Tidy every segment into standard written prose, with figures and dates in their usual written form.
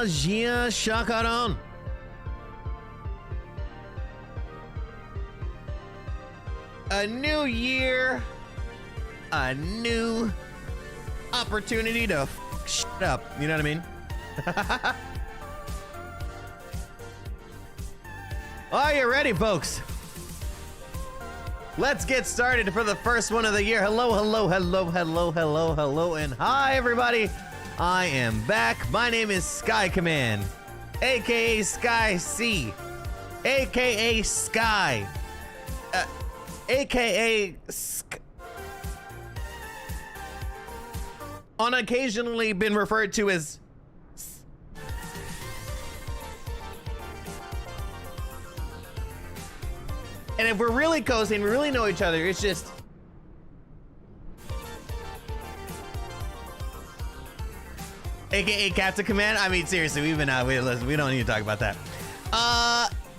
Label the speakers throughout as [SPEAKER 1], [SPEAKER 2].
[SPEAKER 1] Gia Shakaran. A new year, a new opportunity to shut up. You know what I mean? Are you ready, folks? Let's get started for the first one of the year. Hello, hello, hello, hello, hello, hello, and hi, everybody. I am back. My name is Sky Command, aka Sky C, aka Sky, aka unoccasionally been referred to as and if we're really cozy and we really know each other, it's just AKA Captain Command. I mean, seriously, we've been out. We don't need to talk about that.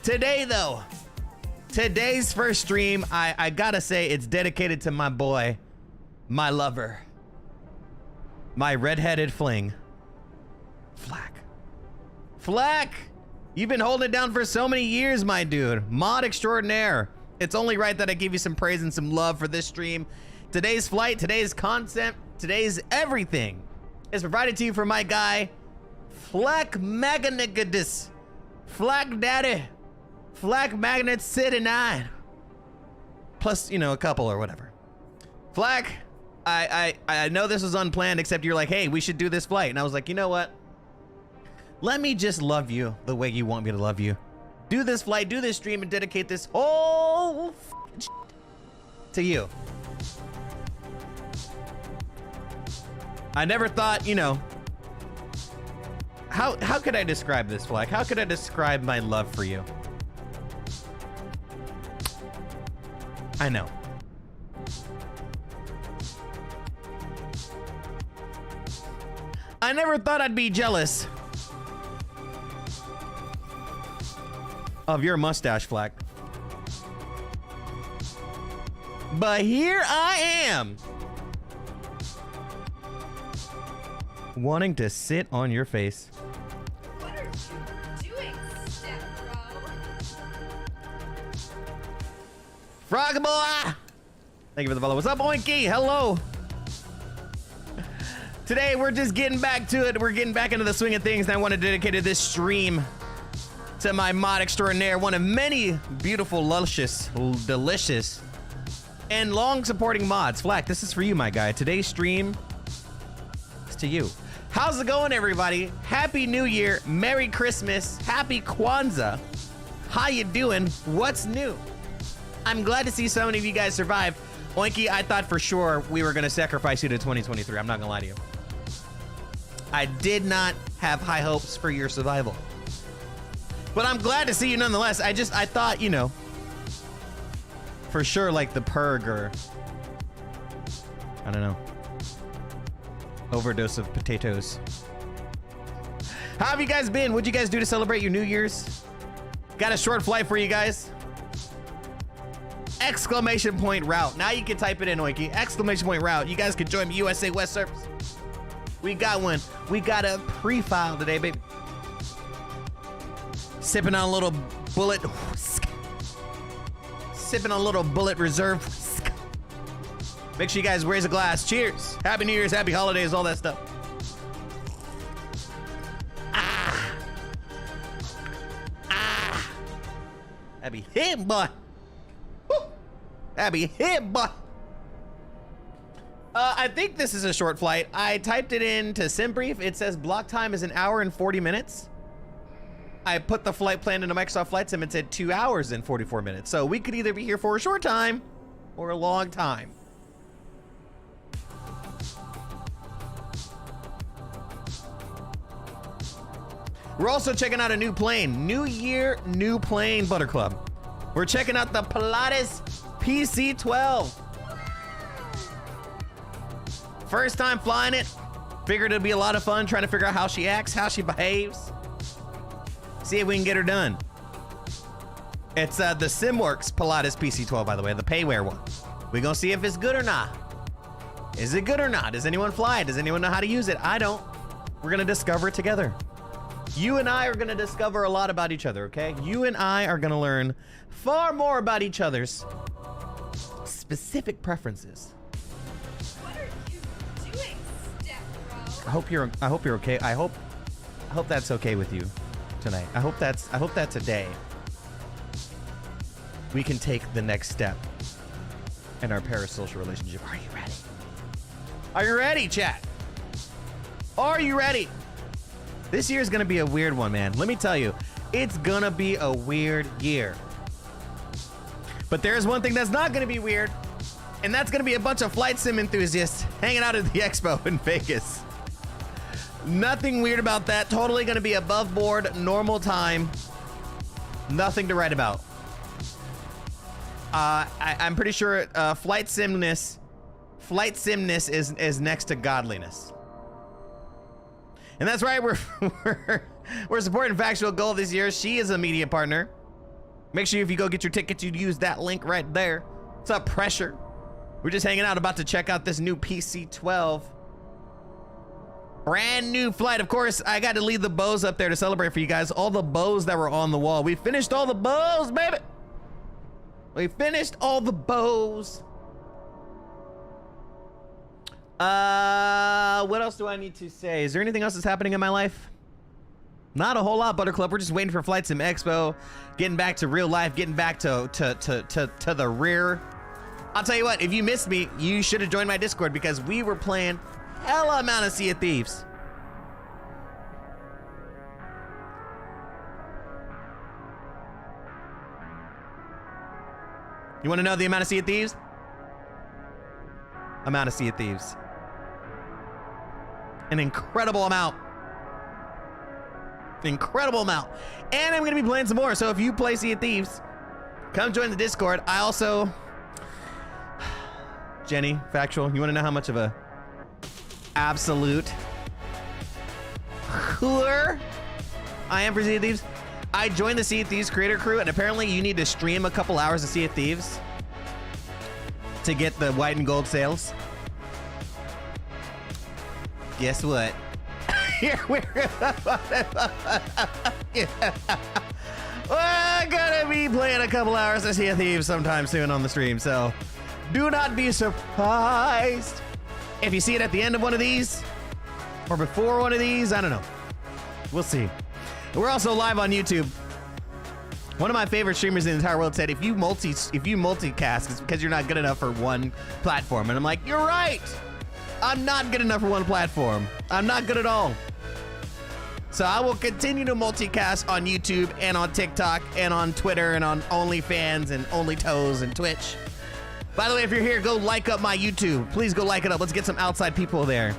[SPEAKER 1] Today though, today's first stream, I gotta say it's dedicated to my boy, my lover, my redheaded fling, Flak. Flak, you've been holding it down for so many years, my dude. Mod extraordinaire. It's only right that I give you some praise and some love for this stream. Today's flight, today's content, today's everything is provided to you from my guy, Flak Magnigadis. Flak Daddy. Flak Magnet City 9. Plus, you know, a couple or whatever. Flak, I know this was unplanned, except you're like, hey, we should do this flight. And I was like, you know what? Let me just love you the way you want me to love you. Do this flight, do this stream, and dedicate this whole shit to you. I never thought, you know, how could I describe this, Flak? How could I describe my love for you? I know. I never thought I'd be jealous of your mustache, Flak. But here I am, wanting to sit on your face.
[SPEAKER 2] What are you doing, step bro?
[SPEAKER 1] Frog boy! Thank you for the follow. What's up, Oinky? Hello. Today, we're just getting back to it. We're getting back into the swing of things, and I want to dedicate this stream to my mod extraordinaire, one of many beautiful, luscious, delicious, and long supporting mods. Flak, this is for you, my guy. Today's stream is to you. How's it going, everybody? Happy New Year, Merry Christmas, Happy Kwanzaa. How you doing? What's new? I'm glad to see so many of you guys survive. Oinky, I thought for sure we were gonna sacrifice you to 2023. I'm not gonna lie to you. I did not have high hopes for your survival. But I'm glad to see you nonetheless. I thought, you know, for sure, like the purg or, I don't know, overdose of potatoes. How have you guys been? What'd you guys do to celebrate your New Year's? Got a short flight for you guys. Exclamation point route. Now you can type it in, Oinky. Exclamation point route. You guys can join me, USA West Service. We got one. We got a pre-file today, baby. Sipping on a little bullet. Sipping on a little bullet reserve. Make sure you guys raise a glass. Cheers. Happy New Year's, happy holidays, all that stuff. Ah. Ah. Happy him, boy. Woo. Happy him, boy. I think this is a short flight. I typed it into SimBrief. It says block time is 1 hour and 40 minutes. I put the flight plan into Microsoft Flight Sim and said 2 hours and 44 minutes. So we could either be here for a short time or a long time. We're also checking out a new plane. New year, new plane, Butter Club. We're checking out the Pilatus PC-12. First time flying it. Figured it'd be a lot of fun trying to figure out how she acts, how she behaves. See if we can get her done. It's the SimWorks Pilatus PC-12, by the way, the payware one. We're gonna see if it's good or not. Is it good or not? Does anyone fly it? Does anyone know how to use it? I don't. We're gonna discover it together. You and I are gonna discover a lot about each other, okay? You and I are gonna learn far more about each other's specific preferences.
[SPEAKER 2] What are you doing, step bro?
[SPEAKER 1] I hope you're okay. I hope that's okay with you tonight. I hope that today we can take the next step in our parasocial relationship. Are you ready? Are you ready, chat? Are you ready? This year is gonna be a weird one, man. Let me tell you, it's gonna be a weird year. But there's one thing that's not gonna be weird, and that's gonna be a bunch of flight sim enthusiasts hanging out at the expo in Vegas. Nothing weird about that. Totally gonna be above board, normal time. Nothing to write about. I'm pretty sure flight simness is next to godliness. And that's right, we're supporting Factual Gold this year. She is a media partner. Make sure if you go get your tickets, you use that link right there. What's up, Pressure? We're just hanging out, about to check out this new PC-12. Brand new flight. Of course, I got to leave the bows up there to celebrate for you guys. All the bows that were on the wall. We finished all the bows, baby. We finished all the bows. What else do I need to say? Is there anything else that's happening in my life? Not a whole lot, Butterclub. We're just waiting for Flight Sim Expo, getting back to real life, getting back to the rear. I'll tell you what, if you missed me, you should have joined my Discord because we were playing hella amount of Sea of Thieves. You want to know the amount of Sea of Thieves? Amount of Sea of Thieves. An incredible amount. Incredible amount. And I'm going to be playing some more. So if you play Sea of Thieves, come join the Discord. I also... Jenny, Factual, you want to know how much of a absolute whore I am for Sea of Thieves? I joined the Sea of Thieves creator crew, and apparently you need to stream a couple hours of Sea of Thieves to get the white and gold sales. Guess what? Here we're gonna be playing a couple hours of Sea of Thieves sometime soon on the stream, so do not be surprised if you see it at the end of one of these or before one of these. I don't know. We'll see. We're also live on YouTube. One of my favorite streamers in the entire world said, if you multicast, it's because you're not good enough for one platform. And I'm like, you're right. I'm not good enough for one platform. I'm not good at all. So I will continue to multicast on YouTube and on TikTok and on Twitter and on OnlyFans and OnlyToes and Twitch. By the way, if you're here, go like up my YouTube. Please go like it up. Let's get some outside people there.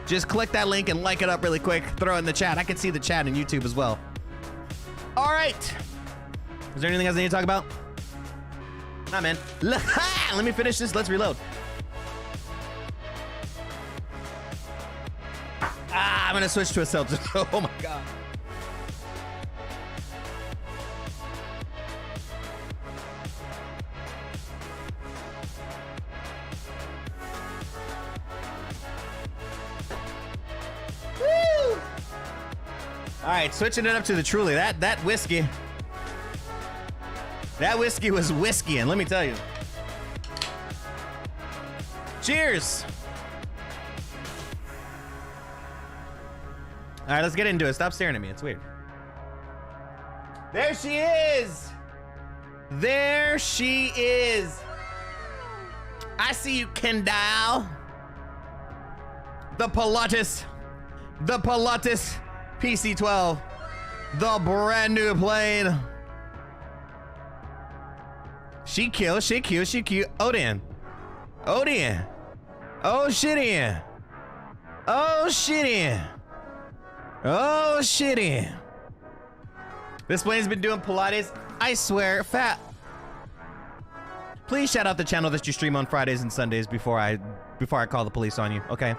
[SPEAKER 1] Just click that link and like it up really quick. Throw it in the chat. I can see the chat in YouTube as well. All right. Is there anything else I need to talk about? Nah, man. Let me finish this. Let's reload. I'm gonna switch to a seltzer. Oh my god. Woo! All right, switching it up to the Truly. That whiskey. That whiskey was whiskey, and let me tell you. Cheers. All right, let's get into it. Stop staring at me. It's weird. There she is. There she is. I see you, Kendall. The Pilatus PC-12. The brand new plane. She cute. Odin. Oh, shitty. Oh, shitty. This plane's been doing Pilates. I swear, fat. Please shout out the channel that you stream on Fridays and Sundays before I call the police on you, okay?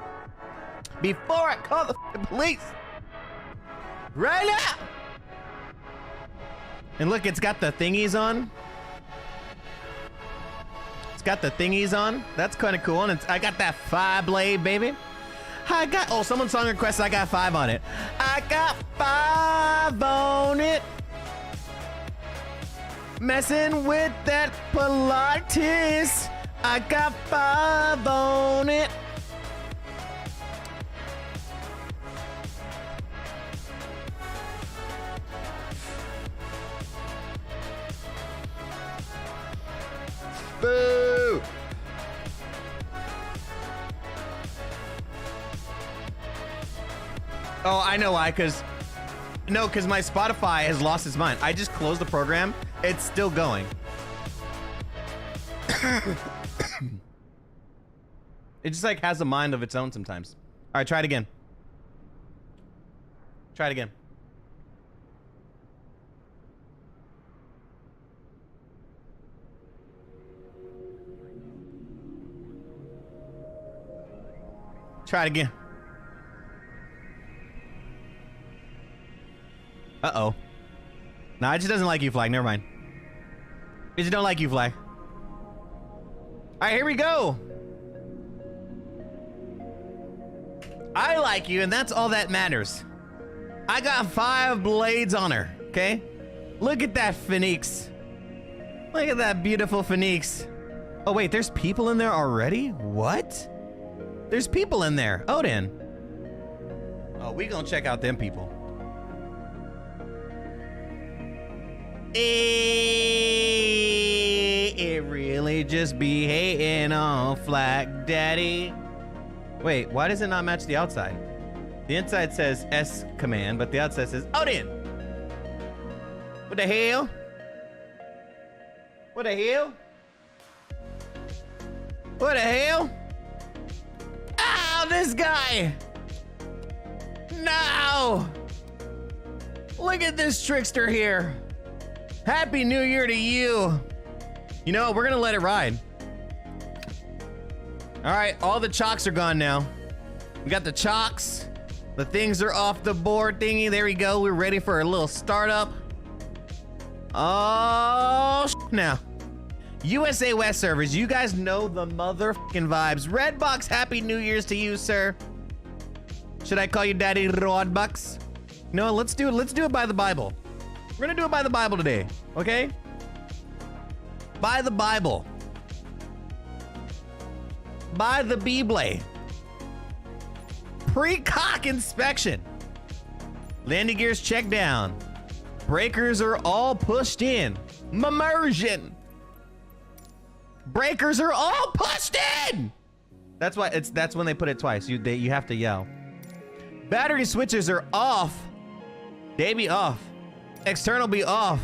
[SPEAKER 1] Before I call the police. Right now. And look, it's got the thingies on. That's kind of cool. And I got that 5-blade, baby. Someone's song requests, I got 5 on it. I got 5 on it. Messing with that Pilates. I got 5 on it. Boo! Oh, I know why, because my Spotify has lost its mind. I just closed the program. It's still going. It just like has a mind of its own sometimes. All right, try it again. Try it again. Try it again. Uh-oh. Nah, it just doesn't like you, Flak. Never mind. It just don't like you, Flak. All right, here we go. I like you, and that's all that matters. I got 5 blades on her, okay? Look at that Phoenix. Look at that beautiful Phoenix. Oh, wait, there's people in there already? What? There's people in there. Odin. Oh, we gonna check out them people. It really just be hating on Flak Daddy. Wait, why does it not match the outside? The inside says S command, but the outside says Odin. What the hell? What the hell? What the hell? Ow, this guy! No! Look at this trickster here. Happy New Year to you. You know, we're gonna let it ride. All right, all the chalks are gone now. We got the chalks. The things are off the board thingy. There we go. We're ready for a little startup. Oh, now. USA West servers, you guys know the motherfucking vibes. Redbox, Happy New Year's to you, sir. Should I call you Daddy Rodbox? No, let's do it by the Bible. We're gonna do it by the Bible today, okay? By the Bible. By the Bible. Pre-cock inspection. Landing gears checked down. Breakers are all pushed in. Immersion. Breakers are all pushed in. That's when they put it twice. You have to yell. Battery switches are off. They be off. External be off.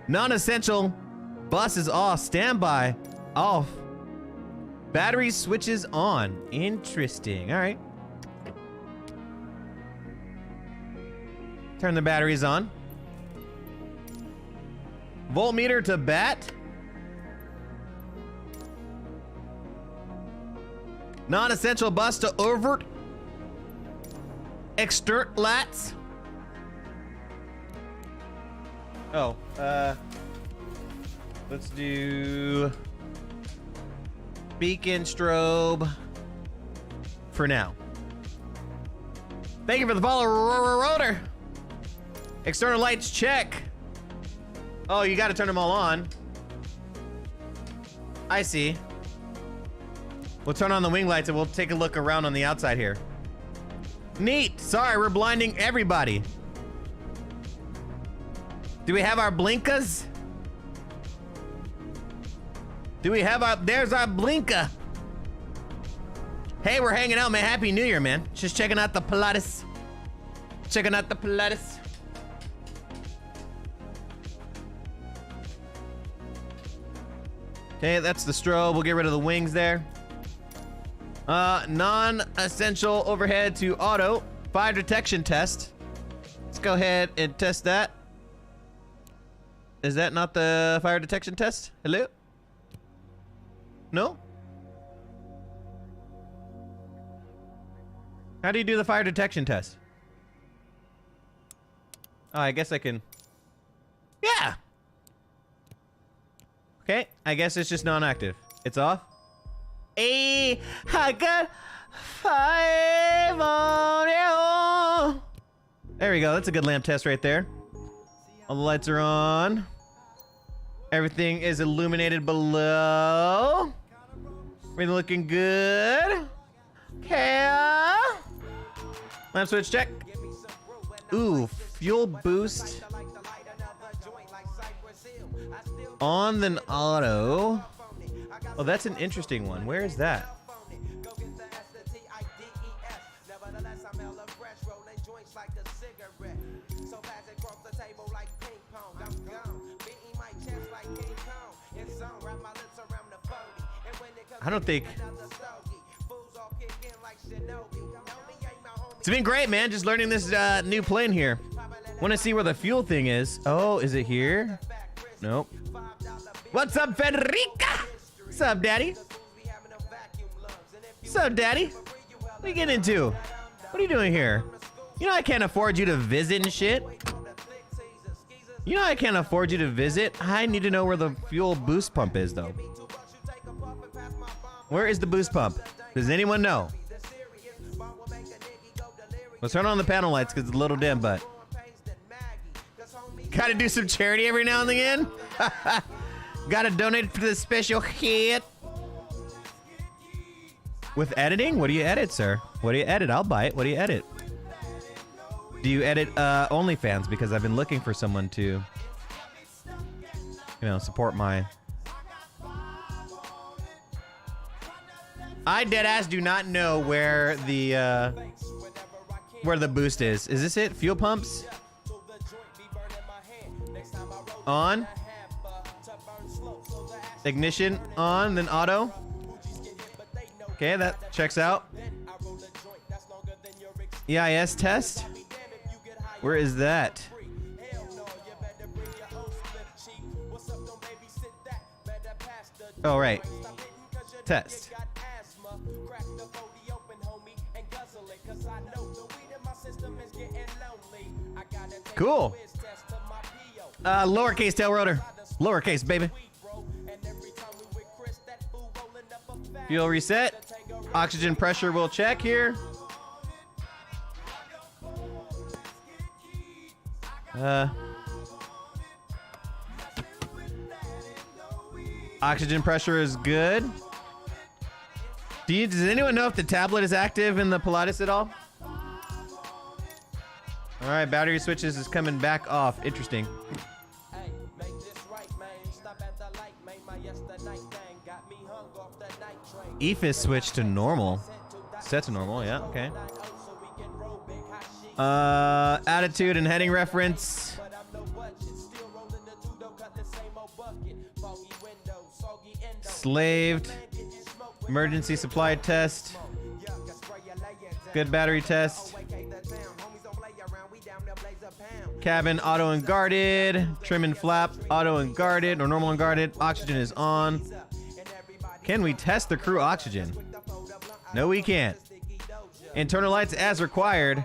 [SPEAKER 1] Non-essential bus is off. Standby off. Battery switches on. Interesting. All right. Turn the batteries on. Voltmeter to bat. Non-essential bus to overt. Extert lats. Oh, let's do beacon strobe for now. Thank you for the follow, rotor. External lights check. Oh, you got to turn them all on. I see. We'll turn on the wing lights and we'll take a look around on the outside here. Neat. Sorry, we're blinding everybody. Do we have our blinkers? Do we have our... There's our blinker. Hey, we're hanging out, man. Happy New Year, man. Just checking out the Pilates. Checking out the Pilates. Okay, that's the strobe. We'll get rid of the wings there. Non-essential overhead to auto. Fire detection test. Let's go ahead and test that. Is that not the fire detection test? Hello? No? How do you do the fire detection test? Oh, I guess I can... Yeah! Okay, I guess it's just non-active. It's off. Hey, I got 5 on you. There we go. That's a good lamp test right there. All the lights are on. Everything is illuminated below. Everything looking good. Okay. Lamp switch check. Ooh, fuel boost. On the auto. Oh, that's an interesting one. Where is that? I don't think... It's been great, man. Just learning this new plane here. Want to see where the fuel thing is. Oh, is it here? Nope. What's up, Federica? What's up, Daddy? What's up, Daddy? What are you getting into? What are you doing here? You know I can't afford you to visit and shit. You know I can't afford you to visit. I need to know where the fuel boost pump is, though. Where is the boost pump? Does anyone know? Let's turn on the panel lights because it's a little dim, but... Gotta do some charity every now and again. Gotta donate for the special hit. With editing? What do you edit, sir? What do you edit? I'll buy it. What do you edit? Do you edit OnlyFans? Because I've been looking for someone to, you know, support my... I deadass do not know where the boost is. Is this it? Fuel pumps? On. Ignition on, then auto. Okay, that checks out. EIS test. Where is that? Oh, right. Test. Cool. Lowercase tail rotor. Lowercase, baby. Fuel reset. Oxygen pressure we'll check here. Oxygen pressure is good. Does anyone know if the tablet is active in the Pilates at all? All right, battery switches is coming back off. Interesting. EFIS switch to normal. Set to normal, yeah, okay. Attitude and heading reference. Slaved. Emergency supply test. Good battery test. Cabin auto and guarded. Trim and flap auto and guarded, or normal and guarded. Oxygen is on. Can we test the crew oxygen? No, we can't. Internal lights as required.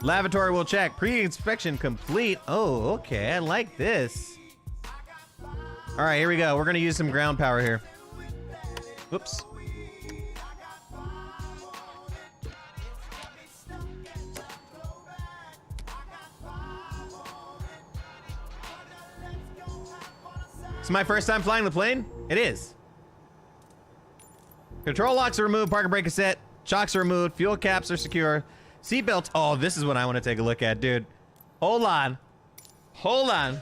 [SPEAKER 1] Lavatory will check. Pre-inspection complete. Oh, okay. I like this. All right, here we go. We're going to use some ground power here. Whoops. It's my first time flying the plane? It is. Control locks are removed, parking brake is set, shocks are removed, fuel caps are secure, seatbelts. Oh, this is what I want to take a look at, dude. Hold on. Hold on.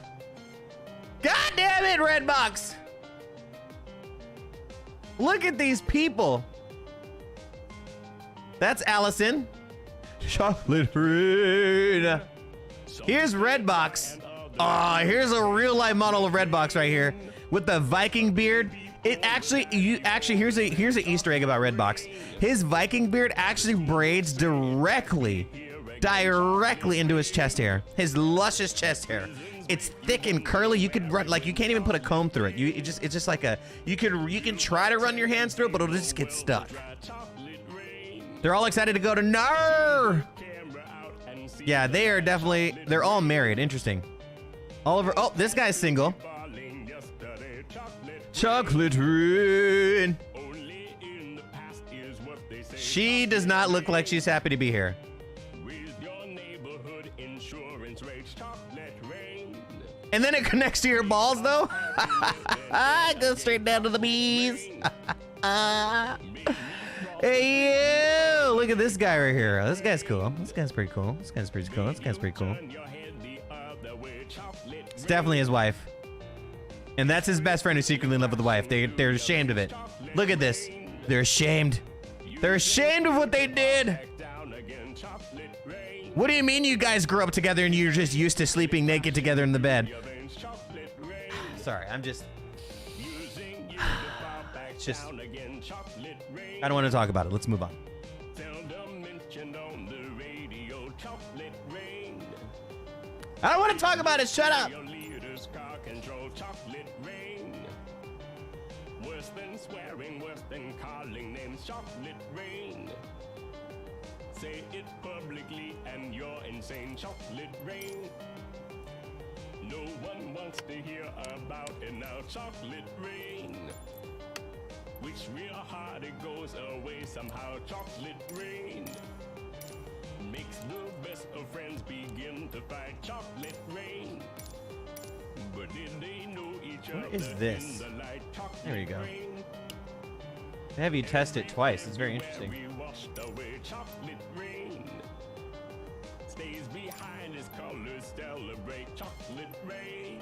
[SPEAKER 1] God damn it, Redbox. Look at these people. That's Allison. Chocolate rain. Here's Redbox. Oh, here's a real life model of Redbox right here with the Viking beard. It actually, here's an Easter egg about Redbox. His Viking beard actually braids directly into his chest hair. His luscious chest hair. It's thick and curly. You could run, like, you can't even put a comb through it. It's just like a, you can try to run your hands through it, but it'll just get stuck. They're all excited to go to Nar. Yeah, they are definitely, they're all married. Interesting. Oliver, oh, this guy's single. Chocolate rain. She does not look like she's happy to be here. And then it connects to your balls, though. Go straight down to the bees. Hey, you! Look at this guy right here. This guy's cool. This guy's pretty cool. This guy's pretty cool. This guy's pretty cool. It's definitely his wife. And that's his best friend who's secretly in love with the wife. They're ashamed of it. Look at this. They're ashamed. They're ashamed of what they did. What do you mean you guys grew up together and you're just used to sleeping naked together in the bed? Sorry, I'm just... It's just... I don't want to talk about it. Let's move on. I don't want to talk about it. Shut up.
[SPEAKER 3] say it publicly and you're insane. Chocolate rain. No one wants to hear about it now. Chocolate rain. Which real hard it goes away somehow. Chocolate rain. Makes the best of friends begin to fight. Chocolate rain. But did they know each other?
[SPEAKER 1] What is this?
[SPEAKER 3] In the light? Chocolate
[SPEAKER 1] There you go.
[SPEAKER 3] rain.
[SPEAKER 1] They have you test it twice. It's very
[SPEAKER 3] Everywhere
[SPEAKER 1] interesting.
[SPEAKER 3] we washed away. Chocolate rain. Stays behind his colors, celebrate. Chocolate rain.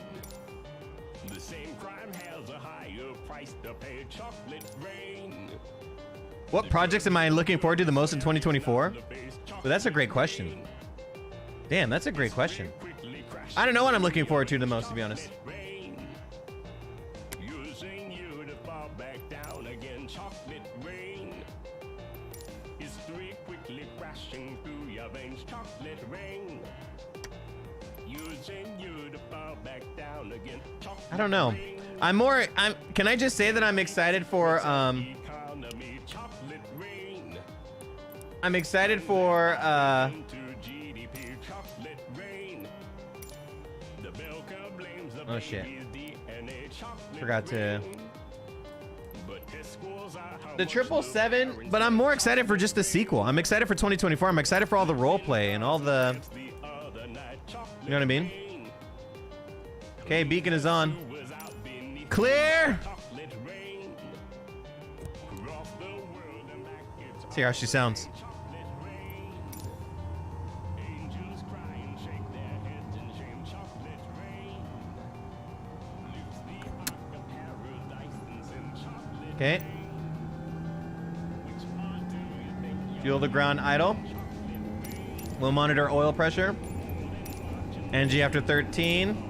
[SPEAKER 3] The same crime has a higher price to pay. Chocolate rain.
[SPEAKER 1] What projects am I looking forward to the most in 2024? Well, that's a great question. Damn, that's a great question. I don't know what I'm looking forward to the most, to be honest.
[SPEAKER 3] Using you to fall back down again. Chocolate rain. History quickly crashing through your veins. Chocolate rain. Using you to fall back down again. Chocolate
[SPEAKER 1] I don't know.
[SPEAKER 3] rain.
[SPEAKER 1] Can I just say that I'm excited for,
[SPEAKER 3] Economy. Chocolate rain.
[SPEAKER 1] I'm excited for,
[SPEAKER 3] Into GDP. Chocolate rain. The bell curve blames the
[SPEAKER 1] Oh, shit.
[SPEAKER 3] baby's DNA. Chocolate
[SPEAKER 1] Forgot to-
[SPEAKER 3] rain. But test scores are how
[SPEAKER 1] the
[SPEAKER 3] much
[SPEAKER 1] 777,
[SPEAKER 3] love
[SPEAKER 1] but I'm more excited for just the sequel. I'm excited for 2024. I'm excited for all the role play and all the,
[SPEAKER 3] the other night. Chocolate
[SPEAKER 1] you know what I mean?
[SPEAKER 3] rain.
[SPEAKER 1] Okay, beacon is on.
[SPEAKER 3] Was out beneath
[SPEAKER 1] Clear!
[SPEAKER 3] chocolate rain. Across the world and back it's
[SPEAKER 1] Let's hear how she sounds.
[SPEAKER 3] chocolate rain. Angels cry and shake their heads in shame. Chocolate rain. Lifts the ark of paradise and sends chocolate
[SPEAKER 1] Okay,
[SPEAKER 3] rain. Which part do you think you
[SPEAKER 1] fuel the ground idle. We'll monitor oil pressure. Energy after 13.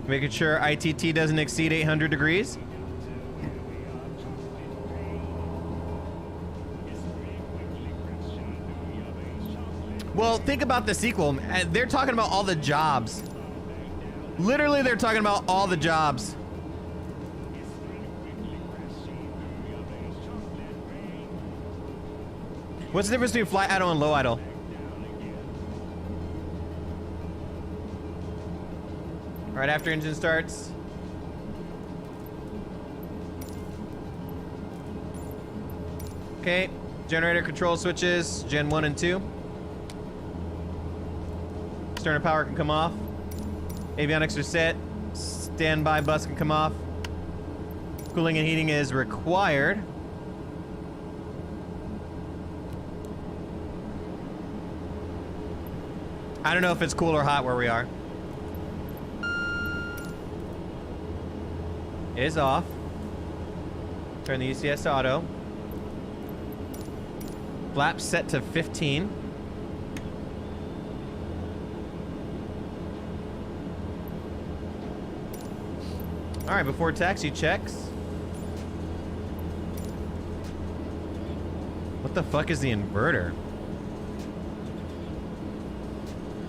[SPEAKER 1] Making sure ITT doesn't exceed 800 degrees. Well, think about the sequel. They're talking about all the jobs. Literally, they're talking about all the jobs. What's the difference between fly idle and low idle? Right after engine starts. Okay, generator control switches, Gen 1 and 2. Sterner power can come off. Avionics are set. Standby bus can come off. Cooling and heating is required. I don't know if it's cool or hot where we are. It is off. Turn the ECS to auto. Flaps set to 15. All right, before taxi checks. What the fuck is the inverter?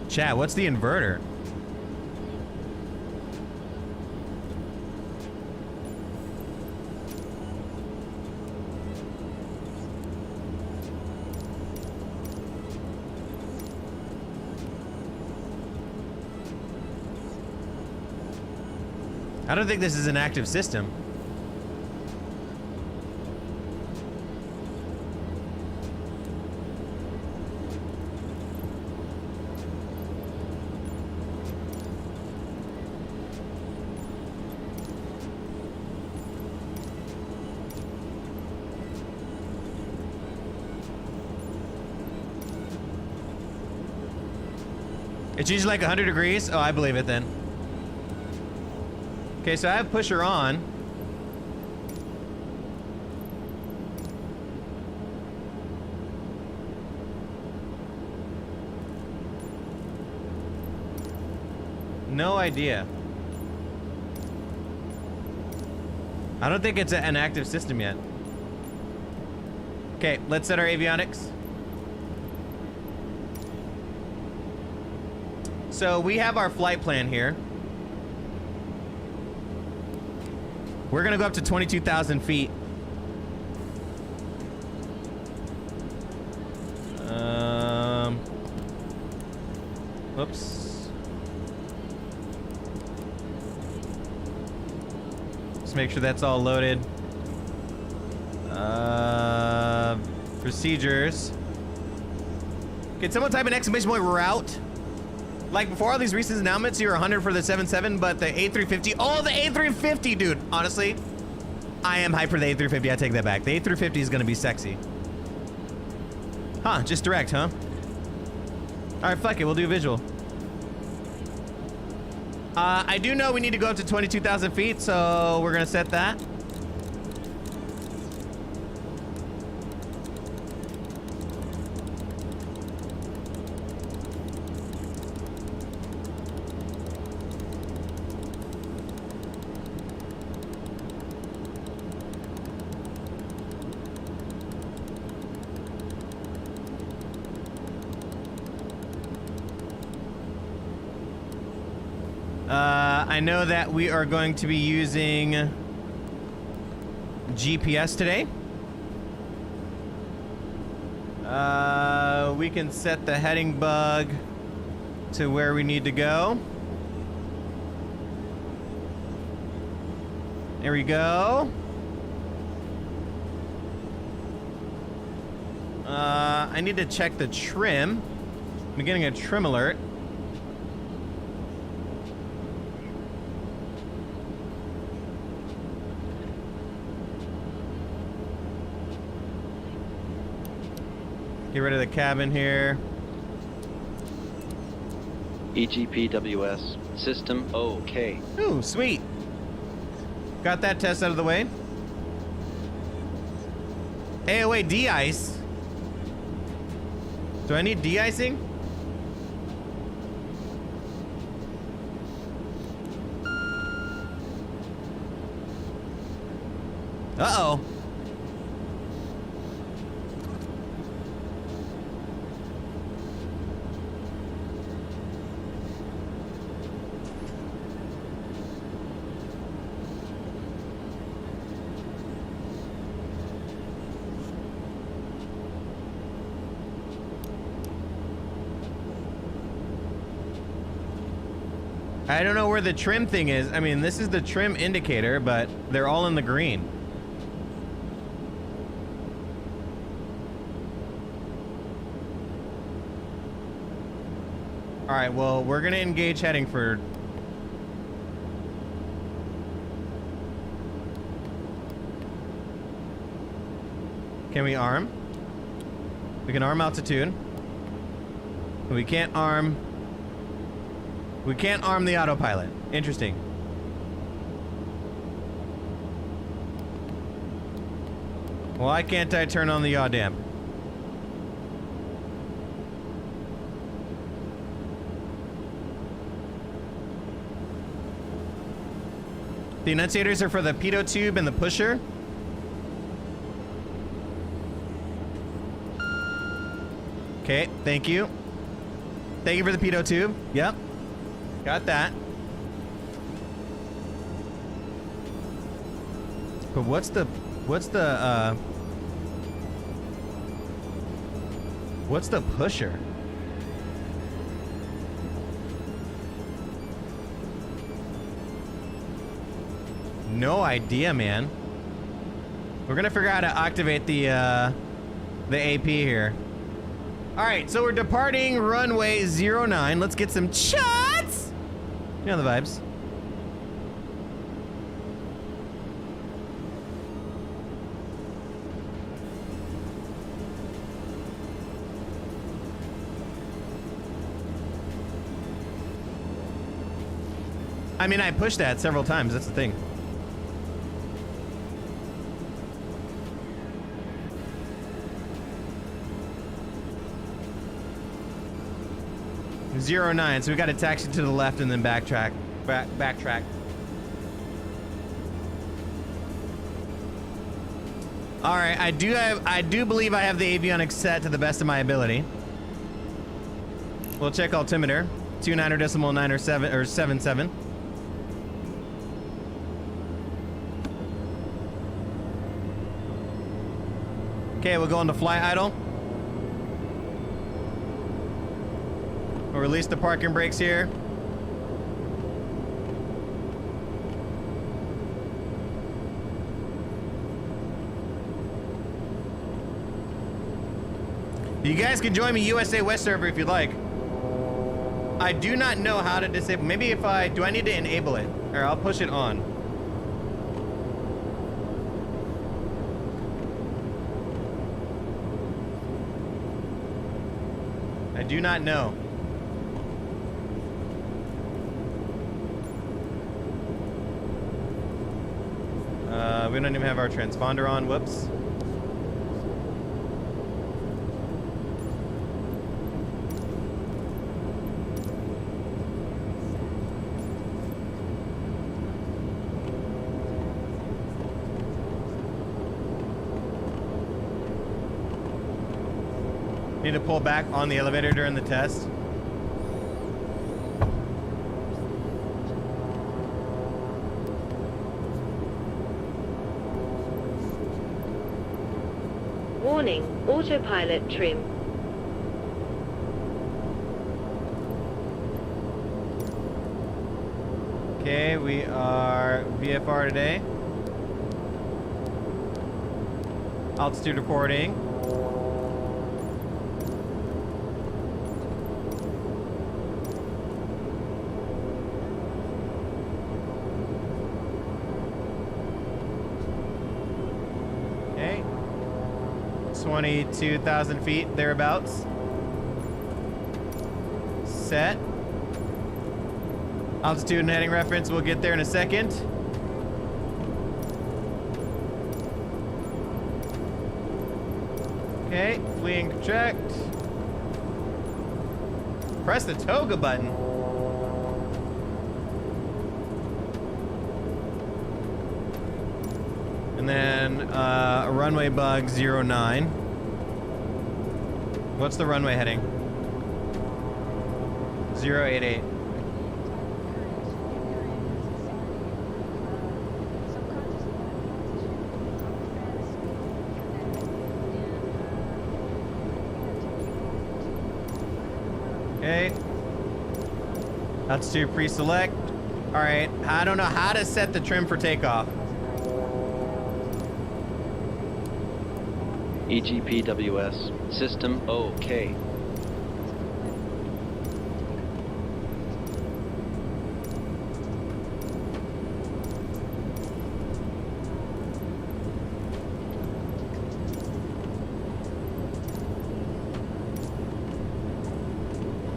[SPEAKER 1] Chat, what's the inverter? I don't think this is an active system. It's usually like 100 degrees. Oh, I believe it then. Okay, so I have pusher on. No idea. I don't think it's an active system yet. Okay, let's set our avionics. So we have our flight plan here. We're gonna go up to 22,000 feet. Whoops. Let's make sure that's all loaded. Procedures. Can someone type an exclamation point route? Like before all these recent announcements, you're 100 for the 7.7, but the A350, oh, the A350, dude. Honestly, I am hyped for the A350. I take that back. The A350 is gonna be sexy. Huh, just direct, huh? All right, fuck it, we'll do a visual. I do know we need to go up to 22,000 feet, so we're gonna set that. I know that we are going to be using GPS today. We can set the heading bug to where we need to go. There we go. I need to check the trim. I'm getting a trim alert. Get rid of the cabin here.
[SPEAKER 4] EGPWS system OK.
[SPEAKER 1] Ooh, sweet. Got that test out of the way. AOA de-ice. Do I need de-icing? Uh-oh. I don't know where the trim thing is. I mean, this is the trim indicator, but they're all in the green. All right, well, we're gonna engage heading for... Can we arm? We can arm altitude. But we can't arm... We can't arm the autopilot. Interesting. Why can't I turn on the yaw damp? The enunciators are for the pitot tube and the pusher. Okay, thank you. Thank you for the pitot tube. Yep. Got that. But what's the pusher? No idea, man. We're gonna figure out how to activate the AP here. All right, so we're departing runway 09. Let's get some shots. You know the vibes. I mean, I pushed that several times. That's the thing. .09, so we got to taxi to the left and then backtrack. Backtrack. All right, I do believe I have the avionics set to the best of my ability. We'll check altimeter. 29.9 or 77. Okay, we'll go into flight idle. We'll release the parking brakes here. You guys can join me USA West server if you'd like. I do not know how to disable. Maybe if do I need to enable it? Or I'll push it on. I do not know. We don't even have our transponder on. Whoops. Need to pull back on the elevator during the test.
[SPEAKER 5] Warning, autopilot trim.
[SPEAKER 1] Okay, we are VFR today. Altitude reporting. Okay. 22,000 feet, thereabouts. Set. Altitude and heading reference, we'll get there in a second. Okay, flee and contract. Press the toga button. And then a runway bug 09. What's the runway heading? 088. Okay. Altitude pre-select. All right. I don't know how to set the trim for takeoff.
[SPEAKER 4] EGPWS. System OK.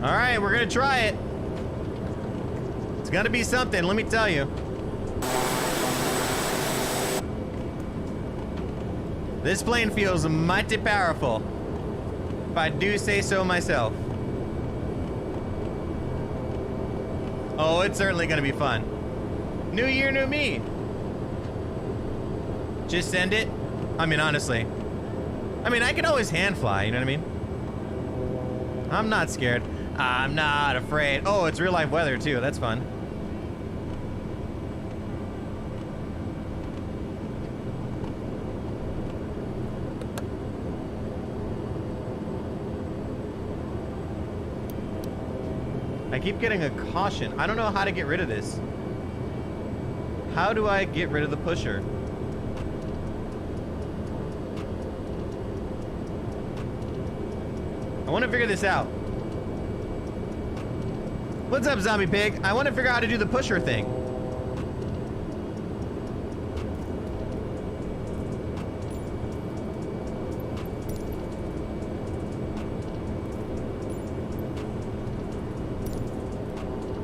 [SPEAKER 1] All right, we're gonna try it. It's gonna be something, let me tell you. This plane feels mighty powerful, if I do say so myself. Oh, it's certainly gonna be fun. New year, new me. Just send it. I mean, honestly. I mean, I can always hand fly, you know what I mean? I'm not scared. I'm not afraid. Oh, it's real life weather too. That's fun. I keep getting a caution. I don't know how to get rid of this. How do I get rid of the pusher? I want to figure this out. What's up, zombie pig? I want to figure out how to do the pusher thing.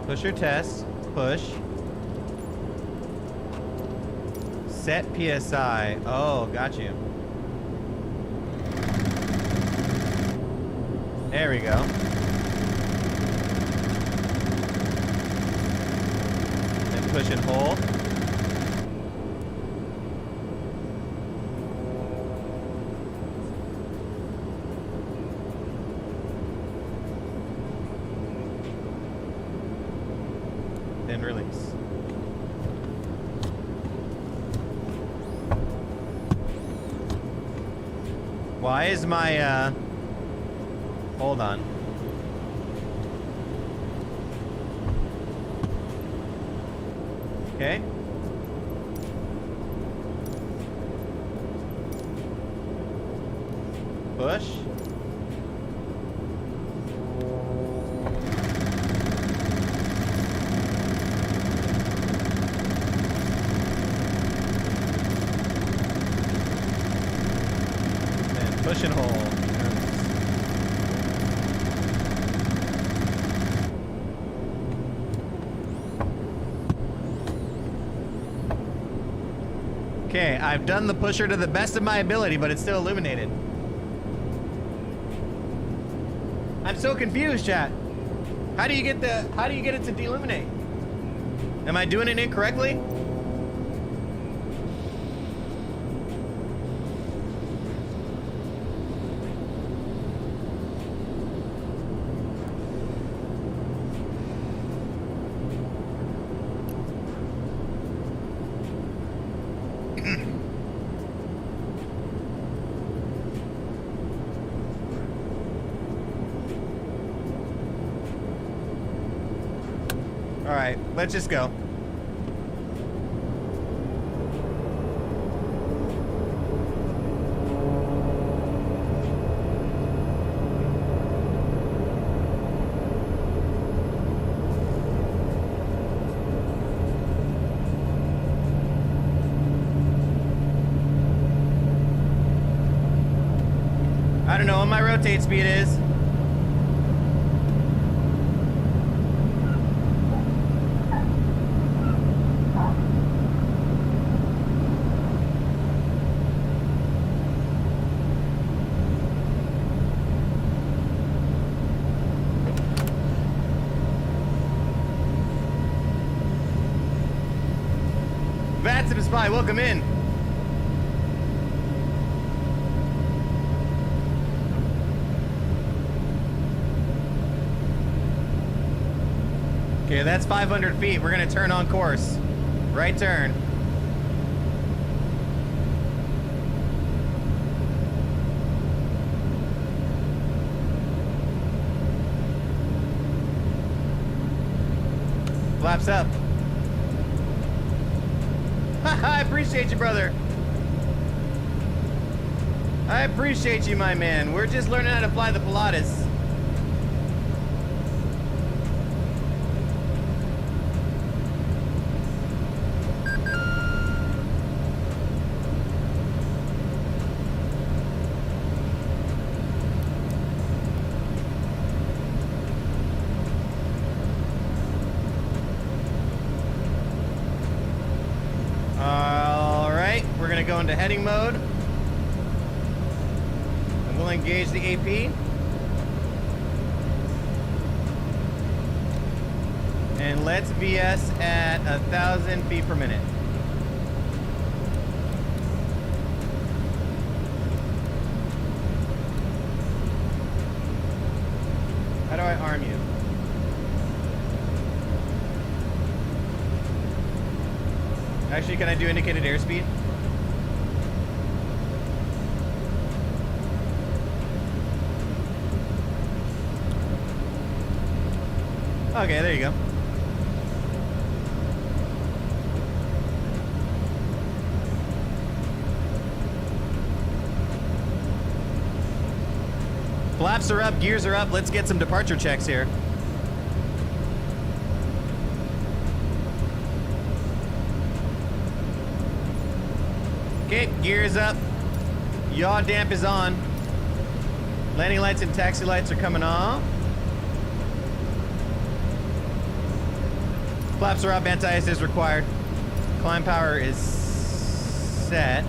[SPEAKER 1] Pusher test. Push. Set PSI. Oh, got you. There we go. Push and hold. Then release. Why is my hold on. Okay. Push. And push and hold. Okay, I've done the pusher to the best of my ability, but it's still illuminated. I'm so confused, chat. How do you get it to deluminate? Am I doing it incorrectly? All right, let's just go. I don't know what my rotate speed is. Vatsum Spy, welcome in. Okay, that's 500 feet. We're gonna turn on course. Right turn. Flaps up. I appreciate you, brother. I appreciate you, my man. We're just learning how to fly the Pilatus. Go into heading mode, and we'll engage the AP. And let's VS at 1,000 feet per minute. How do I arm you? Actually, can I do indicated airspeed? Okay, there you go. Flaps are up, gears are up. Let's get some departure checks here. Okay, gears up. Yaw damp is on. Landing lights and taxi lights are coming off. Flaps are up, anti-ice is required. Climb power is set.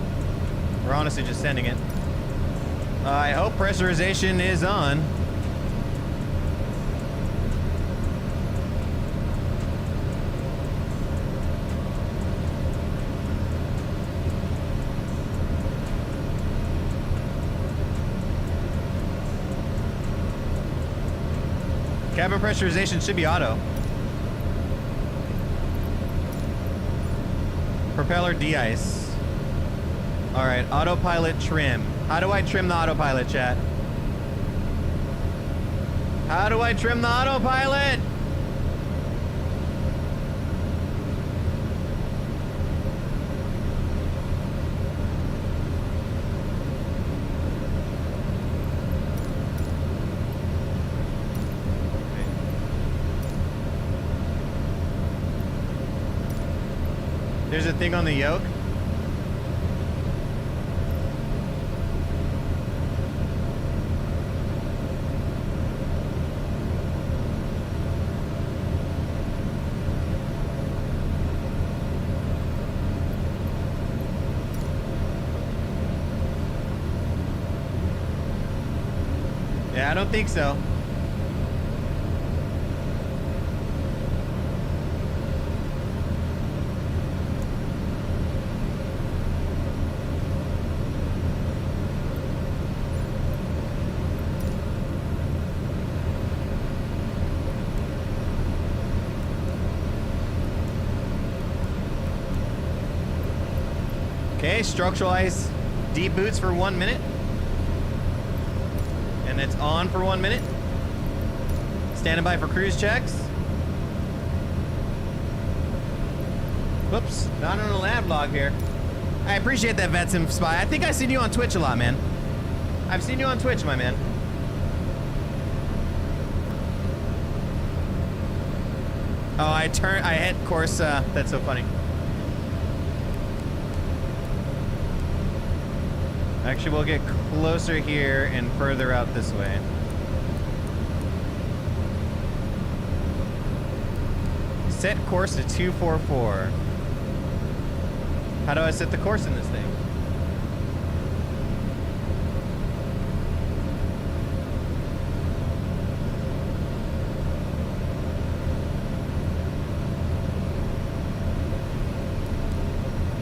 [SPEAKER 1] We're honestly just sending it. I hope pressurization is on. Cabin pressurization should be auto. Propeller de-ice. All right, autopilot trim. How do I trim the autopilot, chat? How do I trim the autopilot? There's a thing on the yoke. Yeah, I don't think so. Okay, structural ice deep boots for 1 minute. And it's on for 1 minute. Standing by for cruise checks. Whoops, not on a lab log here. I appreciate that, Vetsim Spy. I think I've seen you on Twitch a lot, man. I've seen you on Twitch, my man. Oh, I hit course, that's so funny. Actually, we'll get closer here and further out this way. Set course to 244. How do I set the course in this thing?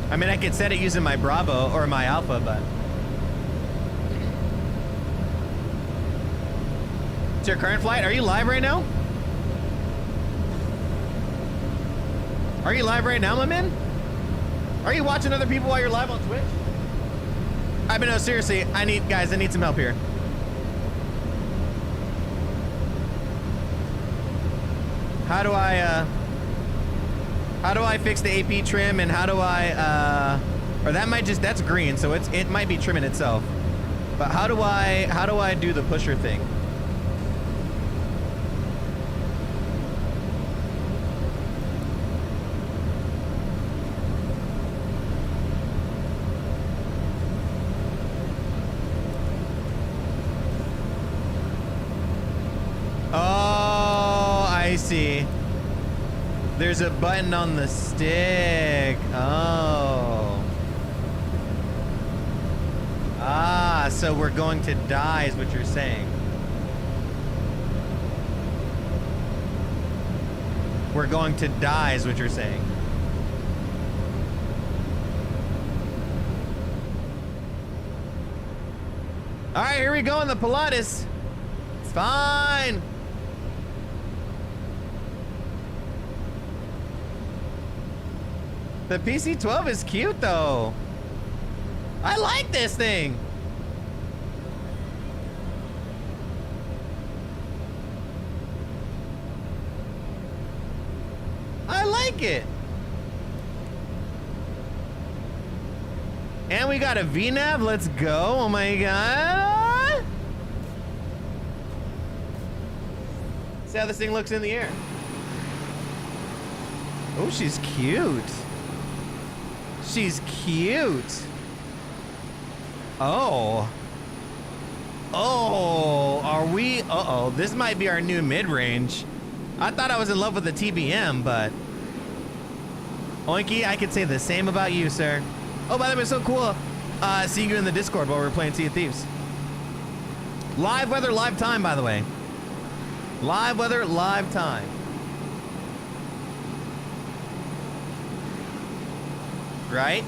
[SPEAKER 1] I mean, I could set it using my Bravo or my Alpha, but... It's your current flight? Are you live right now? Are you live right now, my man? Are you watching other people while you're live on Twitch? I mean, no, seriously, I need some help here. How do I fix the AP trim, and how do I, or that might just, that's green, so it might be trimming itself. But how do I do the pusher thing? Oh, I see. There's a button on the stick. Oh. Ah, so we're going to die is what you're saying. We're going to die is what you're saying. All right, here we go in the Pilatus. It's fine. The PC-12 is cute, though. I like this thing. I like it. And we got a VNAV. Let's go. Oh my god. See how this thing looks in the air. Oh, she's cute. She's cute. Oh. Oh, are we? Uh-oh, this might be our new mid-range. I thought I was in love with the TBM, but... Oinky, I could say the same about you, sir. Oh, by the way, it's so cool seeing you in the Discord while we were playing Sea of Thieves. Live weather, live time, by the way. Live weather, live time. Right?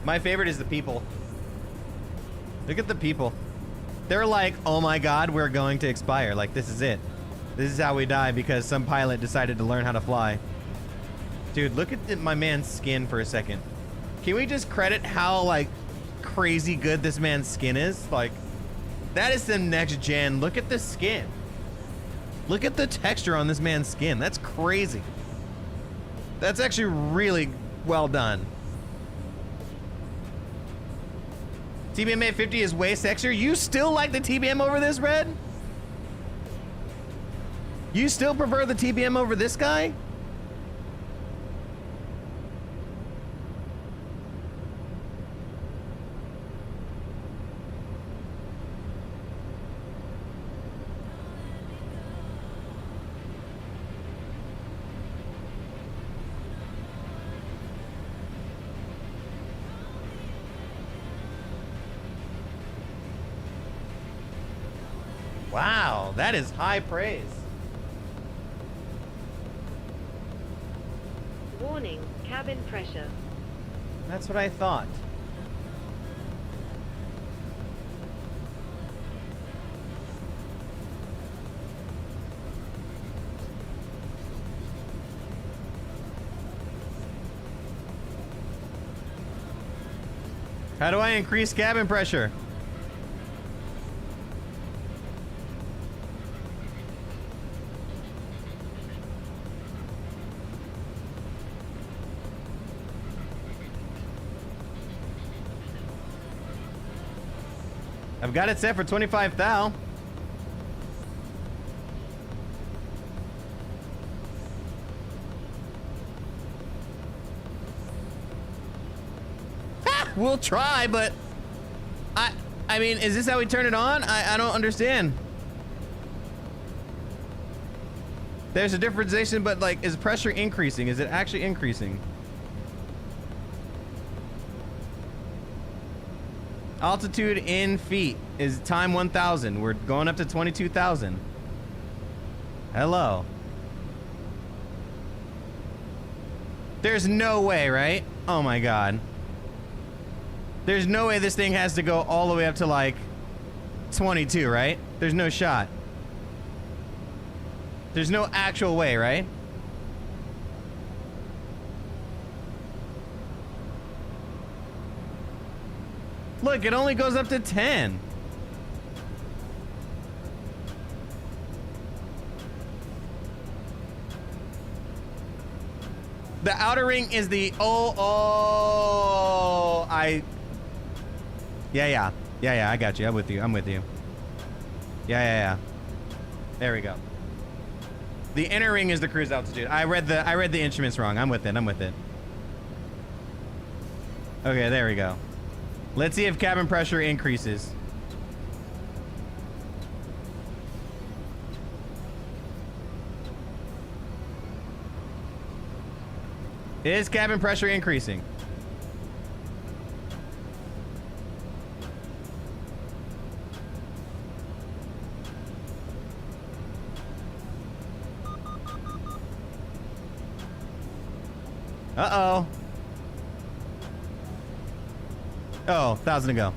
[SPEAKER 1] My favorite is the people. Look at the people. They're like, oh my god, we're going to expire. Like, this is it. This is how we die because some pilot decided to learn how to fly. Dude, look at my man's skin for a second. Can we just credit how, like, crazy good this man's skin is? Like, that is the next gen. Look at the skin. Look at the texture on this man's skin. That's crazy. That's actually really well done. TBM 850 is way sexier. You still like the TBM over this, Red? You still prefer the TBM over this guy? Wow, that is high praise.
[SPEAKER 5] Warning, cabin pressure.
[SPEAKER 1] That's what I thought. How do I increase cabin pressure? I've got it set for 25 thou. We'll try, but I mean, is this how we turn it on? I don't understand. There's a differentiation, but like, is pressure increasing? Is it actually increasing? Altitude in feet is time 1,000. We're going up to 22,000. Hello. There's no way, right? Oh my God. There's no way this thing has to go all the way up to like 22, right? There's no shot. There's no actual way, right? Look, it only goes up to 10. The outer ring is the Yeah, I got you. I'm with you. Yeah. There we go. The inner ring is the cruise altitude. I read the instruments wrong. I'm with it. Okay, there we go. Let's see if cabin pressure increases. Is cabin pressure increasing? Uh-oh. Oh, 1,000 to go.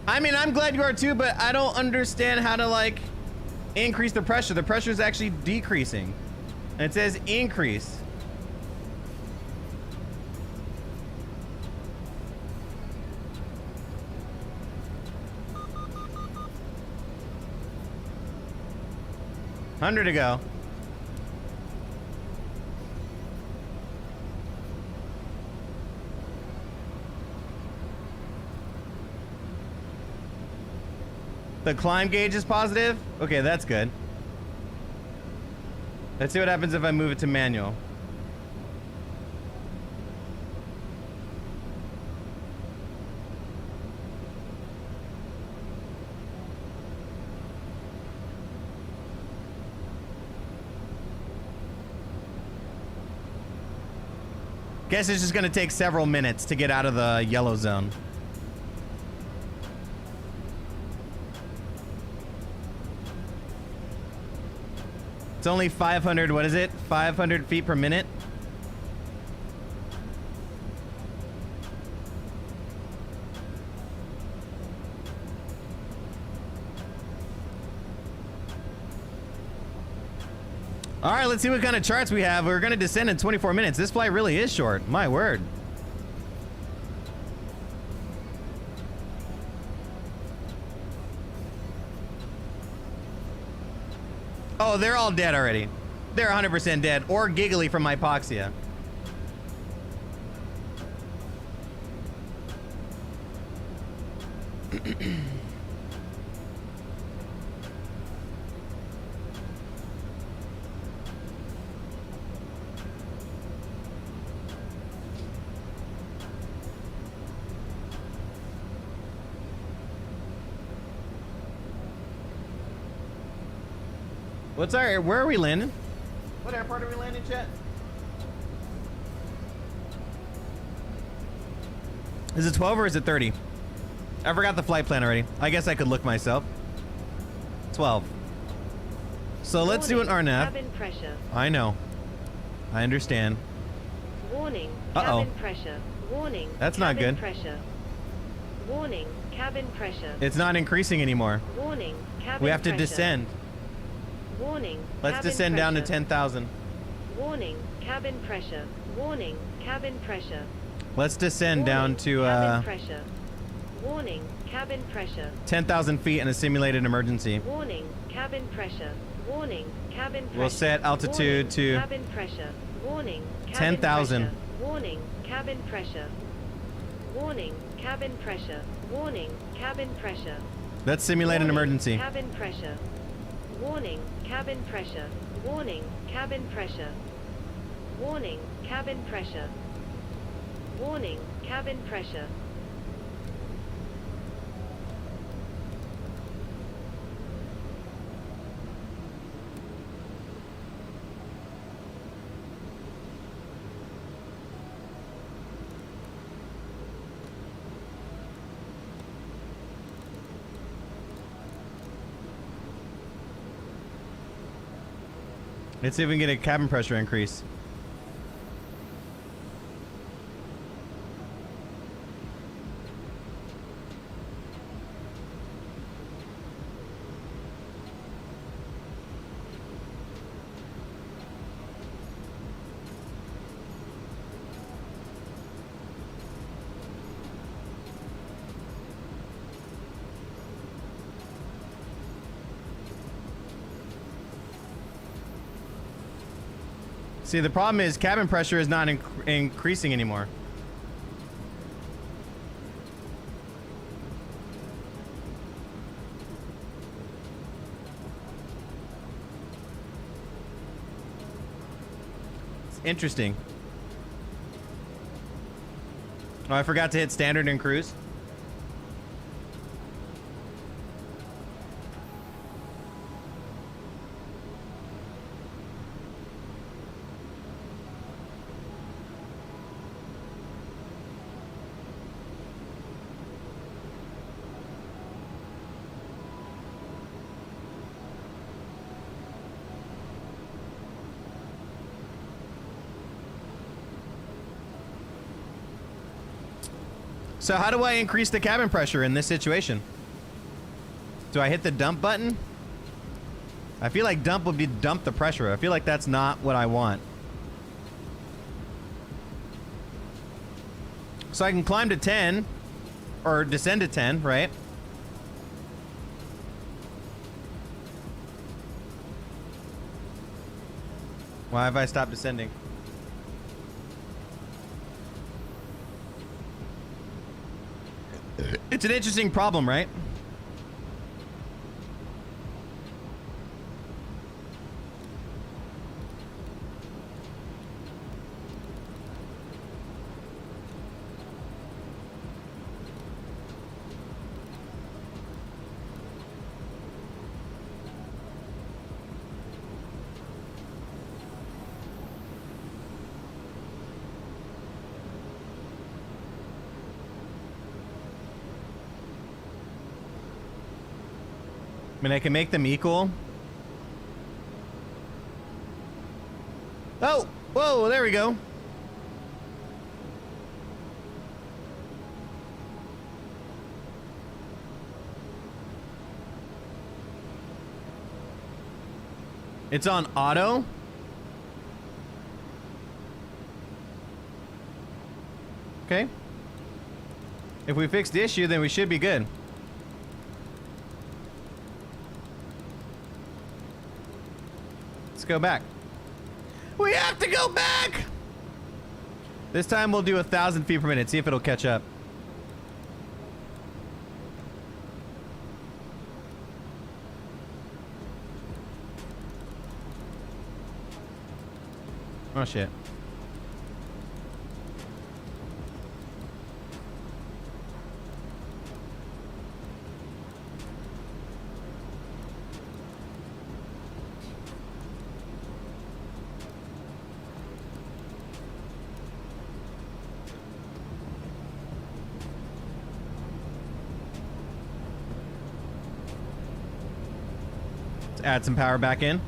[SPEAKER 1] I mean, I'm glad you are too, but I don't understand how to like increase the pressure. The pressure is actually decreasing. And it says increase. $100 to go. The climb gauge is positive? Okay, that's good. Let's see what happens if I move it to manual. Guess it's just gonna take several minutes to get out of the yellow zone. It's only 500, what is it? 500 feet per minute? All right, let's see what kind of charts we have. We're gonna descend in 24 minutes. This flight really is short, my word. Oh, they're all dead already. They're 100% dead or giggly from hypoxia. What's our, where are we landing? What airport are we landing, chat? Is it 12 or is it 30? I forgot the flight plan already. I guess I could look myself. 12. So let's do an
[SPEAKER 5] Warning,
[SPEAKER 1] RNAV.
[SPEAKER 5] Cabin pressure.
[SPEAKER 1] I know. I understand.
[SPEAKER 5] Warning.
[SPEAKER 1] Uh-oh.
[SPEAKER 5] Cabin pressure. Warning.
[SPEAKER 1] That's not
[SPEAKER 5] cabin
[SPEAKER 1] good.
[SPEAKER 5] Pressure. Warning. Cabin pressure.
[SPEAKER 1] It's not increasing anymore.
[SPEAKER 5] Warning. Cabin
[SPEAKER 1] We have to
[SPEAKER 5] pressure.
[SPEAKER 1] descend.
[SPEAKER 5] Warning.
[SPEAKER 1] Let's
[SPEAKER 5] cabin
[SPEAKER 1] descend down to
[SPEAKER 5] pressure.
[SPEAKER 1] 10,000.
[SPEAKER 5] Warning. Cabin pressure. Warning. Cabin pressure.
[SPEAKER 1] Let's descend
[SPEAKER 5] Warning,
[SPEAKER 1] down to
[SPEAKER 5] cabin pressure. Warning. Cabin pressure.
[SPEAKER 1] 10,000 feet in a simulated emergency.
[SPEAKER 5] Warning. Cabin pressure. Warning. Cabin pressure.
[SPEAKER 1] We'll set altitude
[SPEAKER 5] Warning,
[SPEAKER 1] to
[SPEAKER 5] cabin pressure. Warning. Cabin
[SPEAKER 1] 10,000.
[SPEAKER 5] pressure. Warning. Cabin pressure. Warning. Cabin pressure. Warning. Cabin pressure.
[SPEAKER 1] Let's simulate an
[SPEAKER 5] Warning,
[SPEAKER 1] emergency.
[SPEAKER 5] Cabin pressure. Warning. Cabin pressure. Warning. Cabin pressure. Warning. Cabin pressure. Warning. Cabin pressure.
[SPEAKER 1] Let's see if we can get a cabin pressure increase. See, the problem is cabin pressure is not increasing anymore. It's interesting. Oh, I forgot to hit standard and cruise. So how do I increase the cabin pressure in this situation? Do I hit the dump button? I feel like dump would be dump the pressure. I feel like that's not what I want. So I can climb to 10 or descend to 10, right? Why have I stopped descending? It's an interesting problem, right? I mean, I can make them equal. Oh, whoa, there we go. It's on auto. Okay. If we fix the issue, then we should be good. Let's go back. We have to go back! This time we'll do 1,000 feet per minute. See if it'll catch up. Oh shit. Let's add some power back in.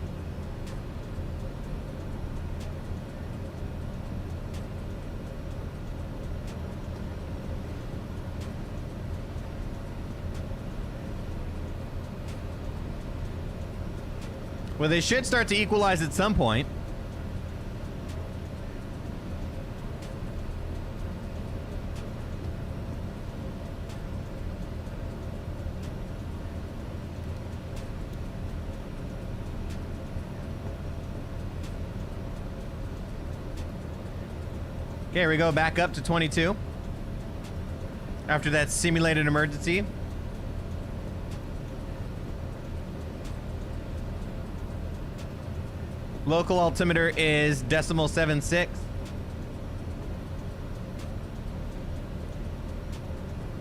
[SPEAKER 1] Well, they should start to equalize at some point. Okay, here we go back up to 22. After that simulated emergency. Local altimeter is 0.76.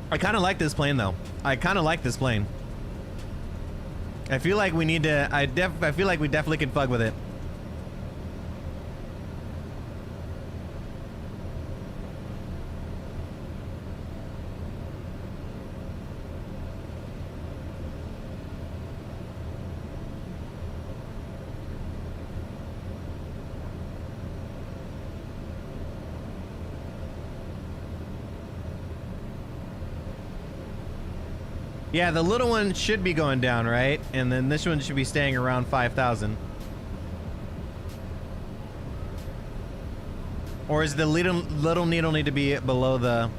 [SPEAKER 1] I kind of like this plane though. I kind of like this plane. I feel like we need to, I feel like we definitely can fuck with it. Yeah, the little one should be going down, right? And then this one should be staying around 5,000. Or is the little needle need to be below the...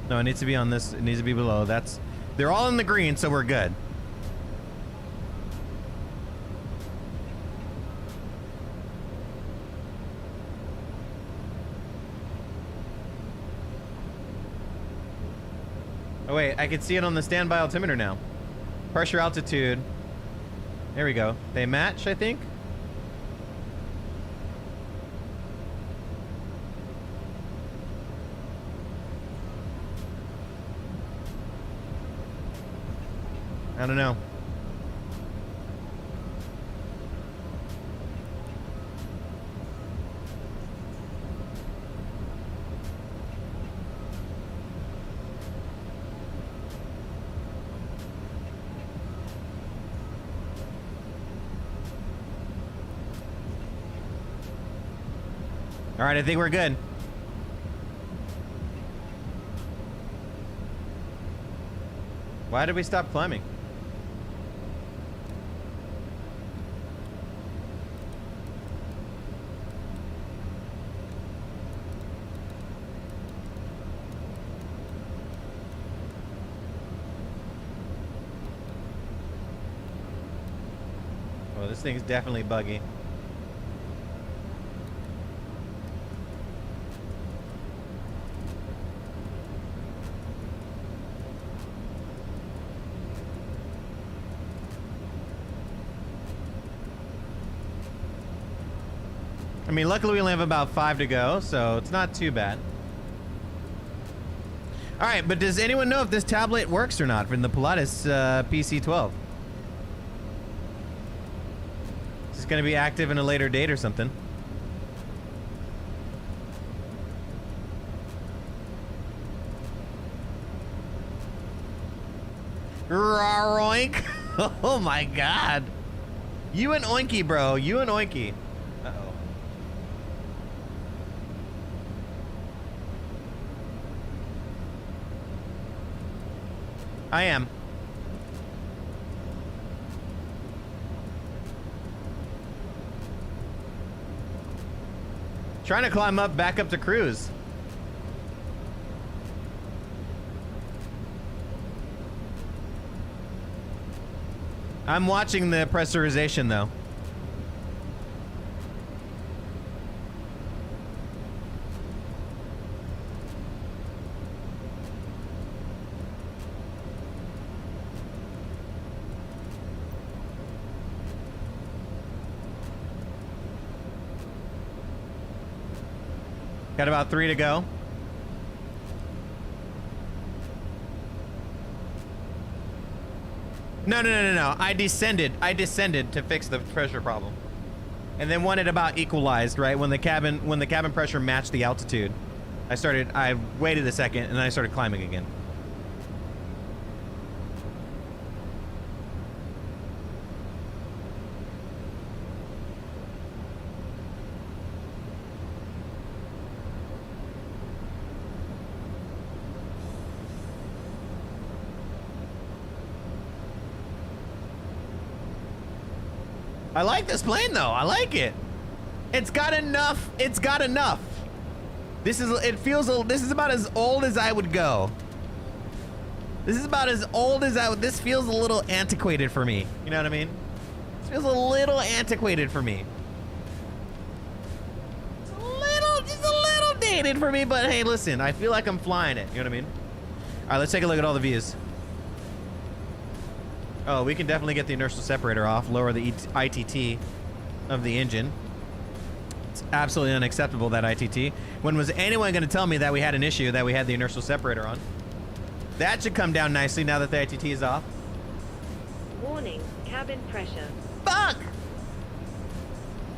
[SPEAKER 1] No, it needs to be on this. It needs to be below. That's... They're all in the green, so we're good. Oh wait, I can see it on the standby altimeter now. Pressure, altitude. There we go. They match, I think. I don't know. All right, I think we're good. Why did we stop climbing? Well, this thing's definitely buggy. I mean, luckily we only have about 5 to go, so it's not too bad. All right, but does anyone know if this tablet works or not from the Pilatus PC-12? Is this going to be active in a later date or something? Roink! Oh my God! You and Oinky, bro. You and Oinky. Uh-oh. I am. Trying to climb up back up to cruise. I'm watching the pressurization though. Got about 3 to go. No. I descended to fix the pressure problem. And then when it about equalized, right? When the cabin pressure matched the altitude, I waited a second and then I started climbing again. I like this plane though. I like it. It's got enough. It's got enough. This is, it feels, this is about as old as I would go. This is about as old as I would, this feels a little antiquated for me. You know what I mean? This feels a little antiquated for me. Just a little dated for me, but hey, listen, I feel like I'm flying it. You know what I mean? All right, let's take a look at all the views. Oh, we can definitely get the inertial separator off, lower the ITT of the engine. It's absolutely unacceptable, that ITT. When was anyone going to tell me that we had an issue, that we had the inertial separator on? That should come down nicely now that the ITT is off.
[SPEAKER 5] Warning, cabin pressure.
[SPEAKER 1] Fuck!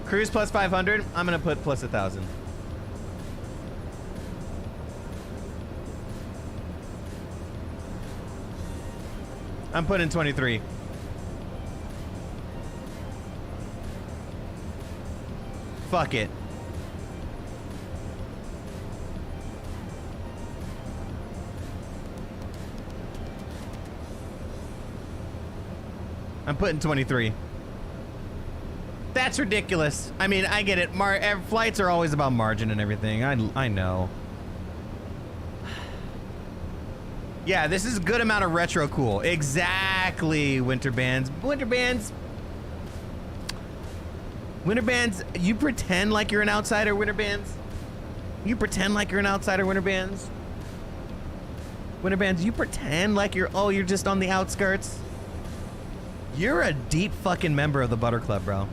[SPEAKER 1] Cruise plus 500. I'm going to put plus 1,000. I'm putting 23. Fuck it. I'm putting 23. That's ridiculous. I mean, I get it. Flights are always about margin and everything. I know. Yeah, this is a good amount of retro cool. Exactly, Winter Bands. Winter Bands, you pretend like you're an outsider, Winter Bands. You pretend like you're an outsider, Winter Bands. Winter Bands, you pretend like you're just on the outskirts. You're a deep fucking member of the Butter Club, bro.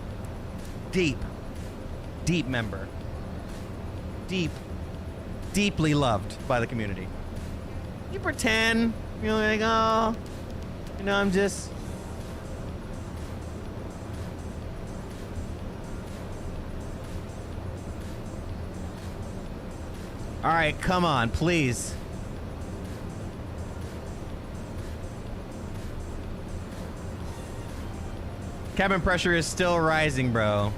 [SPEAKER 1] Deep member. Deeply loved by the community. You pretend, you're like, oh, you know, I'm just. All right, come on, please. Cabin pressure is still rising, bro.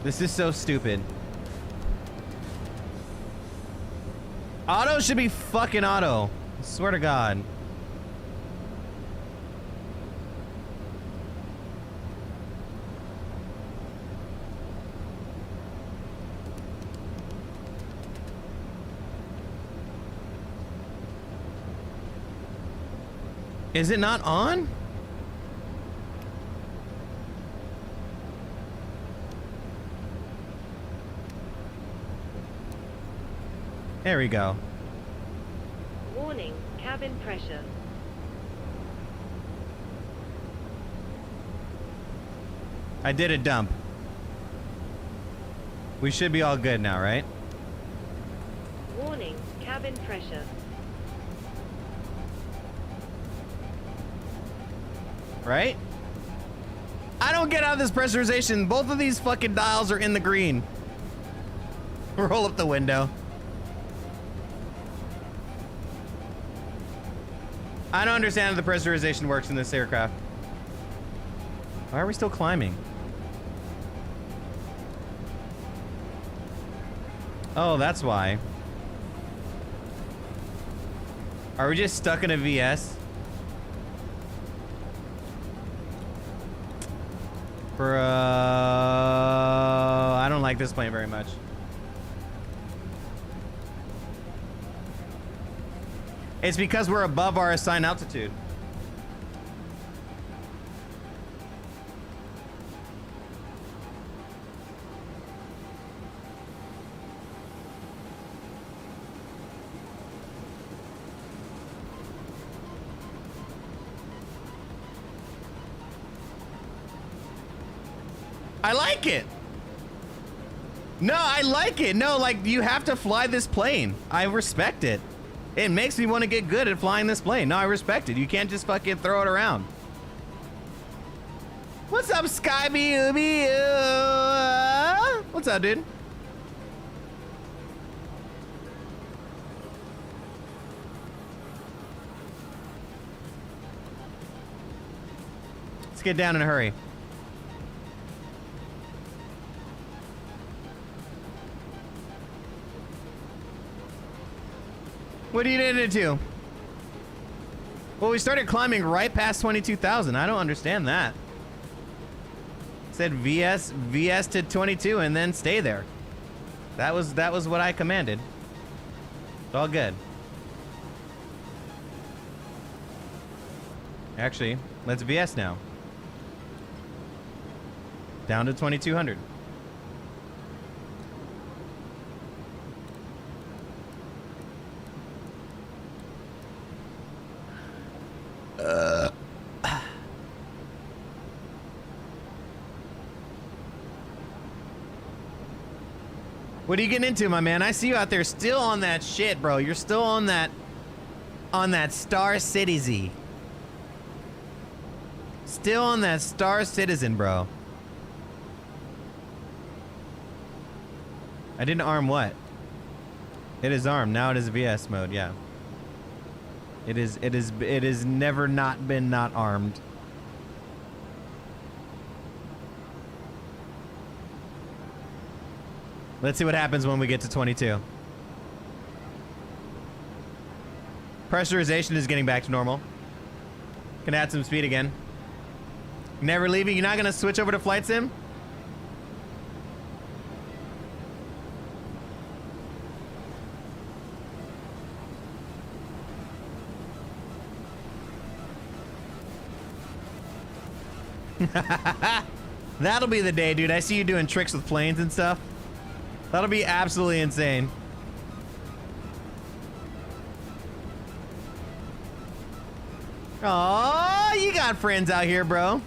[SPEAKER 1] This is so stupid. Auto should be fucking auto. I swear to God. Is it not on? There we go.
[SPEAKER 5] Warning, cabin pressure.
[SPEAKER 1] I did a dump. We should be all good now, right?
[SPEAKER 5] Warning, cabin pressure.
[SPEAKER 1] Right? I don't get out of this pressurization. Both of these fucking dials are in the green. Roll up the window. I don't understand how the pressurization works in this aircraft. Why are we still climbing? Oh, that's why. Are we just stuck in a VS? I don't like this plane very much. It's because we're above our assigned altitude. I like it. No, I like it. No, like, you have to fly this plane. I respect it. It makes me want to get good at flying this plane. No, I respect it. You can't just fucking throw it around. What's up, Skyby Ubi? What's up, dude? Let's get down in a hurry. What are you into? Well, we started climbing right past 22,000. I don't understand that. Said VS to 22 and then stay there. That was what I commanded. It's all good. Actually, let's VS now. Down to 2200. What are you getting into, my man? I see you out there still on that shit, bro. You're still on that Star Citizen. Still on that Star Citizen, bro. I didn't arm what? It is armed. Now it is VS mode, yeah. It is never not been not armed. Let's see what happens when we get to 22. Pressurization is getting back to normal. Can add some speed again. Never leaving. You're not gonna switch over to flight sim? That'll be the day, dude. I see you doing tricks with planes and stuff. That'll be absolutely insane. Aw, you got friends out here, bro.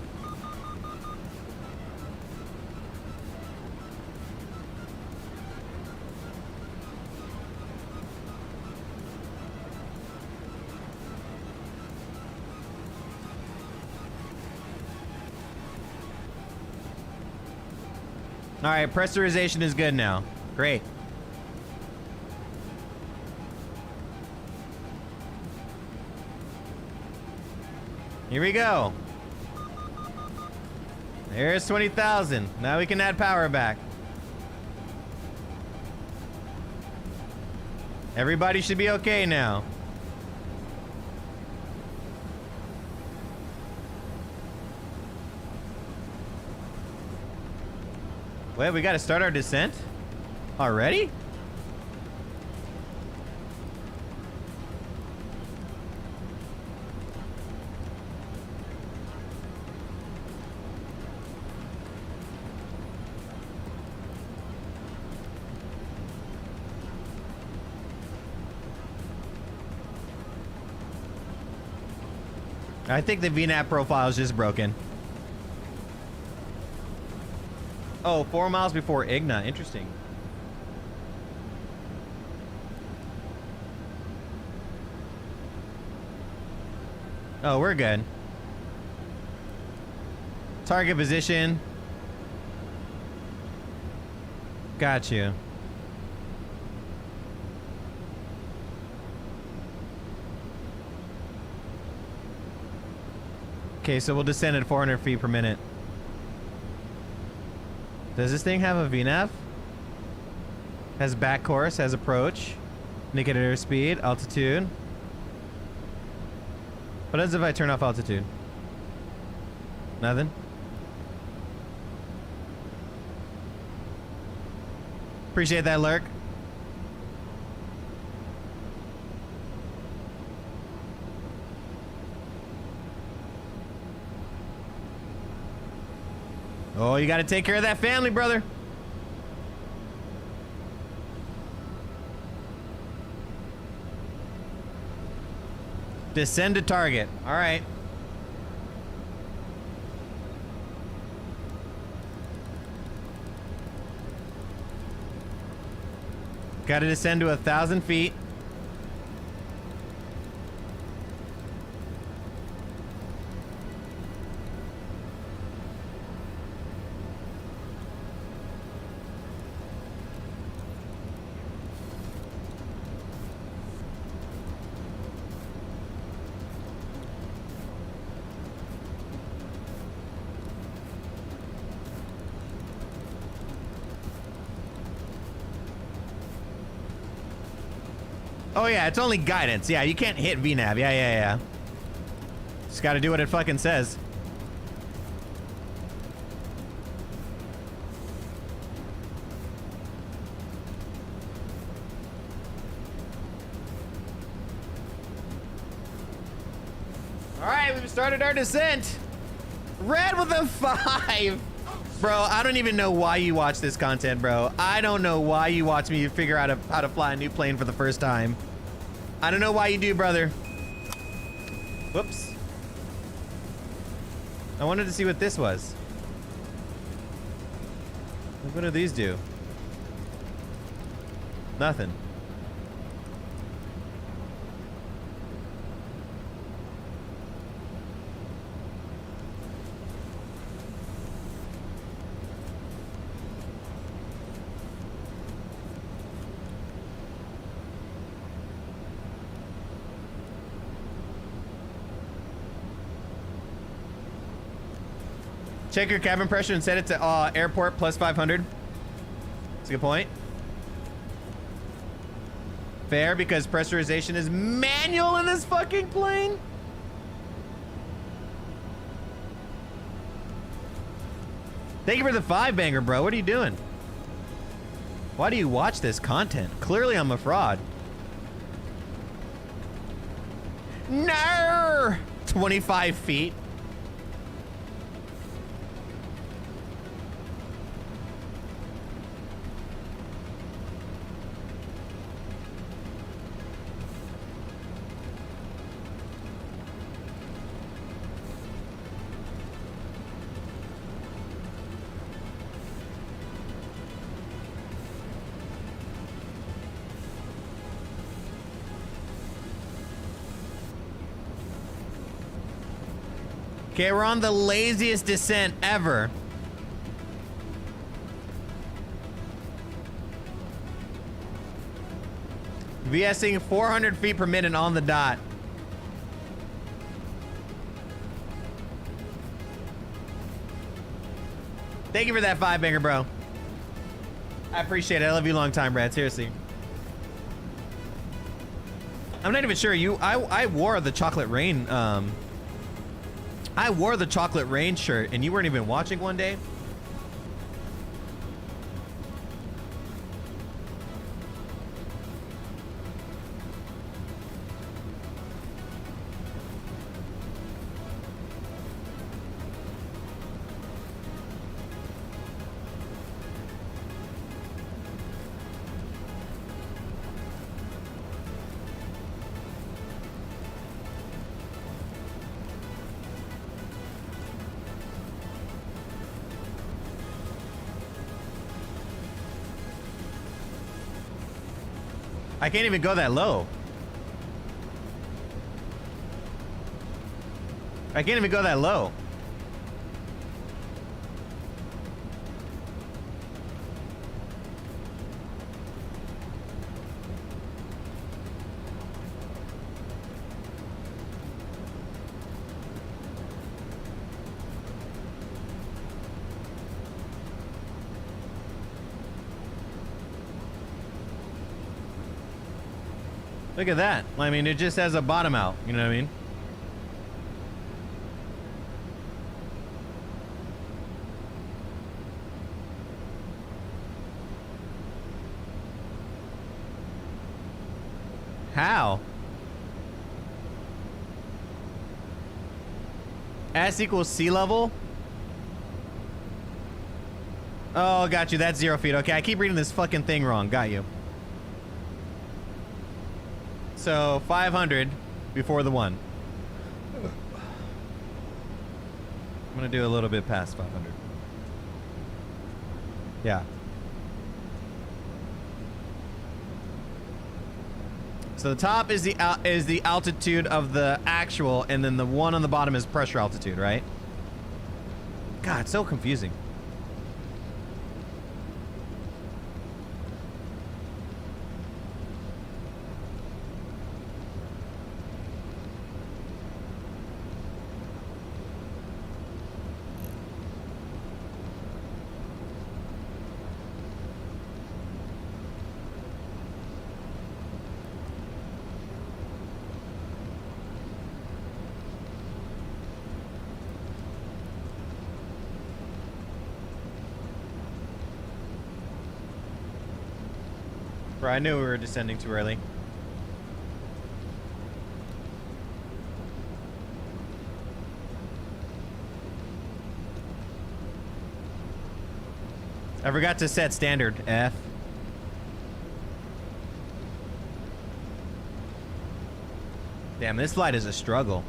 [SPEAKER 1] All right, pressurization is good now. Great. Here we go. There's 20,000. Now we can add power back. Everybody should be okay now. Wait, we gotta start our descent? Already? I think the VNAV profile is just broken. Oh, 4 miles before Igna. Interesting. Oh, we're good. Target position. Got you. Okay, so we'll descend at 400 feet per minute. Does this thing have a VNAV? Has back course, has approach, indicator speed, altitude. What happens if I turn off altitude? Nothing? Appreciate that, Lurk. Oh, you gotta take care of that family, brother. Descend to target. All right. Gotta descend to 1,000 feet. Oh yeah, it's only guidance. Yeah, you can't hit VNAV. Yeah. Just gotta do what it fucking says. All right, we've started our descent. Red with a 5. Bro, I don't even know why you watch this content, bro. I don't know why you watch me figure out how to fly a new plane for the first time. I don't know why you do, brother. Whoops. I wanted to see what this was. Like, what do these do? Nothing. Check your cabin pressure and set it to airport plus 500. That's a good point. Fair, because pressurization is manual in this fucking plane. Thank you for the 5-banger, bro. What are you doing? Why do you watch this content? Clearly I'm a fraud. No! 25 feet. Okay, we're on the laziest descent ever. VSing 400 feet per minute on the dot. Thank you for that 5-banger, bro. I appreciate it. I love you long time, Brad. Seriously. I'm not even sure. I wore the chocolate rain, I wore the chocolate rain shirt and you weren't even watching one day. I can't even go that low. I can't even go that low. Look at that. I mean, it just has a bottom out. You know what I mean? How? S equals sea level? Oh, got you. That's 0 feet. Okay, I keep reading this fucking thing wrong. Got you. So 500 before the 1. I'm gonna do a little bit past 500. Yeah. So the top is the altitude of the actual, and then the 1 on the bottom is pressure altitude, right? God, it's so confusing. Bro, I knew we were descending too early. I forgot to set standard, F. Damn, this flight is a struggle.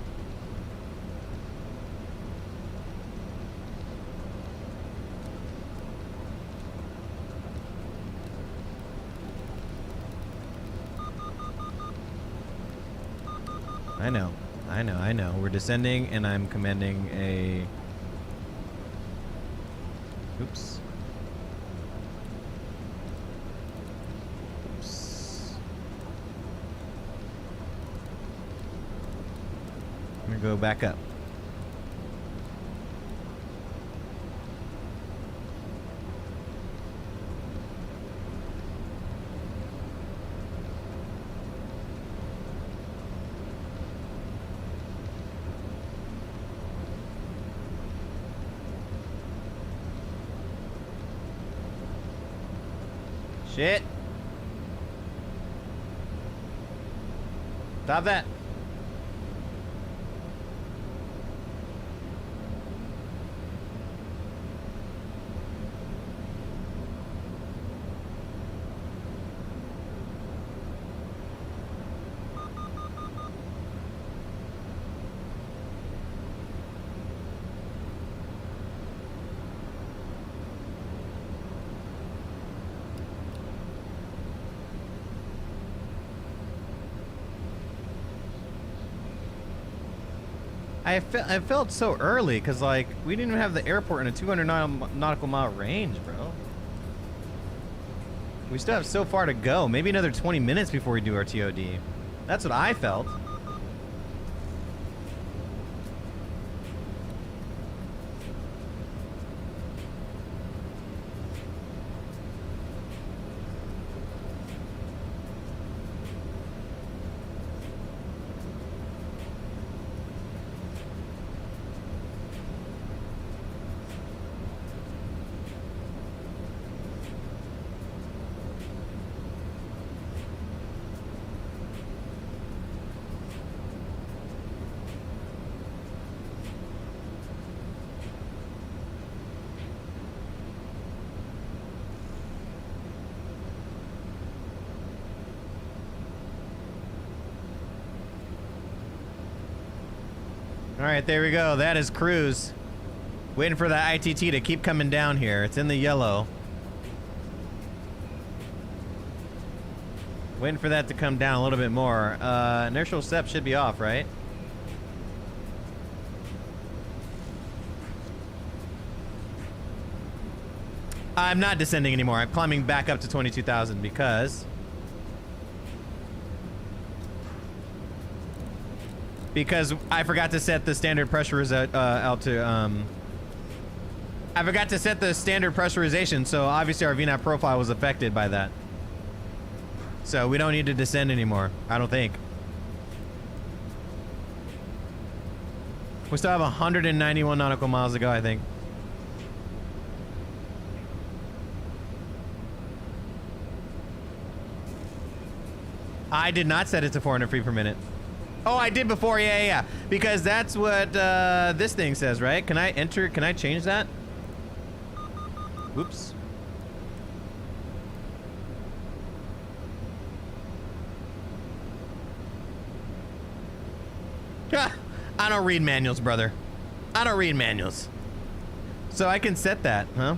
[SPEAKER 1] I know. We're descending and I'm commanding a... Oops. I'm gonna go back up. Shit. Stop that. I felt so early because like we didn't even have the airport in a 200 nautical mile range, bro. We still have so far to go. Maybe another 20 minutes before we do our TOD. That's what I felt. All right, there we go. That is cruise. Waiting for that ITT to keep coming down here. It's in the yellow. Waiting for that to come down a little bit more. Inertial step should be off, right? I'm not descending anymore. I'm climbing back up to 22,000 because I forgot to set the standard pressurization out to I forgot to set the standard pressurization, so obviously our VNAV profile was affected by that. So we don't need to descend anymore, I don't think. We still have 191 nautical miles to go, I think. I did not set it to 400 feet per minute. Oh, I did before, yeah. Because that's what this thing says, right? Can I enter, can I change that? Whoops. I don't read manuals, brother. I don't read manuals. So I can set that, huh?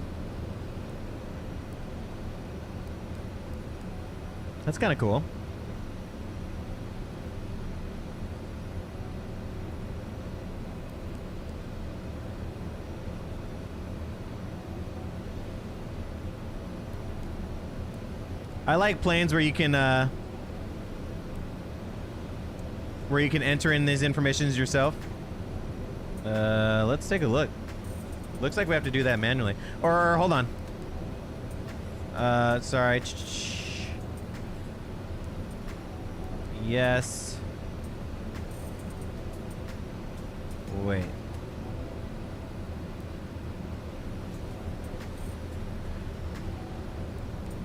[SPEAKER 1] That's kind of cool. I like planes where you can enter in these informations yourself. Let's take a look. Looks like we have to do that manually. Or hold on. Sorry. Yes. Wait.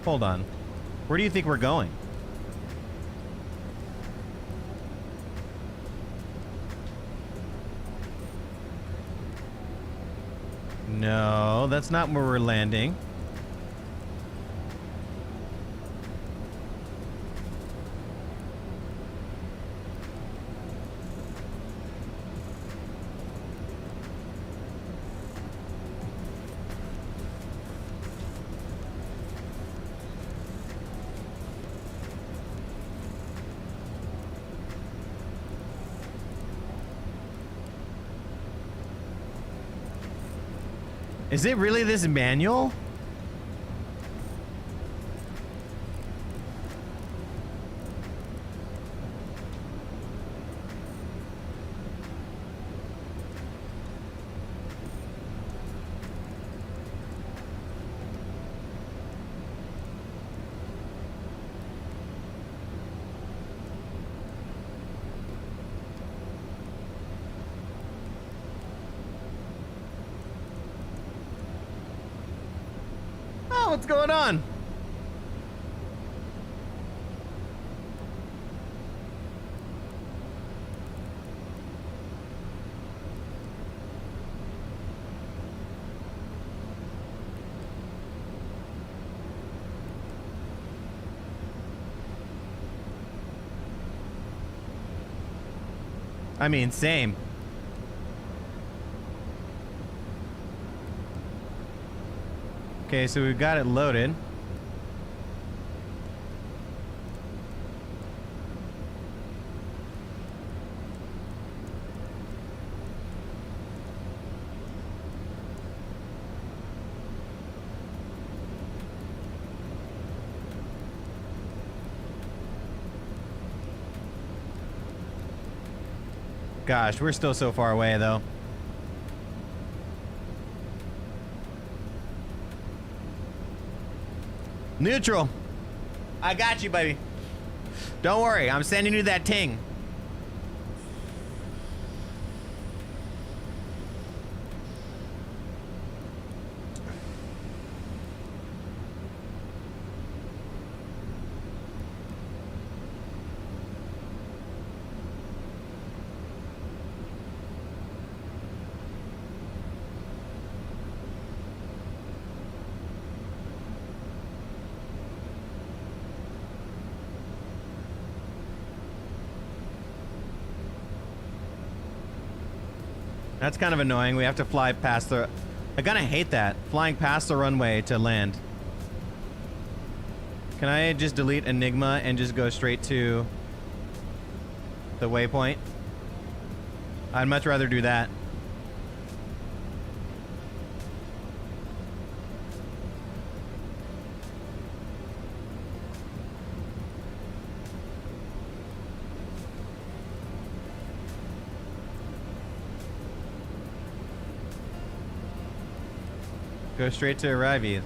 [SPEAKER 1] Hold on. Where do you think we're going? No, that's not where we're landing. Is it really this manual? Oh, what's going on? I mean, same. Okay, so we've got it loaded. Gosh, we're still so far away, though. Neutral. I got you, baby. Don't worry, I'm sending you that ting. That's kind of annoying. We have to fly past the... I kind of hate that. Flying past the runway to land. Can I just delete Enigma and just go straight to the waypoint? I'd much rather do that. Go straight to Arrivie.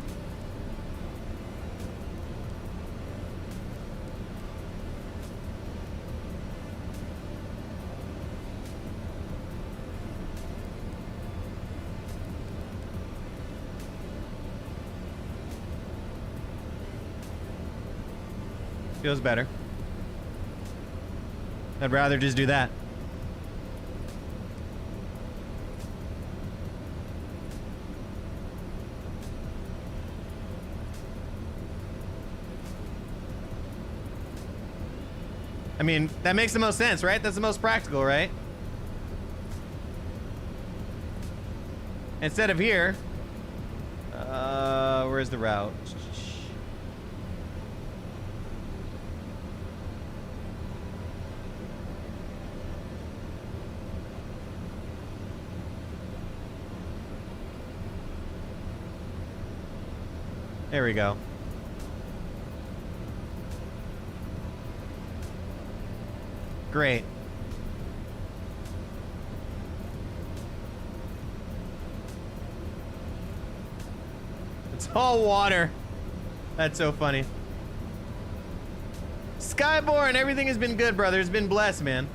[SPEAKER 1] Feels better. I'd rather just do that. I mean, that makes the most sense, right? That's the most practical, right? Instead of here, where's the route? There we go. Great. It's all water. That's so funny. Skyborn, everything has been good, brother. It's been blessed, man.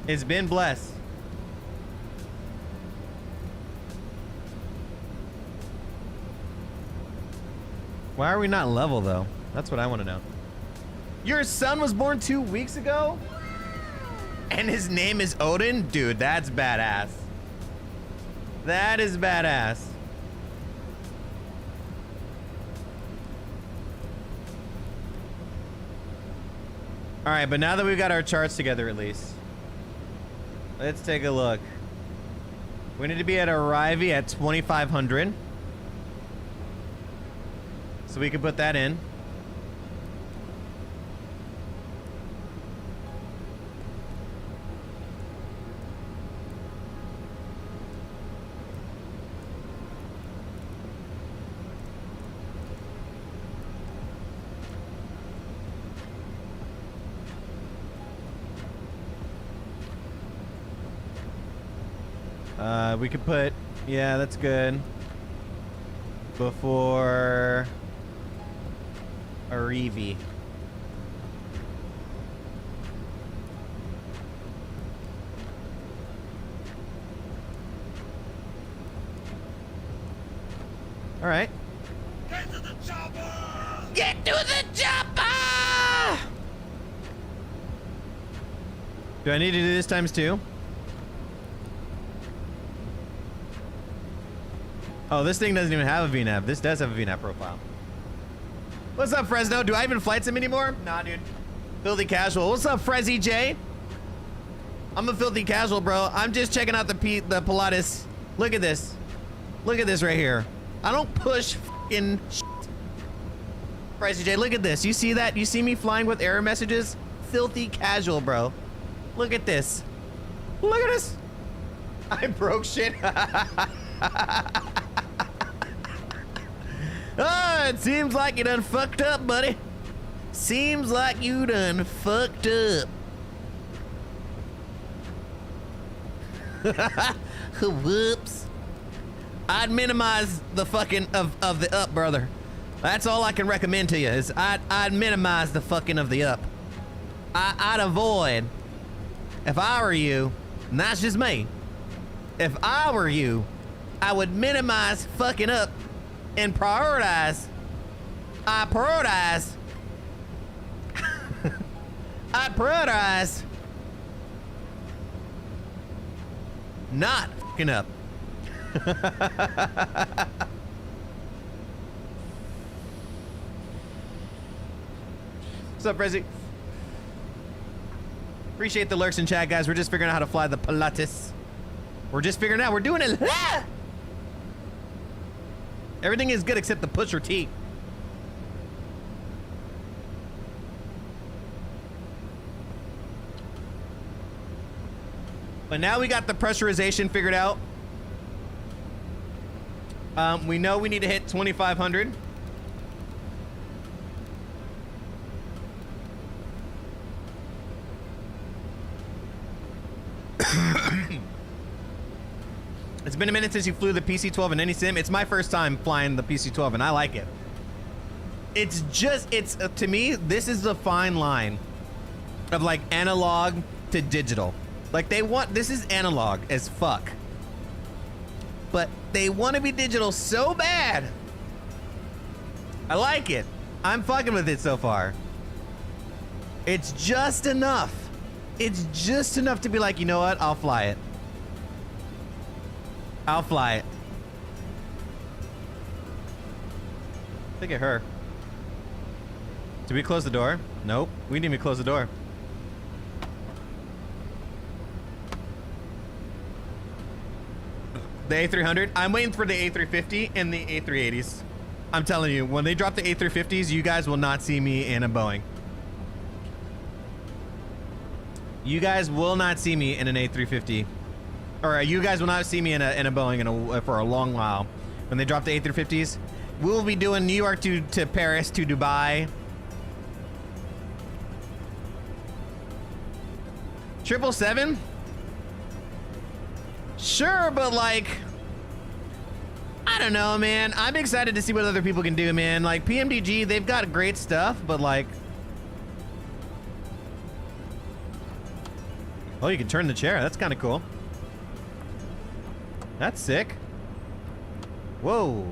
[SPEAKER 1] It's been blessed. Why are we not level, though? That's what I want to know. Your son was born 2 weeks ago? And his name is Odin? Dude, that's badass. That is badass. All right, but now that we've got our charts together at least, let's take a look. We need to be at Arrivee at 2,500. So we can put that in. We could put, yeah, that's good. Before Arrivee. All right. Get to the chopper! Get to the chopper! Do I need to do this times 2? Oh, this thing doesn't even have a VNAV. This does have a VNAV profile. What's up, Fresno? Do I even flight sim anymore? Nah, dude. Filthy casual. What's up, Frezzy J? I'm a filthy casual, bro. I'm just checking out the Pilates. Look at this. Look at this right here. I don't push fucking shit. Frezzy J, look at this. You see that? You see me flying with error messages? Filthy casual, bro. Look at this. Look at this. I broke shit. Oh, it seems like you done fucked up, buddy. Seems like you done fucked up. Whoops. I'd minimize the fucking of the up, brother. That's all I can recommend to you is I'd minimize the fucking of the up. I'd avoid. If I were you, and that's just me. If I were you, I would minimize fucking up and prioritize. I prioritize. I prioritize not fucking up. What's up, Rezzy? Appreciate the lurks in chat, guys. We're just figuring out how to fly the Pilates. We're just figuring out. We're doing it. Everything is good except the push or T. But now we got the pressurization figured out. We know we need to hit 2,500. It's been a minute since you flew the PC-12 in any sim. It's my first time flying the PC-12 and I like it. It's just, it's to me, this is the fine line of like analog to digital. Like they want, this is analog as fuck. But they want to be digital so bad. I like it. I'm fucking with it so far. It's just enough. It's just enough to be like, you know what? I'll fly it. I'll fly it. Look at her. Did we close the door? Nope. We didn't even close the door. The A300. I'm waiting for the A350 and the A380s. I'm telling you, when they drop the A350s, you guys will not see me in a Boeing. You guys will not see me in an A350. Or you guys will not see me in a Boeing for a long while. When they drop the A350s, we'll be doing New York to Paris to Dubai. 777? Sure, but like, I don't know, man. I'm excited to see what other people can do, man. Like PMDG, they've got great stuff, but like, oh, you can turn the chair. That's kind of cool. That's sick. Whoa.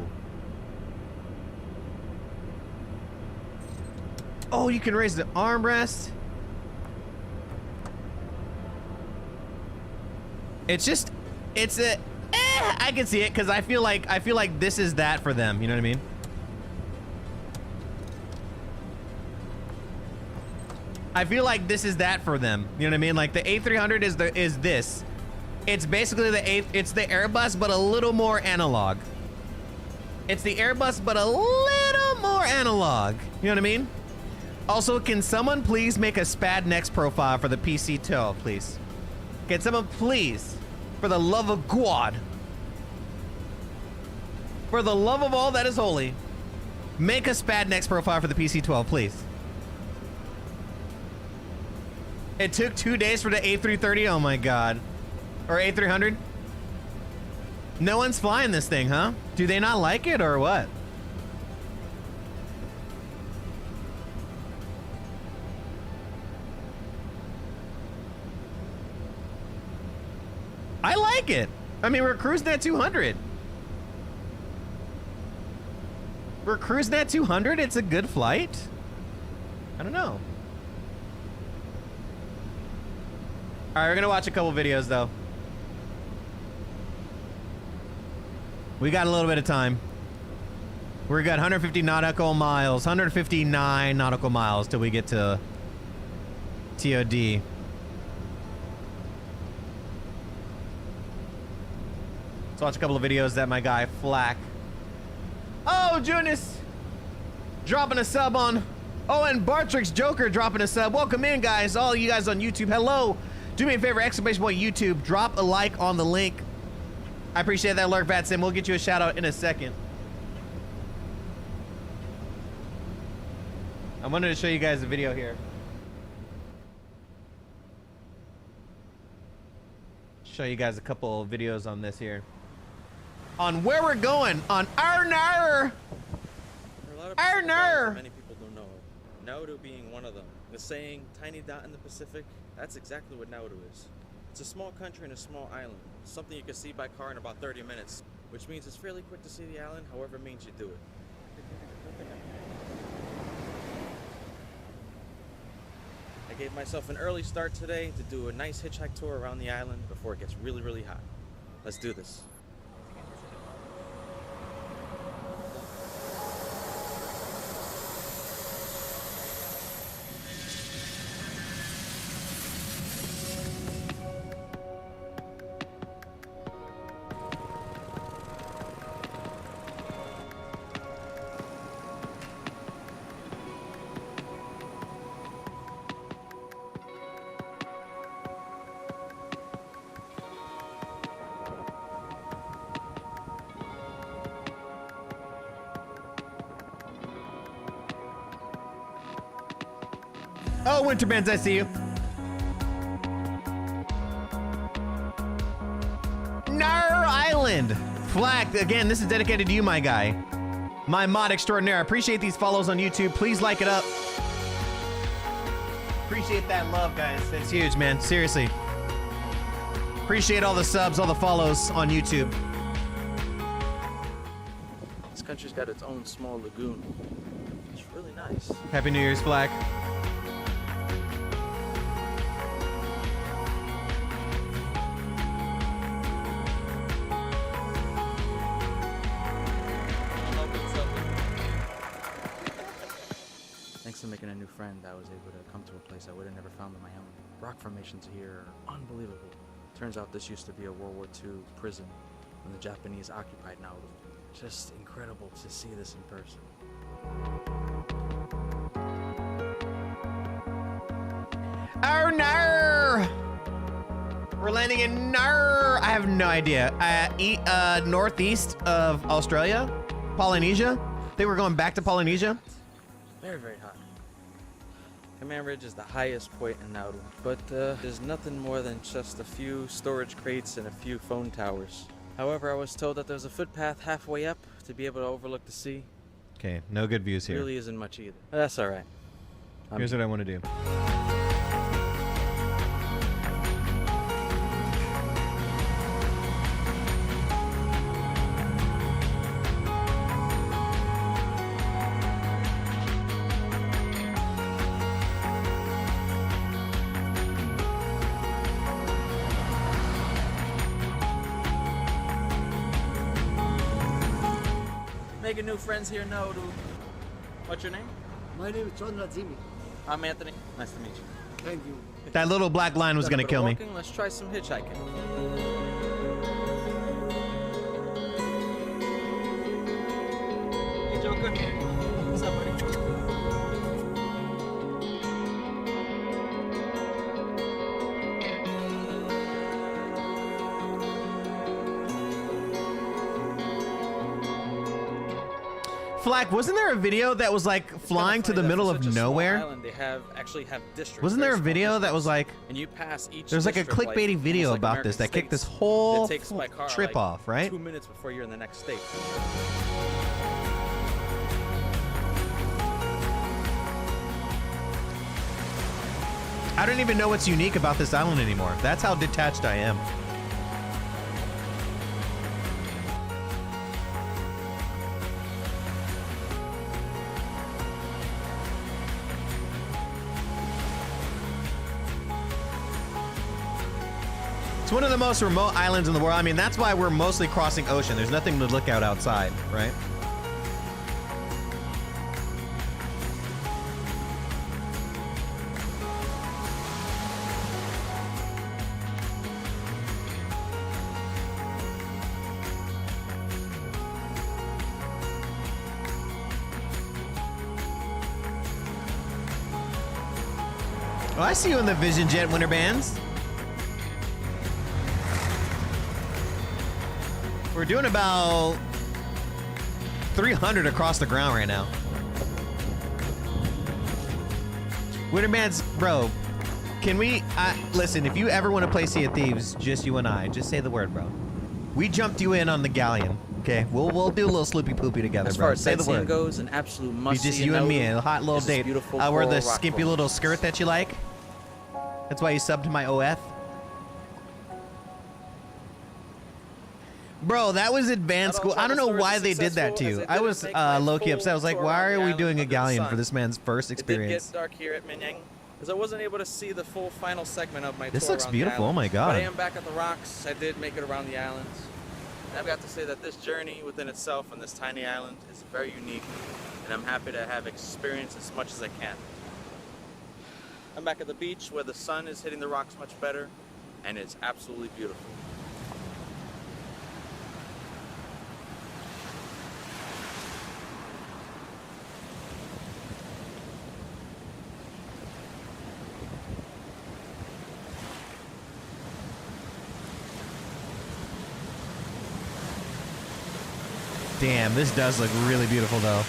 [SPEAKER 1] Oh, you can raise the armrest. It's just, it's a, I can see it because I feel like this is that for them. You know what I mean? I feel like this is that for them. You know what I mean? Like the A300 is this. It's basically it's the Airbus, but a little more analog. It's the Airbus, but a little more analog. You know what I mean? Also, can someone please make a SPAD next profile for the PC-12, please? Can someone please, for the love of God, for the love of all that is holy, make a SPAD next profile for the PC-12, please? It took 2 days for the A330. Oh my God. Or A300. No one's flying this thing, huh? Do they not like it or what? I like it. I mean, we're cruising at 200. We're cruising at 200. It's a good flight. I don't know. All right, we're gonna watch a couple videos though. We got a little bit of time. We got 150 nautical miles, 159 nautical miles till we get to TOD. Let's watch a couple of videos that my guy Flak. Oh, Junis dropping a sub on. Oh, and Bartrix Joker dropping a sub. Welcome in, guys. All you guys on YouTube. Hello. Do me a favor, exclamation point YouTube. Drop a like on the link. I appreciate that, Lurk Vatsim. We'll get you a shout out in a second. I wanted to show you guys a video here. Show you guys a couple of videos on this here. On where we're going. On Arnar. Arnar.
[SPEAKER 6] Many people don't know. Nauru being one of them. The saying, tiny dot in the Pacific, that's exactly what Nauru is. It's a small country and a small island. Something you can see by car in about 30 minutes, which means it's fairly quick to see the island, however means you do it. I gave myself an early start today to do a nice hitchhike tour around the island before it gets really, really hot. Let's do this.
[SPEAKER 1] Oh, Winterbands, I see you. Nar Island. Flak, again, this is dedicated to you, my guy. My mod extraordinaire. I appreciate these follows on YouTube. Please like it up. Appreciate that love, guys. That's huge, man. Seriously. Appreciate all the subs, all the follows on YouTube.
[SPEAKER 6] This country's got its own small lagoon. It's really nice.
[SPEAKER 1] Happy New Year's, Flak.
[SPEAKER 6] Thanks to making a new friend, I was able to come to a place I would have never found on my own. Rock formations here are unbelievable. Turns out this used to be a World War II prison when the Japanese occupied Nauru. Just incredible to see this in person.
[SPEAKER 1] Nar! We're landing in Nar. I have no idea. Northeast of Australia, Polynesia. I think we're going back to Polynesia.
[SPEAKER 6] Very, very hot. Command Ridge is the highest point in Nauru, but there's nothing more than just a few storage crates and a few phone towers. However, I was told that there's a footpath halfway up to be able to overlook the sea.
[SPEAKER 1] Okay, no good views here.
[SPEAKER 6] Really isn't much either. But that's all right.
[SPEAKER 1] Here's what I want to do.
[SPEAKER 6] Making new friends here in Nauru. What's your name?
[SPEAKER 7] My name is John Razimi.
[SPEAKER 6] I'm Anthony. Nice to meet you.
[SPEAKER 7] Thank you.
[SPEAKER 1] That little black line was
[SPEAKER 6] Done a
[SPEAKER 1] gonna
[SPEAKER 6] bit of
[SPEAKER 1] kill me.
[SPEAKER 6] walking, let's try some hitchhiking. Hey Joker. What's up, buddy?
[SPEAKER 1] Flak, wasn't there a video that was like flying to the middle of nowhere?
[SPEAKER 6] Island, they actually have districts.
[SPEAKER 1] Wasn't there a video that was like,
[SPEAKER 6] and you pass each
[SPEAKER 1] there's like a
[SPEAKER 6] district,
[SPEAKER 1] clickbaity video
[SPEAKER 6] almost like
[SPEAKER 1] about this that
[SPEAKER 6] American
[SPEAKER 1] kicked this
[SPEAKER 6] states.
[SPEAKER 1] whole
[SPEAKER 6] It takes by car
[SPEAKER 1] trip
[SPEAKER 6] like
[SPEAKER 1] off, right?
[SPEAKER 6] 2 minutes before you're in the next state.
[SPEAKER 1] I don't even know what's unique about this island anymore. That's how detached I am. It's one of the most remote islands in the world. I mean, that's why we're mostly crossing ocean. There's nothing to look out outside, right? Oh, I see you in the Vision Jet winter bands. We're doing about 300 across the ground right now. Winter bands, bro. Can we listen? If you ever want to play Sea of Thieves, just you and I, just say the word, bro. We jumped you in on the galleon. Okay, we'll do a little sloopy poopy together,
[SPEAKER 6] As
[SPEAKER 1] bro.
[SPEAKER 6] far as
[SPEAKER 1] Say the
[SPEAKER 6] sightseeing
[SPEAKER 1] word.
[SPEAKER 6] goes, an absolute must.
[SPEAKER 1] Just you and me, a hot little date. Wear the skimpy little skirt that you like. That's why you subbed to my OF. Bro, that was advanced school. I don't know why they did that to you. I was low-key upset. I was like, why are we doing a galleon for this man's first experience?
[SPEAKER 6] It did get dark here at Minyang, because I wasn't able to see the full final segment of my
[SPEAKER 1] This
[SPEAKER 6] tour
[SPEAKER 1] looks
[SPEAKER 6] around
[SPEAKER 1] beautiful.
[SPEAKER 6] the
[SPEAKER 1] Oh my
[SPEAKER 6] island.
[SPEAKER 1] God.
[SPEAKER 6] But I am back at the rocks. I did make it around the islands. And I've got to say that this journey within itself on this tiny island is very unique, and I'm happy to have experienced as much as I can. I'm back at the beach where the sun is hitting the rocks much better, and it's absolutely beautiful.
[SPEAKER 1] Damn, this does look really beautiful, though.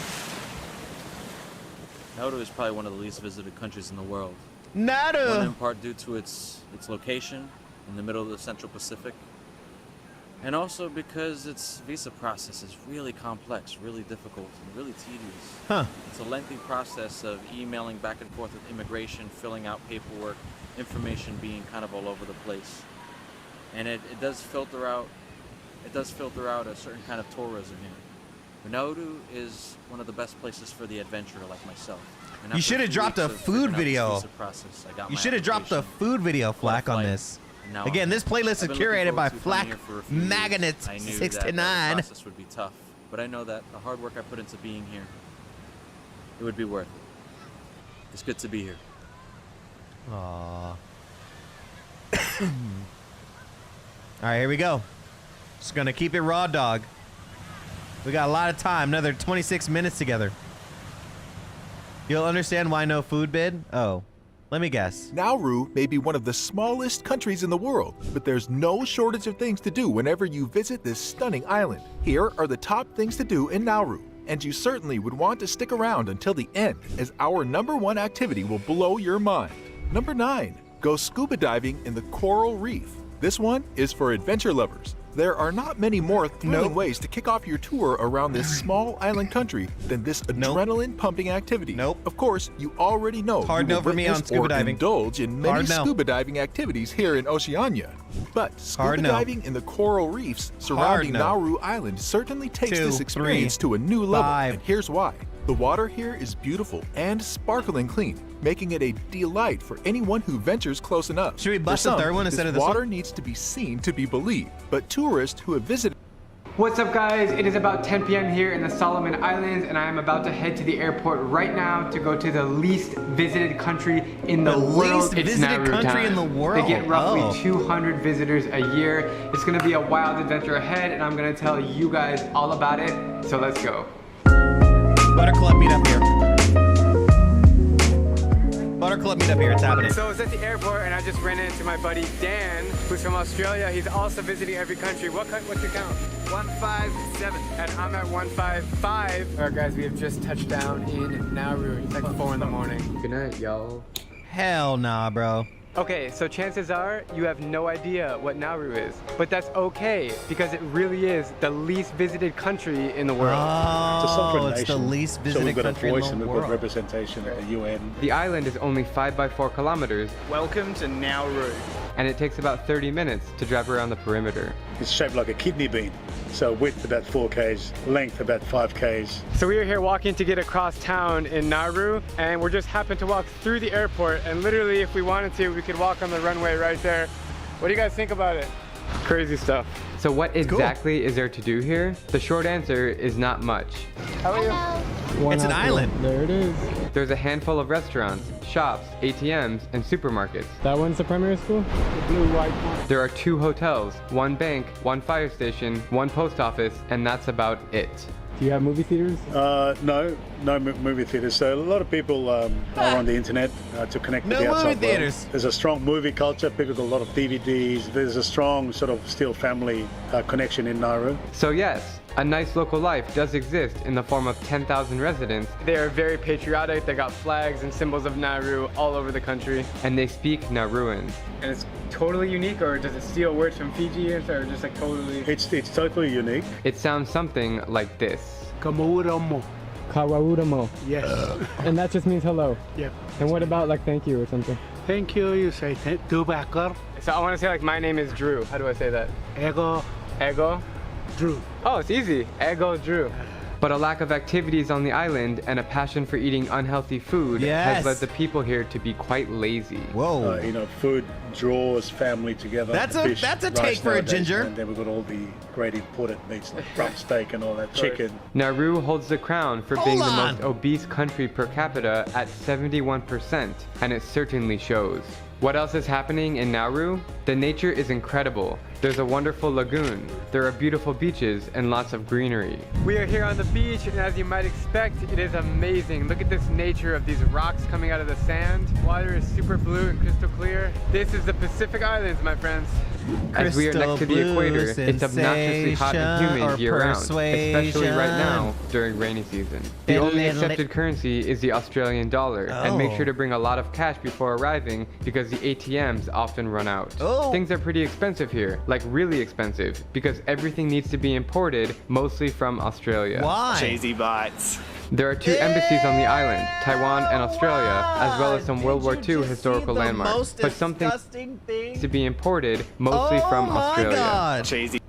[SPEAKER 6] Nauru is probably one of the least visited countries in the world.
[SPEAKER 1] Nauru!
[SPEAKER 6] One in part due to its location in the middle of the Central Pacific, and also because its visa process is really complex, really difficult, and really tedious.
[SPEAKER 1] Huh.
[SPEAKER 6] It's a lengthy process of emailing back and forth with immigration, filling out paperwork, information being kind of all over the place. And it does filter out a certain kind of tourism here. But Nauru is one of the best places for the adventurer like myself. And
[SPEAKER 1] You
[SPEAKER 6] after
[SPEAKER 1] should have
[SPEAKER 6] few
[SPEAKER 1] dropped
[SPEAKER 6] weeks
[SPEAKER 1] a
[SPEAKER 6] of
[SPEAKER 1] food
[SPEAKER 6] figuring out this
[SPEAKER 1] video.
[SPEAKER 6] visa process, I got
[SPEAKER 1] You
[SPEAKER 6] my
[SPEAKER 1] should have dropped the
[SPEAKER 6] application.
[SPEAKER 1] food video,
[SPEAKER 6] Got a
[SPEAKER 1] Flak, on
[SPEAKER 6] flight,
[SPEAKER 1] this.
[SPEAKER 6] and now
[SPEAKER 1] Again,
[SPEAKER 6] I'm
[SPEAKER 1] this playlist is
[SPEAKER 6] I've been looking
[SPEAKER 1] curated by
[SPEAKER 6] forward to coming
[SPEAKER 1] Flak
[SPEAKER 6] here for a few years.
[SPEAKER 1] Magnets
[SPEAKER 6] I knew that
[SPEAKER 1] 69.
[SPEAKER 6] the process would be tough, but I know that the hard work I put into being here, it would be worth it. It's good to be here.
[SPEAKER 1] Aww. All right, here we go. Just gonna keep it raw, dog. We got a lot of time, another 26 minutes together. You'll understand why no food bid? Oh, let me guess.
[SPEAKER 8] Nauru may be one of the smallest countries in the world, but there's no shortage of things to do whenever you visit this stunning island. Here are the top things to do in Nauru, and you certainly would want to stick around until the end, as our #1 activity will blow your mind. Number 9, go scuba diving in the coral reef. This one is for adventure lovers. There are not many more thrilling ways to kick off your tour around this small island country than this adrenaline-pumping activity. Of course, you already know
[SPEAKER 1] Hard
[SPEAKER 8] you
[SPEAKER 1] no
[SPEAKER 8] will
[SPEAKER 1] for me on
[SPEAKER 8] witness
[SPEAKER 1] scuba
[SPEAKER 8] or
[SPEAKER 1] diving.
[SPEAKER 8] indulge in many
[SPEAKER 1] Hard no.
[SPEAKER 8] scuba diving activities here in Oceania. But scuba
[SPEAKER 1] Hard no.
[SPEAKER 8] diving in the coral reefs surrounding
[SPEAKER 1] no.
[SPEAKER 8] Nauru Island certainly takes
[SPEAKER 1] 2,
[SPEAKER 8] this
[SPEAKER 1] 3,
[SPEAKER 8] experience to a new level,
[SPEAKER 1] 5.
[SPEAKER 8] and here's why. The water here is beautiful and sparkling clean, making it a delight for anyone who ventures close enough.
[SPEAKER 1] Should we bust
[SPEAKER 8] For
[SPEAKER 1] the
[SPEAKER 8] some,
[SPEAKER 1] third one instead of this
[SPEAKER 8] water
[SPEAKER 1] one?
[SPEAKER 8] needs to be seen to be believed, but tourists who have visited
[SPEAKER 9] What's up guys? It is about 10 p.m. here in the Solomon Islands and I am about to head to the airport right now to go to the least visited country in the world.
[SPEAKER 1] Least visited country in the world?
[SPEAKER 9] They get roughly 200 visitors a year. It's gonna be a wild adventure ahead and I'm gonna tell you guys all about it. So let's go.
[SPEAKER 1] Butter Club meet up here. Butter Club meet up here, it's happening.
[SPEAKER 9] So I was at the airport and I just ran into my buddy Dan, who's from Australia. He's also visiting every country. What's your count? 157. And I'm at 155. All right guys, we have just touched down in Nauru. It's like 4 in the morning. Good night, y'all.
[SPEAKER 1] Hell nah, bro.
[SPEAKER 9] Okay, so chances are you have no idea what Nauru is, but that's okay because it really is the least visited country in the world.
[SPEAKER 1] Oh, it's the least visited country in the world.
[SPEAKER 10] So we've got a voice and we've got representation at the UN.
[SPEAKER 9] The island is only 5 by 4 kilometers.
[SPEAKER 11] Welcome to Nauru.
[SPEAKER 9] And it takes about 30 minutes to drive around the perimeter.
[SPEAKER 10] It's shaped like a kidney bean. So width about 4 k's, length about 5 k's.
[SPEAKER 9] So we are here walking to get across town in Nauru, and we're just happened to walk through the airport, and literally if we wanted to, we could walk on the runway right there. What do you guys think about it? Crazy stuff. So what exactly is there to do here? The short answer is not much. How are you?
[SPEAKER 1] It's an island.
[SPEAKER 9] There it is. There's a handful of restaurants, shops, ATMs, and supermarkets. That one's the primary school? The blue, white one. There are 2 hotels, 1 bank, 1 fire station, 1 post office, and that's about it. Do you have movie theaters?
[SPEAKER 10] No movie theaters. So a lot of people are on the internet to connect with the outside world.
[SPEAKER 1] theaters.
[SPEAKER 10] There's a strong movie culture. People got a lot of DVDs. There's a strong sort of still family connection in Nauru.
[SPEAKER 9] So yes, a nice local life does exist in the form of 10,000 residents. They are very patriotic. They got flags and symbols of Nauru all over the country. And they speak Nauruan. And it's totally unique, or does it steal words from Fijians, or just like totally?
[SPEAKER 10] It's totally unique.
[SPEAKER 9] It sounds something like this.
[SPEAKER 12] Kawauramo.
[SPEAKER 9] Kawauramo.
[SPEAKER 12] Yes.
[SPEAKER 9] And that just means hello.
[SPEAKER 12] Yeah.
[SPEAKER 9] And what about like thank you or something?
[SPEAKER 12] Thank you, you say Dubakar.
[SPEAKER 9] So I want to say like my name is Drew. How do I say that?
[SPEAKER 12] Ego.
[SPEAKER 9] Ego?
[SPEAKER 12] Drew.
[SPEAKER 9] Oh, it's easy. Ego Drew. But a lack of activities on the island and a passion for eating unhealthy food has led the people here to be quite lazy.
[SPEAKER 1] Whoa.
[SPEAKER 10] Food draws family together.
[SPEAKER 1] That's
[SPEAKER 10] Fish,
[SPEAKER 1] a take for a ginger.
[SPEAKER 10] And then we've got all the great imported meats like rump steak and all that chicken.
[SPEAKER 9] Nauru holds the crown for being the most obese country per capita at 71%, and it certainly shows. What else is happening in Nauru? The nature is incredible. There's a wonderful lagoon. There are beautiful beaches and lots of greenery. We are here on the beach, and as you might expect, it is amazing. Look at this nature of these rocks coming out of the sand. Water is super blue and crystal clear. This is the Pacific Islands, my friends. As we are next to the equator, it's obnoxiously hot and humid year-round, especially right now during rainy season. The only accepted currency is the Australian dollar, and make sure to bring a lot of cash before arriving because the ATMs often run out. Things are pretty expensive here, like really expensive, because everything needs to be imported, mostly from Australia.
[SPEAKER 1] Why?
[SPEAKER 11] Cheesy bites.
[SPEAKER 9] There are 2 embassies on the island, Taiwan and Australia, as well as some World War II historical landmarks. But something needs to be imported, mostly from Australia.
[SPEAKER 1] God.
[SPEAKER 11] Cheesy.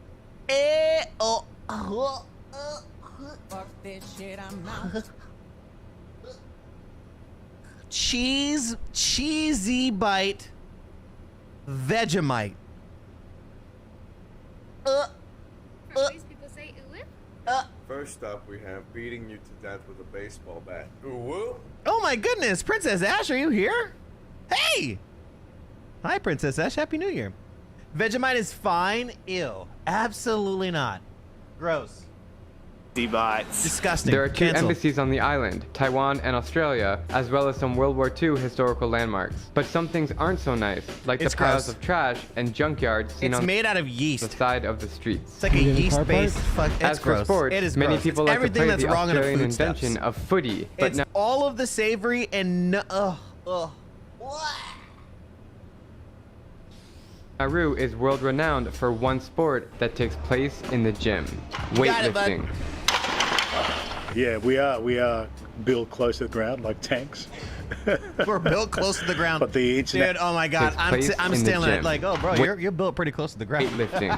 [SPEAKER 1] Cheesy bite, Vegemite.
[SPEAKER 2] Portuguese people say ooh.
[SPEAKER 13] First up, we have beating you to death with a baseball bat. Ooh.
[SPEAKER 1] Oh my goodness, Princess Ash, are you here? Hey! Hi, Princess Ash, Happy New Year. Vegemite is fine? Ew. Absolutely not. Gross.
[SPEAKER 11] Bites.
[SPEAKER 1] Disgusting.
[SPEAKER 9] There are 2
[SPEAKER 1] Cancel.
[SPEAKER 9] embassies on the island, Taiwan and Australia, as well as some World War II historical landmarks. But some things aren't so nice, like the piles of trash and junkyards seen on
[SPEAKER 1] made out of yeast.
[SPEAKER 9] the side of the streets.
[SPEAKER 1] It's like a yeast-based fuck. It's
[SPEAKER 9] As for
[SPEAKER 1] gross.
[SPEAKER 9] sports,
[SPEAKER 1] It is
[SPEAKER 9] many
[SPEAKER 1] gross.
[SPEAKER 9] people
[SPEAKER 1] It's
[SPEAKER 9] like to
[SPEAKER 1] everything
[SPEAKER 9] play
[SPEAKER 1] that's
[SPEAKER 9] the
[SPEAKER 1] wrong in a
[SPEAKER 9] Australian
[SPEAKER 1] foodstuffs.
[SPEAKER 9] invention of footy. But
[SPEAKER 1] It's all of the savory and
[SPEAKER 9] Nauru is world-renowned for one sport that takes place in the gym, weightlifting.
[SPEAKER 10] Yeah, we are built close to the ground like tanks.
[SPEAKER 1] We're built close to the ground.
[SPEAKER 10] But the internet,
[SPEAKER 1] dude, oh my God, I'm standing it like, oh bro, you're built pretty close to the ground.
[SPEAKER 9] Weightlifting.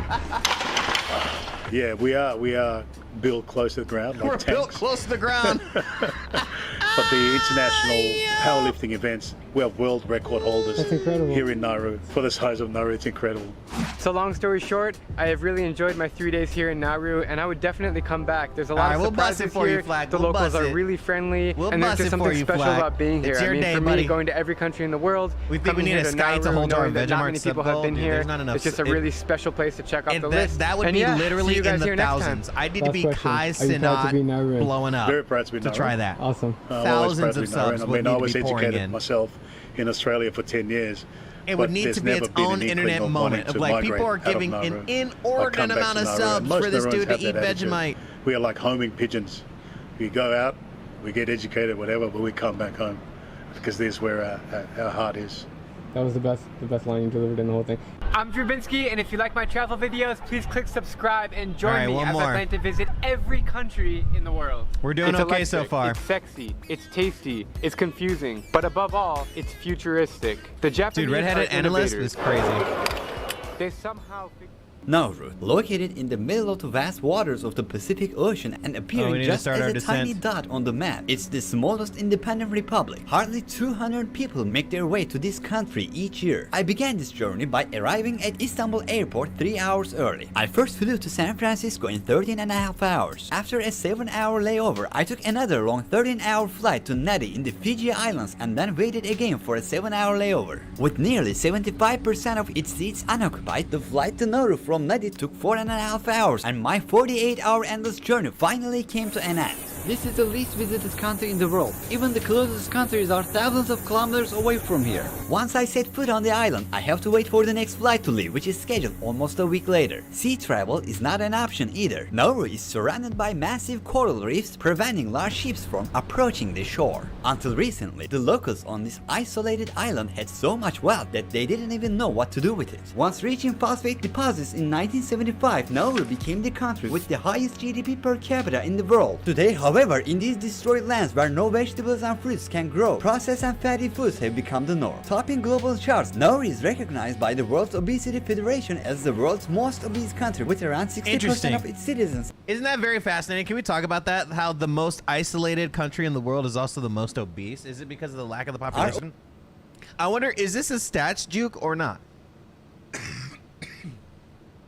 [SPEAKER 10] Yeah, we are built close to the ground like
[SPEAKER 1] We're
[SPEAKER 10] tanks.
[SPEAKER 1] built close to the ground.
[SPEAKER 10] But the international powerlifting events, We have world record holders here in Nauru. For the size of Nauru, it's incredible.
[SPEAKER 9] So long story short, I have really enjoyed my 3 days here in Nauru, and I would definitely come back. There's a lot of surprises here. The locals are really friendly, and there's just something special about being here. I mean, for me, going to every country in the world,
[SPEAKER 1] we think we need a Sky to hold our Vegemite.
[SPEAKER 9] Not many people have been here. It's just a really special place to check off the list.
[SPEAKER 1] That would be literally in the thousands. I need to be Kai Sinat blowing up.
[SPEAKER 10] Very proud to be Nauru.
[SPEAKER 1] To try that.
[SPEAKER 9] Awesome.
[SPEAKER 1] Thousands of subs.
[SPEAKER 10] I mean, I was educated
[SPEAKER 1] in.
[SPEAKER 10] myself in Australia for 10 years.
[SPEAKER 1] It would need to be its own internet moment of like people are giving an inordinate amount of subs for this dude to eat Vegemite.
[SPEAKER 10] We are like homing pigeons. We go out, we get educated, whatever, but we come back home because this is where our heart is.
[SPEAKER 9] That was the best line you delivered in the whole thing. I'm Drubinski, and if you like my travel videos, please click subscribe and join me as I plan to visit every country in the world.
[SPEAKER 1] We're doing okay so far.
[SPEAKER 9] It's sexy, it's tasty, it's confusing, but above all, it's futuristic. The Japanese
[SPEAKER 1] redheaded analyst is crazy.
[SPEAKER 9] They somehow
[SPEAKER 14] Nauru, located in the middle of the vast waters of the Pacific Ocean and appearing just as a tiny dot on the map. It's the smallest independent republic. Hardly 200 people make their way to this country each year. I began this journey by arriving at Istanbul airport 3 hours early. I first flew to San Francisco in 13.5 hours. After a 7-hour layover, I took another long 13-hour flight to Nadi in the Fiji Islands and then waited again for a 7-hour layover. With nearly 75% of its seats unoccupied, the flight to Nauru from Nadi took 4.5 hours, and my 48-hour endless journey finally came to an end. This is the least visited country in the world. Even the closest countries are thousands of kilometers away from here. Once I set foot on the island, I have to wait for the next flight to leave, which is scheduled almost a week later. Sea travel is not an option either. Nauru is surrounded by massive coral reefs, preventing large ships from approaching the shore. Until recently, the locals on this isolated island had so much wealth that they didn't even know what to do with it. Once reaching phosphate deposits in 1975, Nauru became the country with the highest GDP per capita in the world. Today, however, in these destroyed lands where no vegetables and fruits can grow, processed and fatty foods have become the norm. Topping global charts, Nauru is recognized by the World Obesity Federation as the world's most obese country, with around 60% of its citizens.
[SPEAKER 1] Isn't that very fascinating? Can we talk about that? How the most isolated country in the world is also the most obese? Is it because of the lack of the population? I wonder, is this a stats juke or not?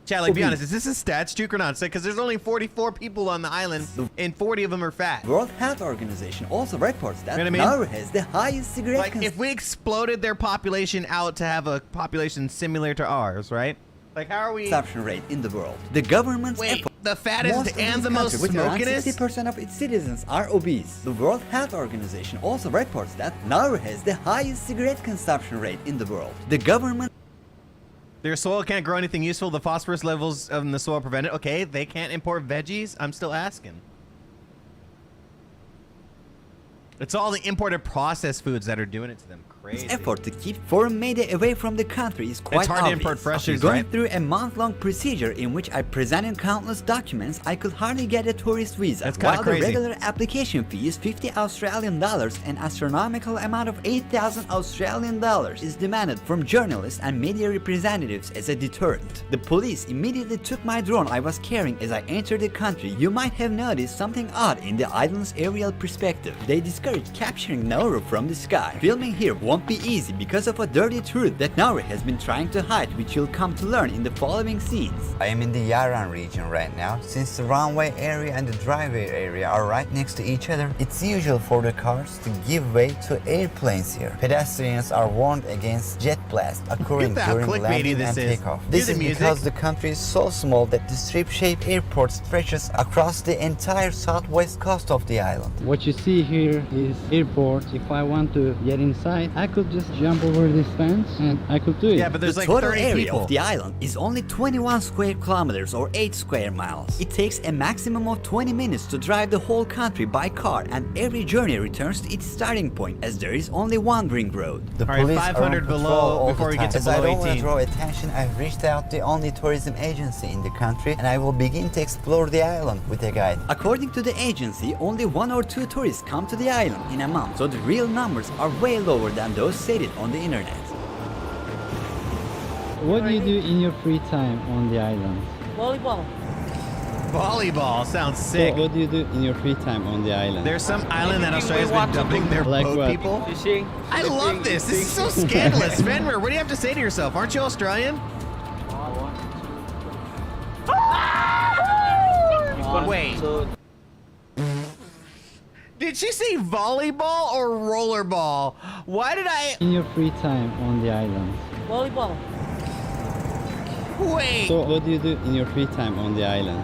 [SPEAKER 1] Chat, like, be honest, is this a stats juke or not? Because there's only 44 people on the island, and 40 of them are fat.
[SPEAKER 14] World Health Organization also reports that Nauru has the highest cigarette consumption.
[SPEAKER 1] Like, if we exploded their population out to have a population similar to ours, right? Like, how are we?
[SPEAKER 14] Consumption rate in the world. The government's
[SPEAKER 1] the fattest and the most smokingest?
[SPEAKER 14] 60% of its citizens are obese. The World Health Organization also reports that Nauru has the highest cigarette consumption rate in the world. The government.
[SPEAKER 1] Their soil can't grow anything useful. The phosphorus levels in the soil prevent it. Okay, they can't import veggies. I'm still asking. It's all the imported processed foods that are doing it to them. Crazy.
[SPEAKER 14] Effort to keep foreign media away from the country is quite
[SPEAKER 1] It's hard
[SPEAKER 14] obvious.
[SPEAKER 1] to import fresh
[SPEAKER 14] After
[SPEAKER 1] foods,
[SPEAKER 14] going
[SPEAKER 1] right?
[SPEAKER 14] through a month-long procedure in which I presented countless documents, I could hardly get a tourist visa.
[SPEAKER 1] That's kinda
[SPEAKER 14] While
[SPEAKER 1] crazy.
[SPEAKER 14] the regular application fee is $50 Australian, an astronomical amount of 8,000 Australian dollars is demanded from journalists and media representatives as a deterrent. The police immediately took my drone I was carrying as I entered the country. You might have noticed something odd in the island's aerial perspective. They discouraged capturing Nauru from the sky. Filming here won't be easy because of a dirty truth that Nauru has been trying to hide, which you'll come to learn in the following scenes. I am in the Yaran region right now. Since the runway area and the driveway area are right next to each other, it's usual for the cars to give way to airplanes here. Pedestrians are warned against jet blast occurring during landing and takeoff. This is because the country is so small that the strip-shaped airport stretches across the entire southwest coast of the island.
[SPEAKER 15] What you see here is airport. If I want to get inside, I could just jump over this fence and I could do it.
[SPEAKER 1] Yeah, but there's
[SPEAKER 14] the
[SPEAKER 1] like
[SPEAKER 14] total
[SPEAKER 1] 30
[SPEAKER 14] area
[SPEAKER 1] people.
[SPEAKER 14] of the island is only 21 square kilometers or 8 square miles. It takes a maximum of 20 minutes to drive the whole country by car, and every journey returns to its starting point as there is only one ring road. The
[SPEAKER 1] All right,
[SPEAKER 14] police
[SPEAKER 1] 500
[SPEAKER 14] are on
[SPEAKER 1] below
[SPEAKER 14] patrol all
[SPEAKER 1] before
[SPEAKER 14] the
[SPEAKER 1] we
[SPEAKER 14] time.
[SPEAKER 1] get to
[SPEAKER 14] As
[SPEAKER 1] below
[SPEAKER 14] I don't want
[SPEAKER 1] 18.
[SPEAKER 14] to draw attention, I've reached out the only tourism agency in the country, and I will begin to explore the island with a guide. According to the agency, only 1 or 2 tourists come to the island in a month, so the real numbers are way lower than those stated on the internet.
[SPEAKER 15] What do you do in your free time on the island?
[SPEAKER 16] Volleyball.
[SPEAKER 1] Volleyball sounds sick.
[SPEAKER 15] So what do you do in your free time on the island?
[SPEAKER 1] There's some island that Australia's been dumping their
[SPEAKER 15] Like
[SPEAKER 1] boat
[SPEAKER 15] what?
[SPEAKER 1] people.
[SPEAKER 6] Fishing.
[SPEAKER 1] I love this. This is so scandalous. Fenrir, what do you have to say to yourself? Aren't you Australian? Wait. Did she say volleyball or rollerball? Why did I...
[SPEAKER 15] In your free time on the island.
[SPEAKER 2] Volleyball.
[SPEAKER 1] Wait.
[SPEAKER 15] So what do you do in your free time on the island?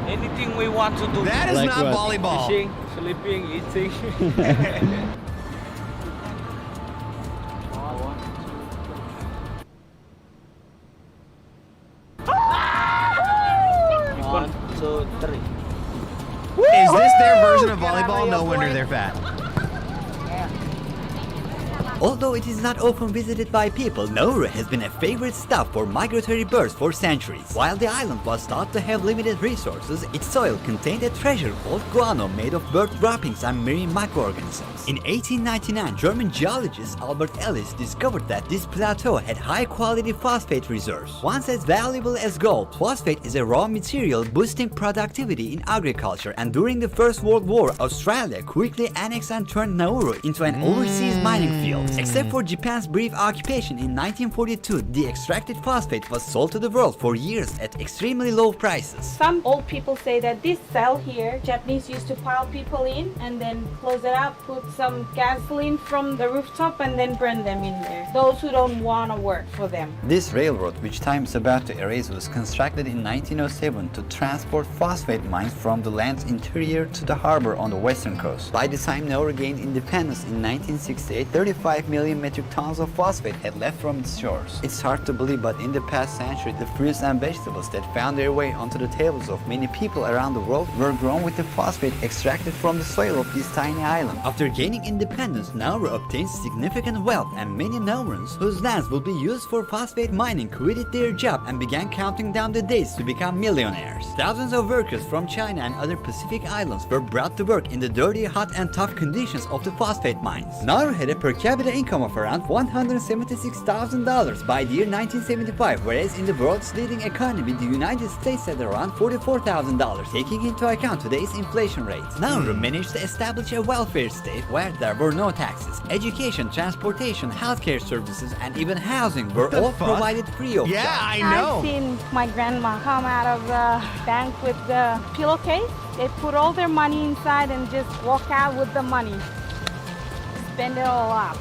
[SPEAKER 6] Anything we want to do.
[SPEAKER 1] That is
[SPEAKER 15] Like
[SPEAKER 1] not
[SPEAKER 15] what?
[SPEAKER 1] volleyball.
[SPEAKER 6] Fishing, sleeping, eating. One, two, three.
[SPEAKER 1] Is this their version of volleyball? No wonder they're fat.
[SPEAKER 14] Although it is not often visited by people, Nauru has been a favorite stop for migratory birds for centuries. While the island was thought to have limited resources, its soil contained a treasure called guano made of bird droppings and marine microorganisms. In 1899, German geologist Albert Ellis discovered that this plateau had high-quality phosphate reserves. Once as valuable as gold, phosphate is a raw material boosting productivity in agriculture, and during the First World War, Australia quickly annexed and turned Nauru into an overseas mining field. Except for Japan's brief occupation in 1942, the extracted phosphate was sold to the world for years at extremely low prices.
[SPEAKER 2] Some old people say that this cell here, Japanese used to pile people in and then close it up, put some gasoline from the rooftop and then burn them in there. Those who don't want to work for them.
[SPEAKER 14] This railroad, which time is about to erase, was constructed in 1907 to transport phosphate mines from the land's interior to the harbor on the western coast. By the time Nauru gained independence in 1968, 35 million metric tons of phosphate had left from its shores. It's hard to believe, but in the past century, the fruits and vegetables that found their way onto the tables of many people around the world were grown with the phosphate extracted from the soil of this tiny island. After gaining independence, Nauru obtained significant wealth, and many Naurans whose lands would be used for phosphate mining quitted their job and began counting down the days to become millionaires. Thousands of workers from China and other Pacific islands were brought to work in the dirty, hot and tough conditions of the phosphate mines. Nauru had a per capita income of around $176,000 by the year 1975, whereas in the world's leading economy, the United States had around $44,000, taking into account today's inflation rates. Nauru managed to establish a welfare state where there were no taxes. Education, transportation, healthcare services, and even housing were all provided free of charge.
[SPEAKER 1] Yeah, I know.
[SPEAKER 2] I've seen my grandma come out of the bank with the pillowcase. They put all their money inside and just walk out with the money. Spend it all up.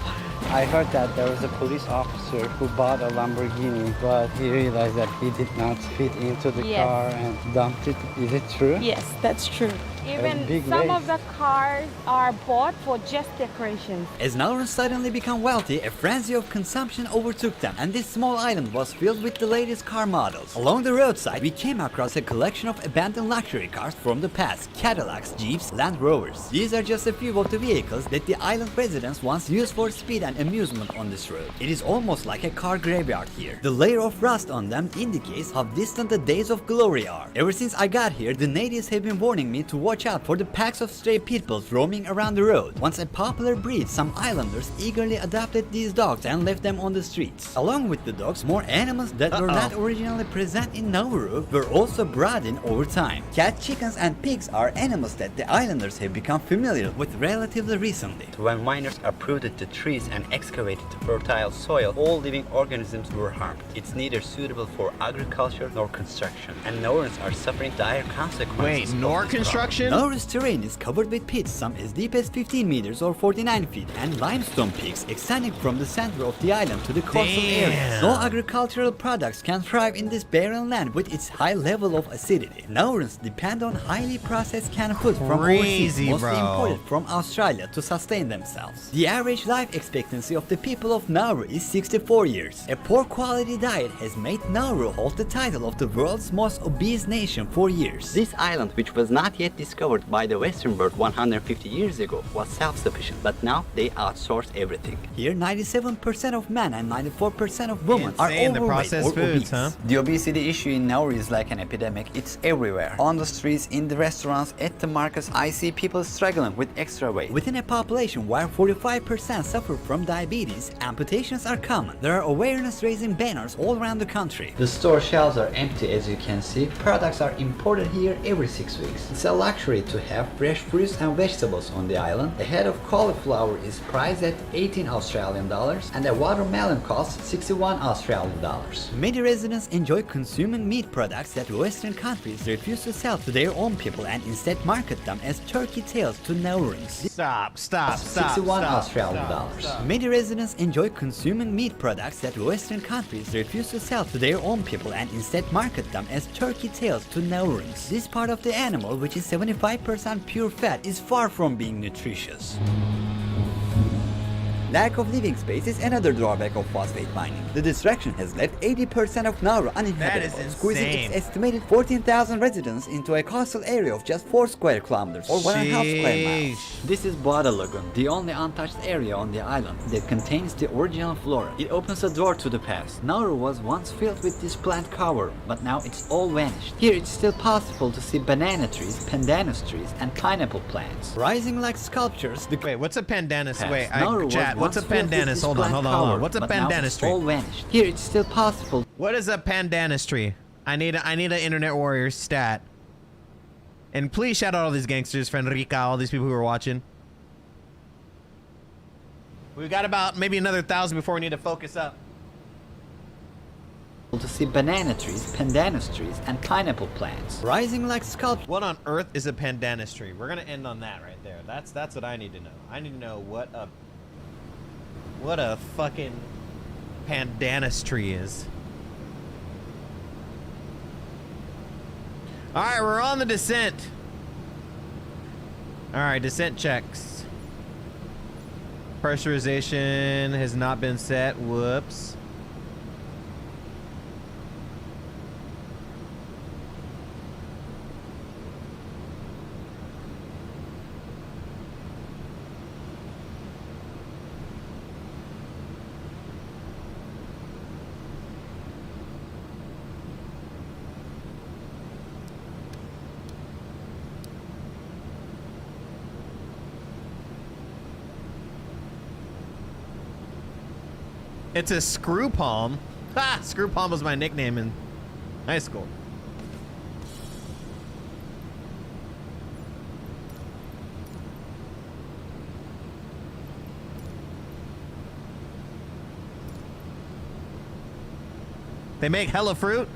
[SPEAKER 15] I heard that there was a police officer who bought a Lamborghini, but he realized that he did not fit into the
[SPEAKER 2] Yes.
[SPEAKER 15] car and dumped it. Is it true?
[SPEAKER 2] Yes, that's true. Even
[SPEAKER 15] big
[SPEAKER 2] some
[SPEAKER 15] race.
[SPEAKER 2] of the cars are bought for just decoration.
[SPEAKER 14] As Naurans suddenly became wealthy, a frenzy of consumption overtook them, and this small island was filled with the latest car models. Along the roadside, we came across a collection of abandoned luxury cars from the past: Cadillacs, Jeeps, Land Rovers. These are just a few of the vehicles that the island residents once used for speed and amusement on this road. It is almost like a car graveyard here. The layer of rust on them indicates how distant the days of glory are. Ever since I got here, the natives have been warning me to watch out for the packs of stray pit bulls roaming around the road. Once a popular breed, some islanders eagerly adopted these dogs and left them on the streets. Along with the dogs, more animals that were not originally present in Nauru were also brought in over time. Cats, chickens, and pigs are animals that the islanders have become familiar with relatively recently. When miners uprooted the trees and excavated the fertile soil, all living organisms were harmed. It's neither suitable for agriculture nor construction, and Naurans are suffering dire consequences.
[SPEAKER 1] Wait, nor construction?
[SPEAKER 14] Nauru's terrain is covered with pits, some as deep as 15 meters or 49 feet, and limestone peaks extending from the center of the island to the coastal areas. No agricultural products can thrive in this barren land with its high level of acidity. Naurans depend on highly processed canned food from overseas, mostly imported from Australia, to sustain themselves. The average life expectancy of the people of Nauru is 64 years. A poor quality diet has made Nauru hold the title of the world's most obese nation for years. This island, which was not yet discovered by the Western world 150 years ago, was self-sufficient, but now they outsource everything. Here, 97% of men and 94% of women are
[SPEAKER 1] Insane, the
[SPEAKER 14] overweight
[SPEAKER 1] processed
[SPEAKER 14] or
[SPEAKER 1] foods,
[SPEAKER 14] obese.
[SPEAKER 1] huh?
[SPEAKER 14] The obesity issue in Nauru is like an epidemic. It's everywhere. On the streets, in the restaurants, at the markets, I see people struggling with extra weight. Within a population where 45% suffer from diabetes, amputations are common. There are awareness-raising banners all around the country. The store shelves are empty, as you can see. Products are imported here every 6 weeks. It's a luxury to have fresh fruits and vegetables on the island. A head of cauliflower is priced at 18 Australian dollars and a watermelon costs 61 Australian dollars. Many residents enjoy consuming meat products that Western countries refuse to sell to their own people and instead market them as turkey tails to Naurans.
[SPEAKER 1] Stop,
[SPEAKER 14] 61 Australian dollars. Many residents enjoy consuming meat products that Western countries refuse to sell to their own people and instead market them as turkey tails to Naurans. This part of the animal, which is 75% pure fat, is far from being nutritious. Lack of living space is another drawback of phosphate mining. The distraction has left 80% of Nauru uninhabitable, squeezing its estimated 14,000 residents into a coastal area of just 4 square kilometers or 1.5 square miles. This is Bada Lagoon, the only untouched area on the island that contains the original flora. It opens a door to the past. Nauru was once filled with this plant cover, but now it's all vanished. Here it's still possible to see banana trees, pandanus trees, and pineapple plants. Rising like sculptures,
[SPEAKER 1] Wait, what's a pandanus? Wait,
[SPEAKER 14] Nauru
[SPEAKER 1] chat. What's a pandanus? Hold on. What's a pandanus tree?
[SPEAKER 14] All vanished. Here it's still possible.
[SPEAKER 1] What is a pandanus tree? I need an internet warrior stat. And please shout out all these gangsters, Fenrica, all these people who are watching. We've got about maybe another 1,000 before we need to focus up.
[SPEAKER 14] To see banana trees, pandanus trees, and pineapple plants. Rising like sculptures.
[SPEAKER 1] What on earth is a pandanus tree? We're gonna end on that right there. That's what I need to know. I need to know what a fucking pandanus tree is. Alright, we're on the descent. Alright, descent checks. Pressurization has not been set. Whoops. It's a screw palm. Ha! Screw palm was my nickname in high school. They make hella fruit.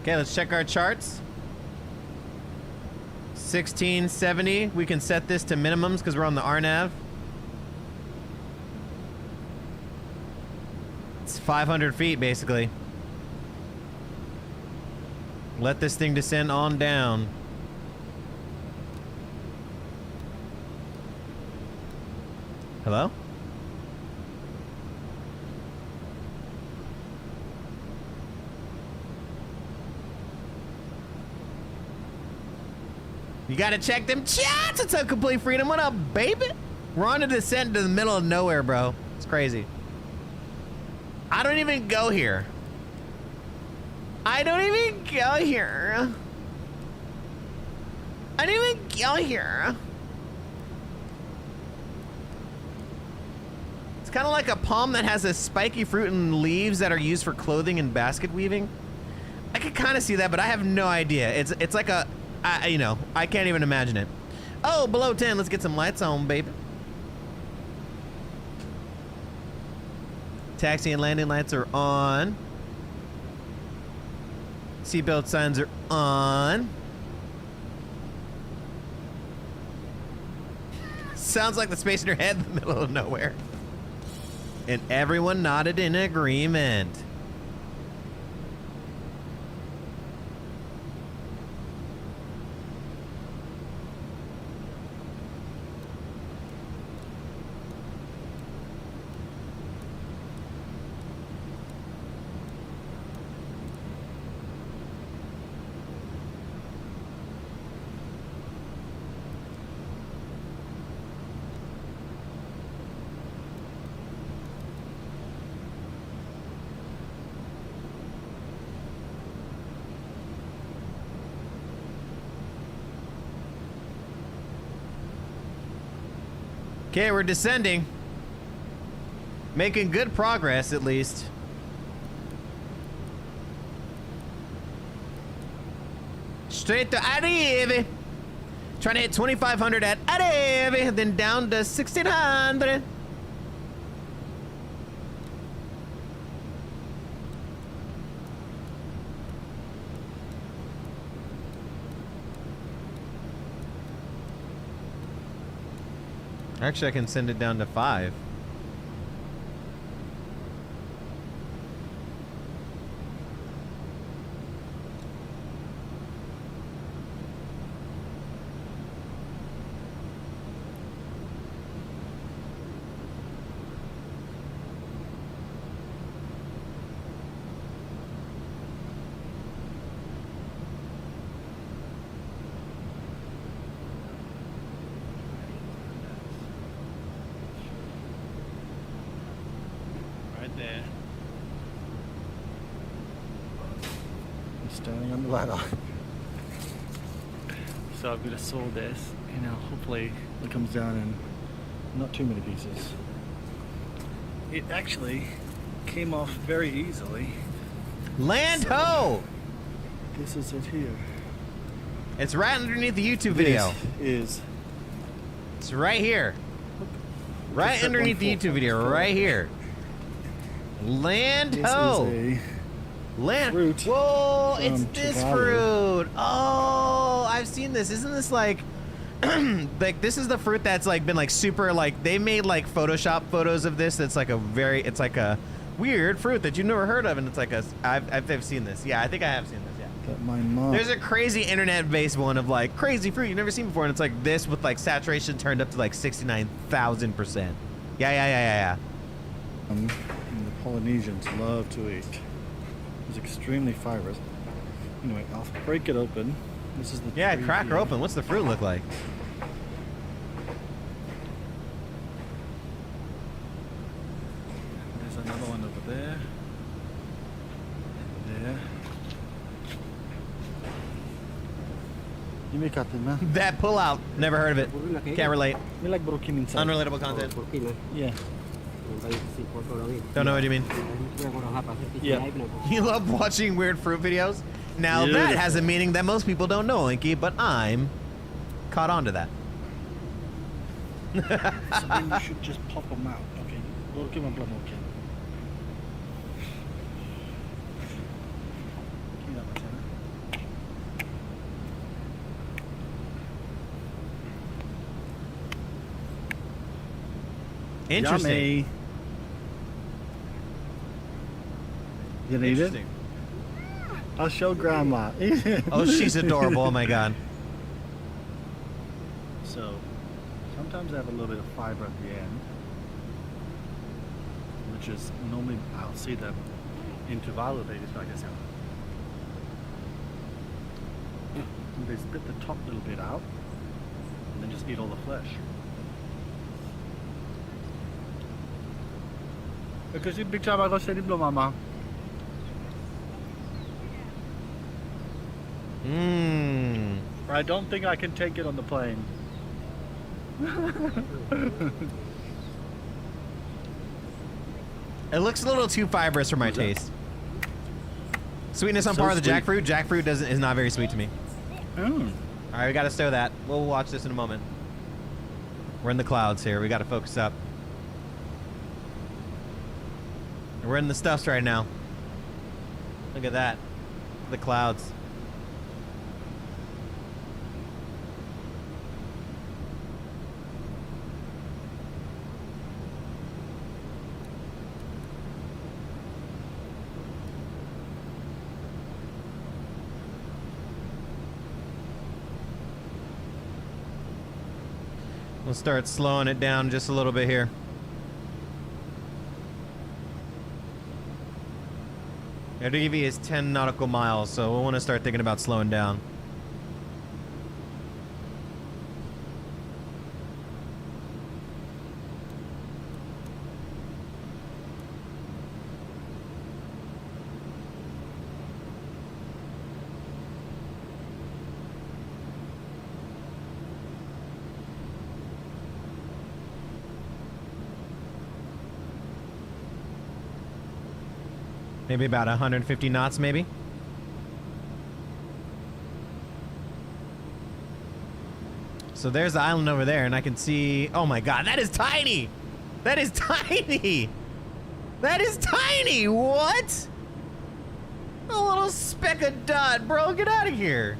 [SPEAKER 1] Okay, let's check our charts. 1670. We can set this to minimums because we're on the RNAV. It's 500 feet, basically. Let this thing descend on down. Hello? You gotta check them chats. It's a complete freedom. What up, baby? We're on a descent into the middle of nowhere, bro. It's crazy. I don't even go here. I don't even go here. I don't even go here. It's kind of like a palm that has a spiky fruit and leaves that are used for clothing and basket weaving. I could kind of see that, but I have no idea. It's like a... you know, I can't even imagine it. Oh, below 10. Let's get some lights on, baby. Taxi and landing lights are on. Seatbelt signs are on. Sounds like the space in your head in the middle of nowhere. And everyone nodded in agreement. Okay, we're descending. Making good progress, at least. Straight to Arrive. Trying to hit 2,500 at Arrive, then down to 1,600. Actually, I can send it down to 5.
[SPEAKER 16] There. I'm standing on the ladder. So I've got to saw this, and now hopefully it comes down in not too many pieces. It actually came off very easily.
[SPEAKER 1] Land ho!
[SPEAKER 16] This is it here.
[SPEAKER 1] It's right underneath the YouTube video.
[SPEAKER 16] Is
[SPEAKER 1] it's right here. Right underneath the YouTube video, right here. Land ho! Land
[SPEAKER 16] fruit.
[SPEAKER 1] Whoa! It's
[SPEAKER 16] from
[SPEAKER 1] this
[SPEAKER 16] Tuvalu.
[SPEAKER 1] fruit. Oh, I've seen this. Isn't this like, like this is the fruit that's like been like super like they made like Photoshop photos of this. It's like a very, it's like a weird fruit that you've never heard of, and it's like a. I've seen this. Yeah, I think I have seen this. Yeah.
[SPEAKER 16] That my mom.
[SPEAKER 1] There's a crazy internet-based one of like crazy fruit you've never seen before, and it's like this with like saturation turned up to like 69,000%. Yeah.
[SPEAKER 16] And the Polynesians love to eat. It's extremely fibrous. Anyway, I'll break it open. This is the tree
[SPEAKER 1] crack her
[SPEAKER 16] here.
[SPEAKER 1] open. What's the fruit look like?
[SPEAKER 16] There's another one over there. And there.
[SPEAKER 1] That pull out. Never heard of it. Can't relate.
[SPEAKER 16] We like broken inside.
[SPEAKER 1] Unrelatable content.
[SPEAKER 16] Yeah.
[SPEAKER 1] Don't know what you mean.
[SPEAKER 16] Yeah.
[SPEAKER 1] You love watching weird fruit videos? Now that
[SPEAKER 16] Beautiful.
[SPEAKER 1] has a meaning that most people don't know, Inky, but I'm caught on to that.
[SPEAKER 16] So then you should just pop them out. Okay. Broken and broken.
[SPEAKER 1] Interesting.
[SPEAKER 16] Yummy. You need it?
[SPEAKER 1] Interesting.
[SPEAKER 16] I'll show Grandma.
[SPEAKER 1] Oh, she's adorable. Oh my god.
[SPEAKER 16] So, sometimes I have a little bit of fiber at the end, which is normally I'll see them in Tuvalu. They just like this. They spit the top little bit out, and then just eat all the flesh. Because in big time I got said Mama. I don't think I can take it on the plane.
[SPEAKER 1] It looks a little too fibrous for my taste. Sweetness on
[SPEAKER 16] So
[SPEAKER 1] par with the
[SPEAKER 16] sweet.
[SPEAKER 1] jackfruit. Jackfruit is not very sweet to me.
[SPEAKER 16] Oh.
[SPEAKER 1] All right, we gotta stow that. We'll watch this in a moment. We're in the clouds here. We gotta focus up. We're in the stuffs right now. Look at that. The clouds. We'll start slowing it down just a little bit here. RDV is 10 nautical miles, so we'll want to start thinking about slowing down. Maybe about 150 knots, maybe. So there's the island over there, and I can see... Oh my god, that is tiny! That is tiny! That is tiny! What? A little speck of dot, bro. Get out of here.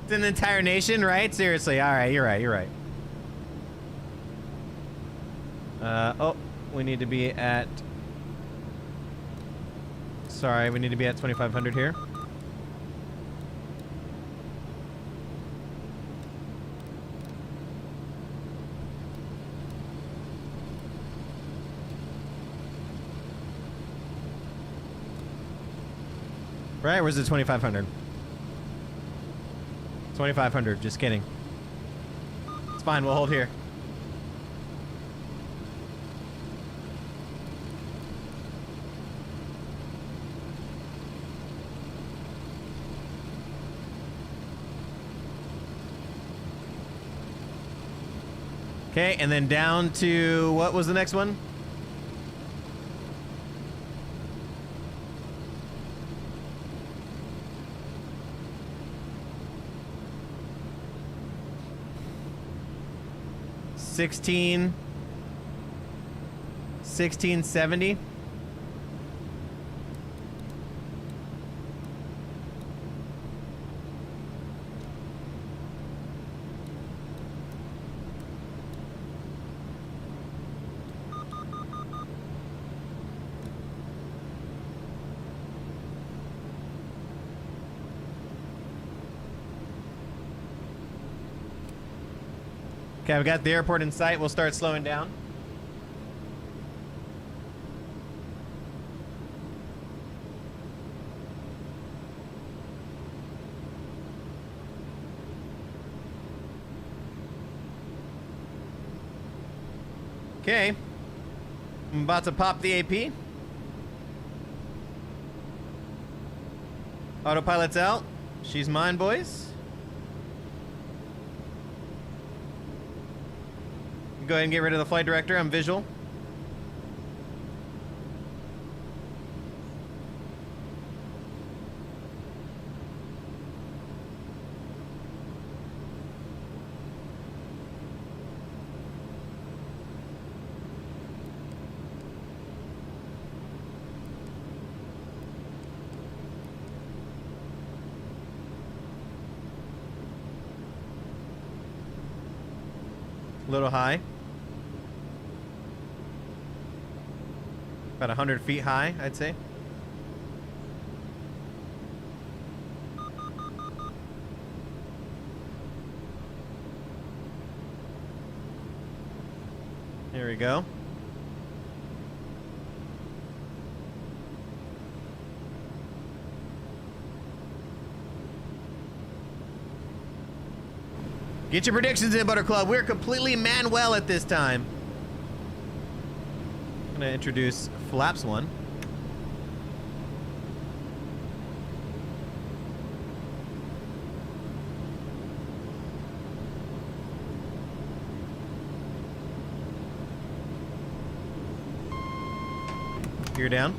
[SPEAKER 1] It's an entire nation, right? Seriously. All right, you're right. You're right. Oh, we need to be at... Sorry, we need to be at 2,500 here. Right, where's the 2,500? 2,500, just kidding. It's fine, we'll hold here. Okay, and then down to, what was the next one? $16.70. Okay, I've got the airport in sight. We'll start slowing down. Okay. I'm about to pop the AP. Autopilot's out. She's mine, boys. Go ahead and get rid of the flight director. I'm visual. A little high. About 100 feet high, I'd say. Here we go. Get your predictions in, Butter Club. We're completely Manuel at this time. I'm gonna introduce Flaps one. You're down.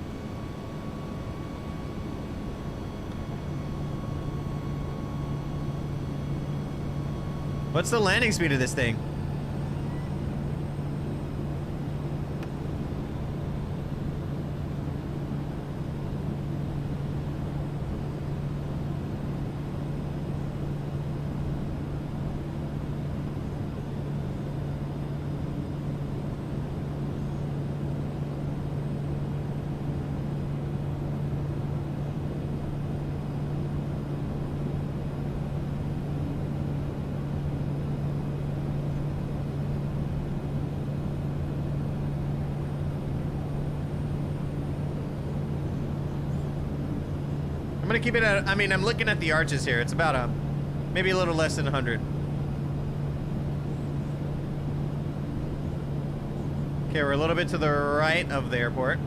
[SPEAKER 1] What's the landing speed of this thing? I'm gonna keep it at, I mean, I'm looking at the arches here. It's about Maybe a little less than 100. Okay, we're a little bit to the right of the airport.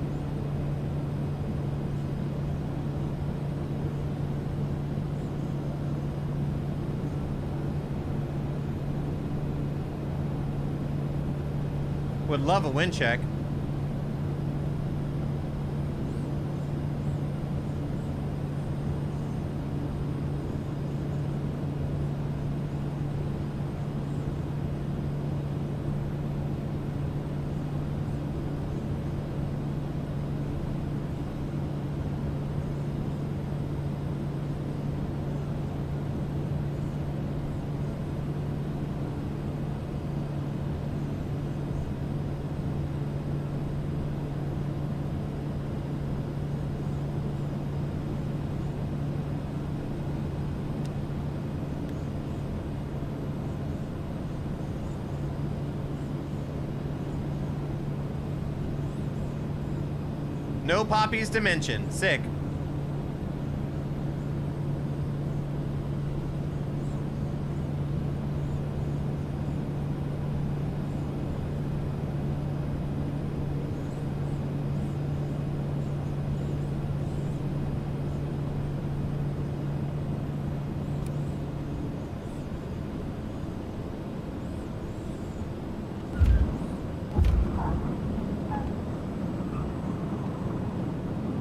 [SPEAKER 1] Would love a wind check. No poppies to mention. Sick.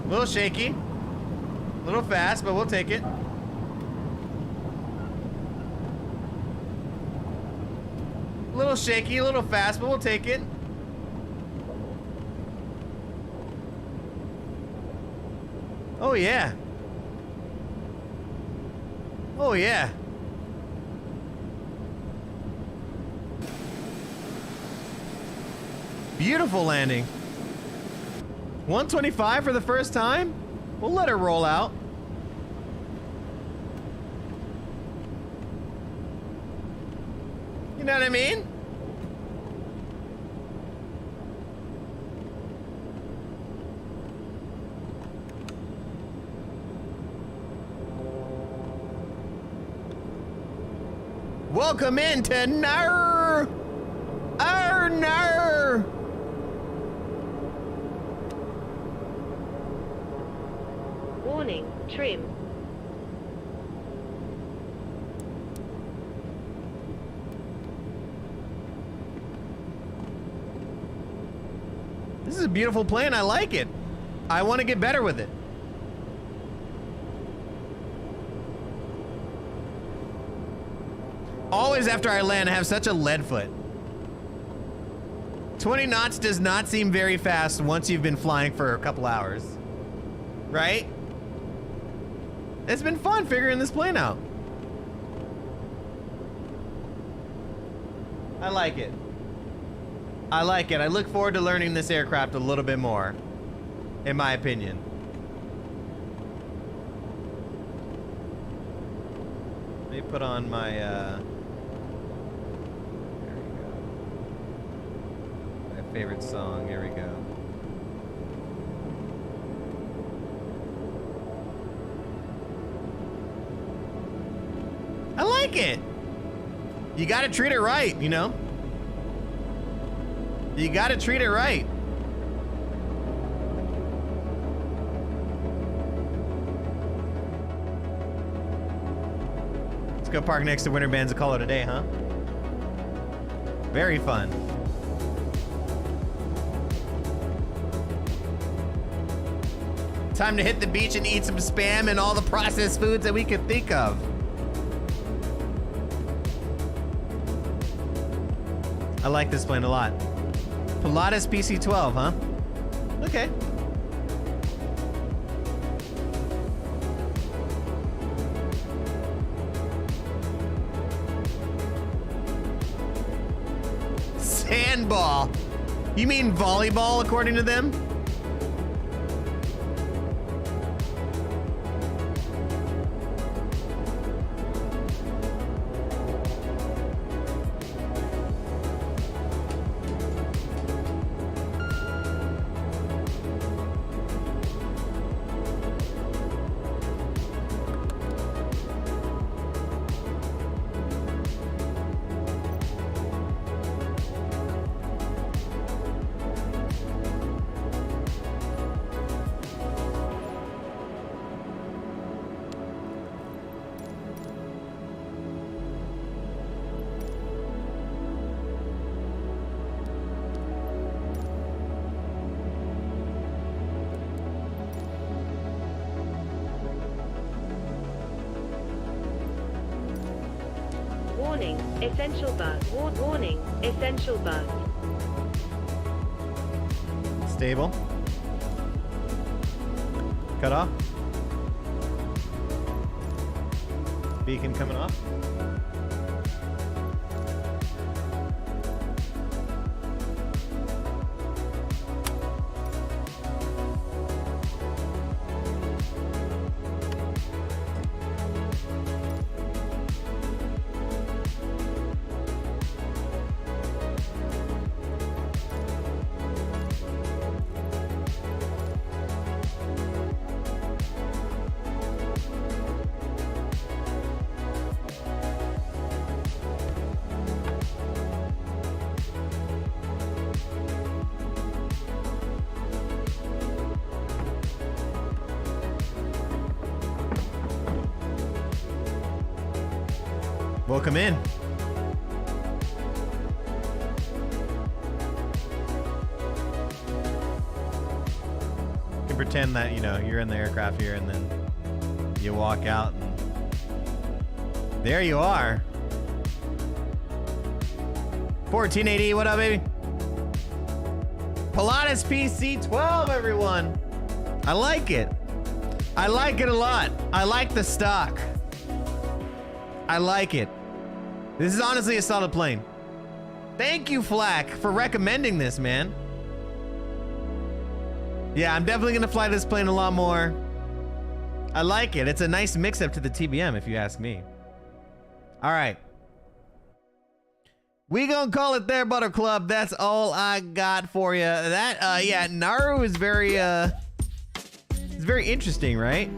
[SPEAKER 1] A little shaky, a little fast, but we'll take it. A little shaky, a little fast, but we'll take it. Oh yeah. Oh yeah. Beautiful landing. 125 for the first time? We'll let her roll out. You know what I mean? Welcome into Nar! Nar!
[SPEAKER 5] Warning, trim.
[SPEAKER 1] This is a beautiful plane. I like it. I want to get better with it. Always after I land, I have such a lead foot. 20 knots does not seem very fast once you've been flying for a couple hours. Right? It's been fun figuring this plane out. I like it. I like it. I look forward to learning this aircraft a little bit more, in my opinion. Let me put on my, there we go. My favorite song. Here we go. I like it. You gotta treat it right, you know? You gotta treat it right. Let's go park next to Winter Bands and call it a day, huh? Very fun. Time to hit the beach and eat some Spam and all the processed foods that we could think of. I like this plane a lot. Pilatus PC-12, huh? Okay. Sandball. You mean volleyball, according to them?
[SPEAKER 5] Essential bus. Warning. Essential bus.
[SPEAKER 1] Stable. Cut off. Beacon coming off. Welcome in. You can pretend that, you know, you're in the aircraft here and then you walk out and there you are. 1480, what up, baby? Pilatus PC 12, everyone. I like it. I like it a lot. I like the stock. I like it. This is honestly a solid plane. Thank you, Flak, for recommending this, man. Yeah, I'm definitely gonna fly this plane a lot more. I like it. It's a nice mix-up to the TBM, if you ask me. All right. We gonna call it there, Butter Club. That's all I got for you. That, yeah, Nauru is very, it's very interesting, right?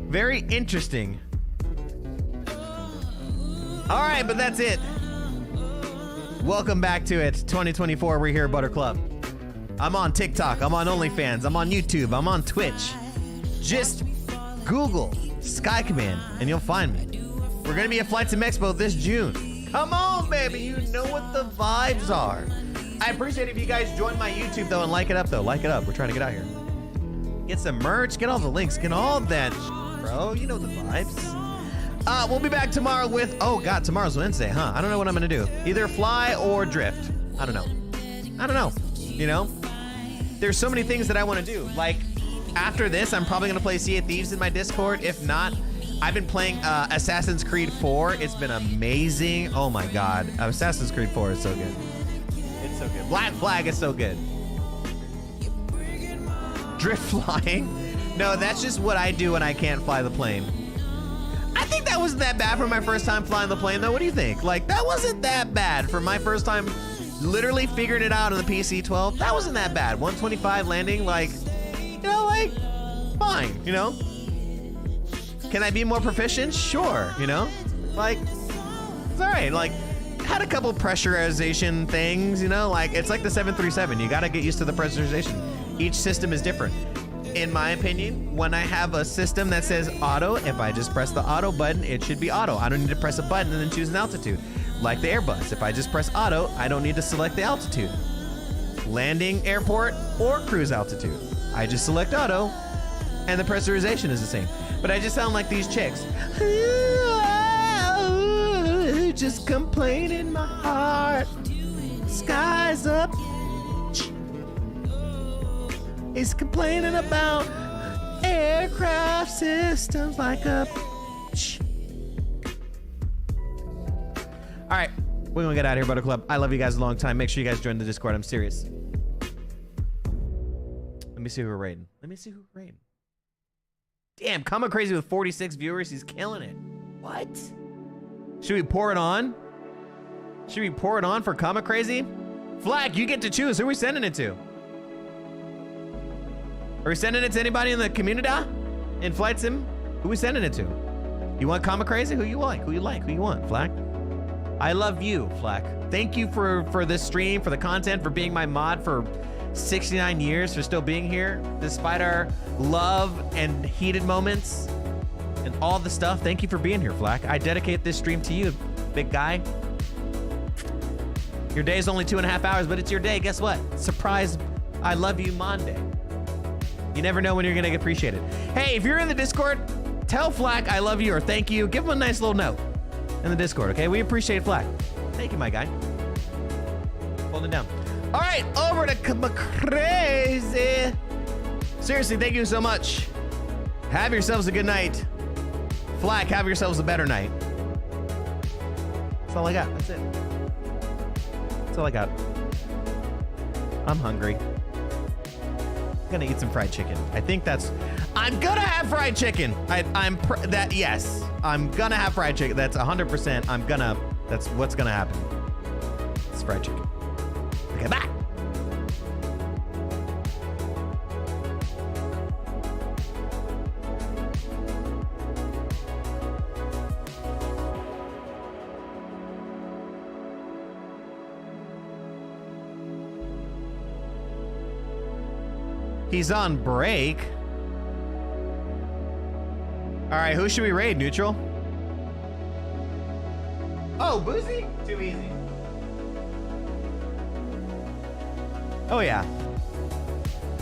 [SPEAKER 1] Very interesting. All right, but that's it. Welcome back to it. 2024, we're here, Butter Club. I'm on TikTok. I'm on OnlyFans. I'm on YouTube. I'm on Twitch. Just Google Sky Command and you'll find me. We're going to be at Flight Sim Expo this June. Come on, baby. You know what the vibes are. I appreciate it if you guys join my YouTube, though, and like it up, though. Like it up. We're trying to get out here. Get some merch. Get all the links. Get all that, bro. You know the vibes. We'll be back tomorrow with, oh God, tomorrow's Wednesday, huh? I don't know what I'm gonna do. Either fly or drift. I don't know. You know? There's so many things that I wanna do. Like, after this, I'm probably gonna play Sea of Thieves in my Discord. If not, I've been playing Assassin's Creed 4. It's been amazing. Oh my God. Assassin's Creed 4 is so good. It's so good. Black Flag is so good. Drift flying? No, that's just what I do when I can't fly the plane. I think that wasn't that bad for my first time flying the plane, though. What do you think? Like, that wasn't that bad for my first time literally figuring it out on the PC-12. That wasn't that bad. 125 landing, like, you know, like, fine, you know? Can I be more proficient? Sure, you know? Like, it's all right. Like, had a couple pressurization things, you know? Like, it's like the 737. You got to get used to the pressurization. Each system is different. In my opinion, when I have a system that says auto, if I just press the auto button, it should be auto. I don't need to press a button and then choose an altitude. Like the Airbus, if I just press auto, I don't need to select the altitude. Landing, airport, or cruise altitude. I just select auto, and the pressurization is the same. But I just sound like these chicks. Just complain in my heart. Sky's up. He's complaining about aircraft systems like a. All right, we're gonna get out of here, Butter Club. I love you guys a long time. Make sure you guys join the Discord. I'm serious. Let me see who we're raiding. Damn, Comma Crazy with 46 viewers. He's killing it. What? Should we pour it on? For Comma Crazy? Flak, you get to choose. Who are we sending it to? Are we sending it to anybody in the community? In Flight Sim? Who are we sending it to? You want Comma Crazy? Who you like? Who you want, Flak? I love you, Flak. Thank you for this stream, for the content, for being my mod for 69 years, for still being here, despite our love and heated moments and all the stuff. Thank you for being here, Flak. I dedicate this stream to you, big guy. Your day is only 2.5 hours, but it's your day. Guess what? Surprise, I love you Monday. You never know when you're gonna get appreciated. Hey, if you're in the Discord, tell Flak I love you or thank you. Give him a nice little note. in the Discord, okay? We appreciate Flak. Thank you, my guy. Hold it down. All right, over to Crazy. Seriously, thank you so much. Have yourselves a good night. Flak, have yourselves a better night. That's all I got. That's it. That's all I got. I'm hungry. I'm gonna eat some fried chicken. I think that's. I'm gonna have fried chicken. Yes. I'm gonna have fried chicken. That's 100%. That's what's gonna happen. It's fried chicken. Okay, bye. He's on break. All right, who should we raid, Neutral? Oh, Boozy? Too easy. Oh, yeah.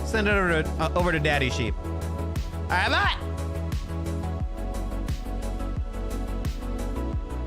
[SPEAKER 1] Send it over to Daddy Sheep. All right, bye.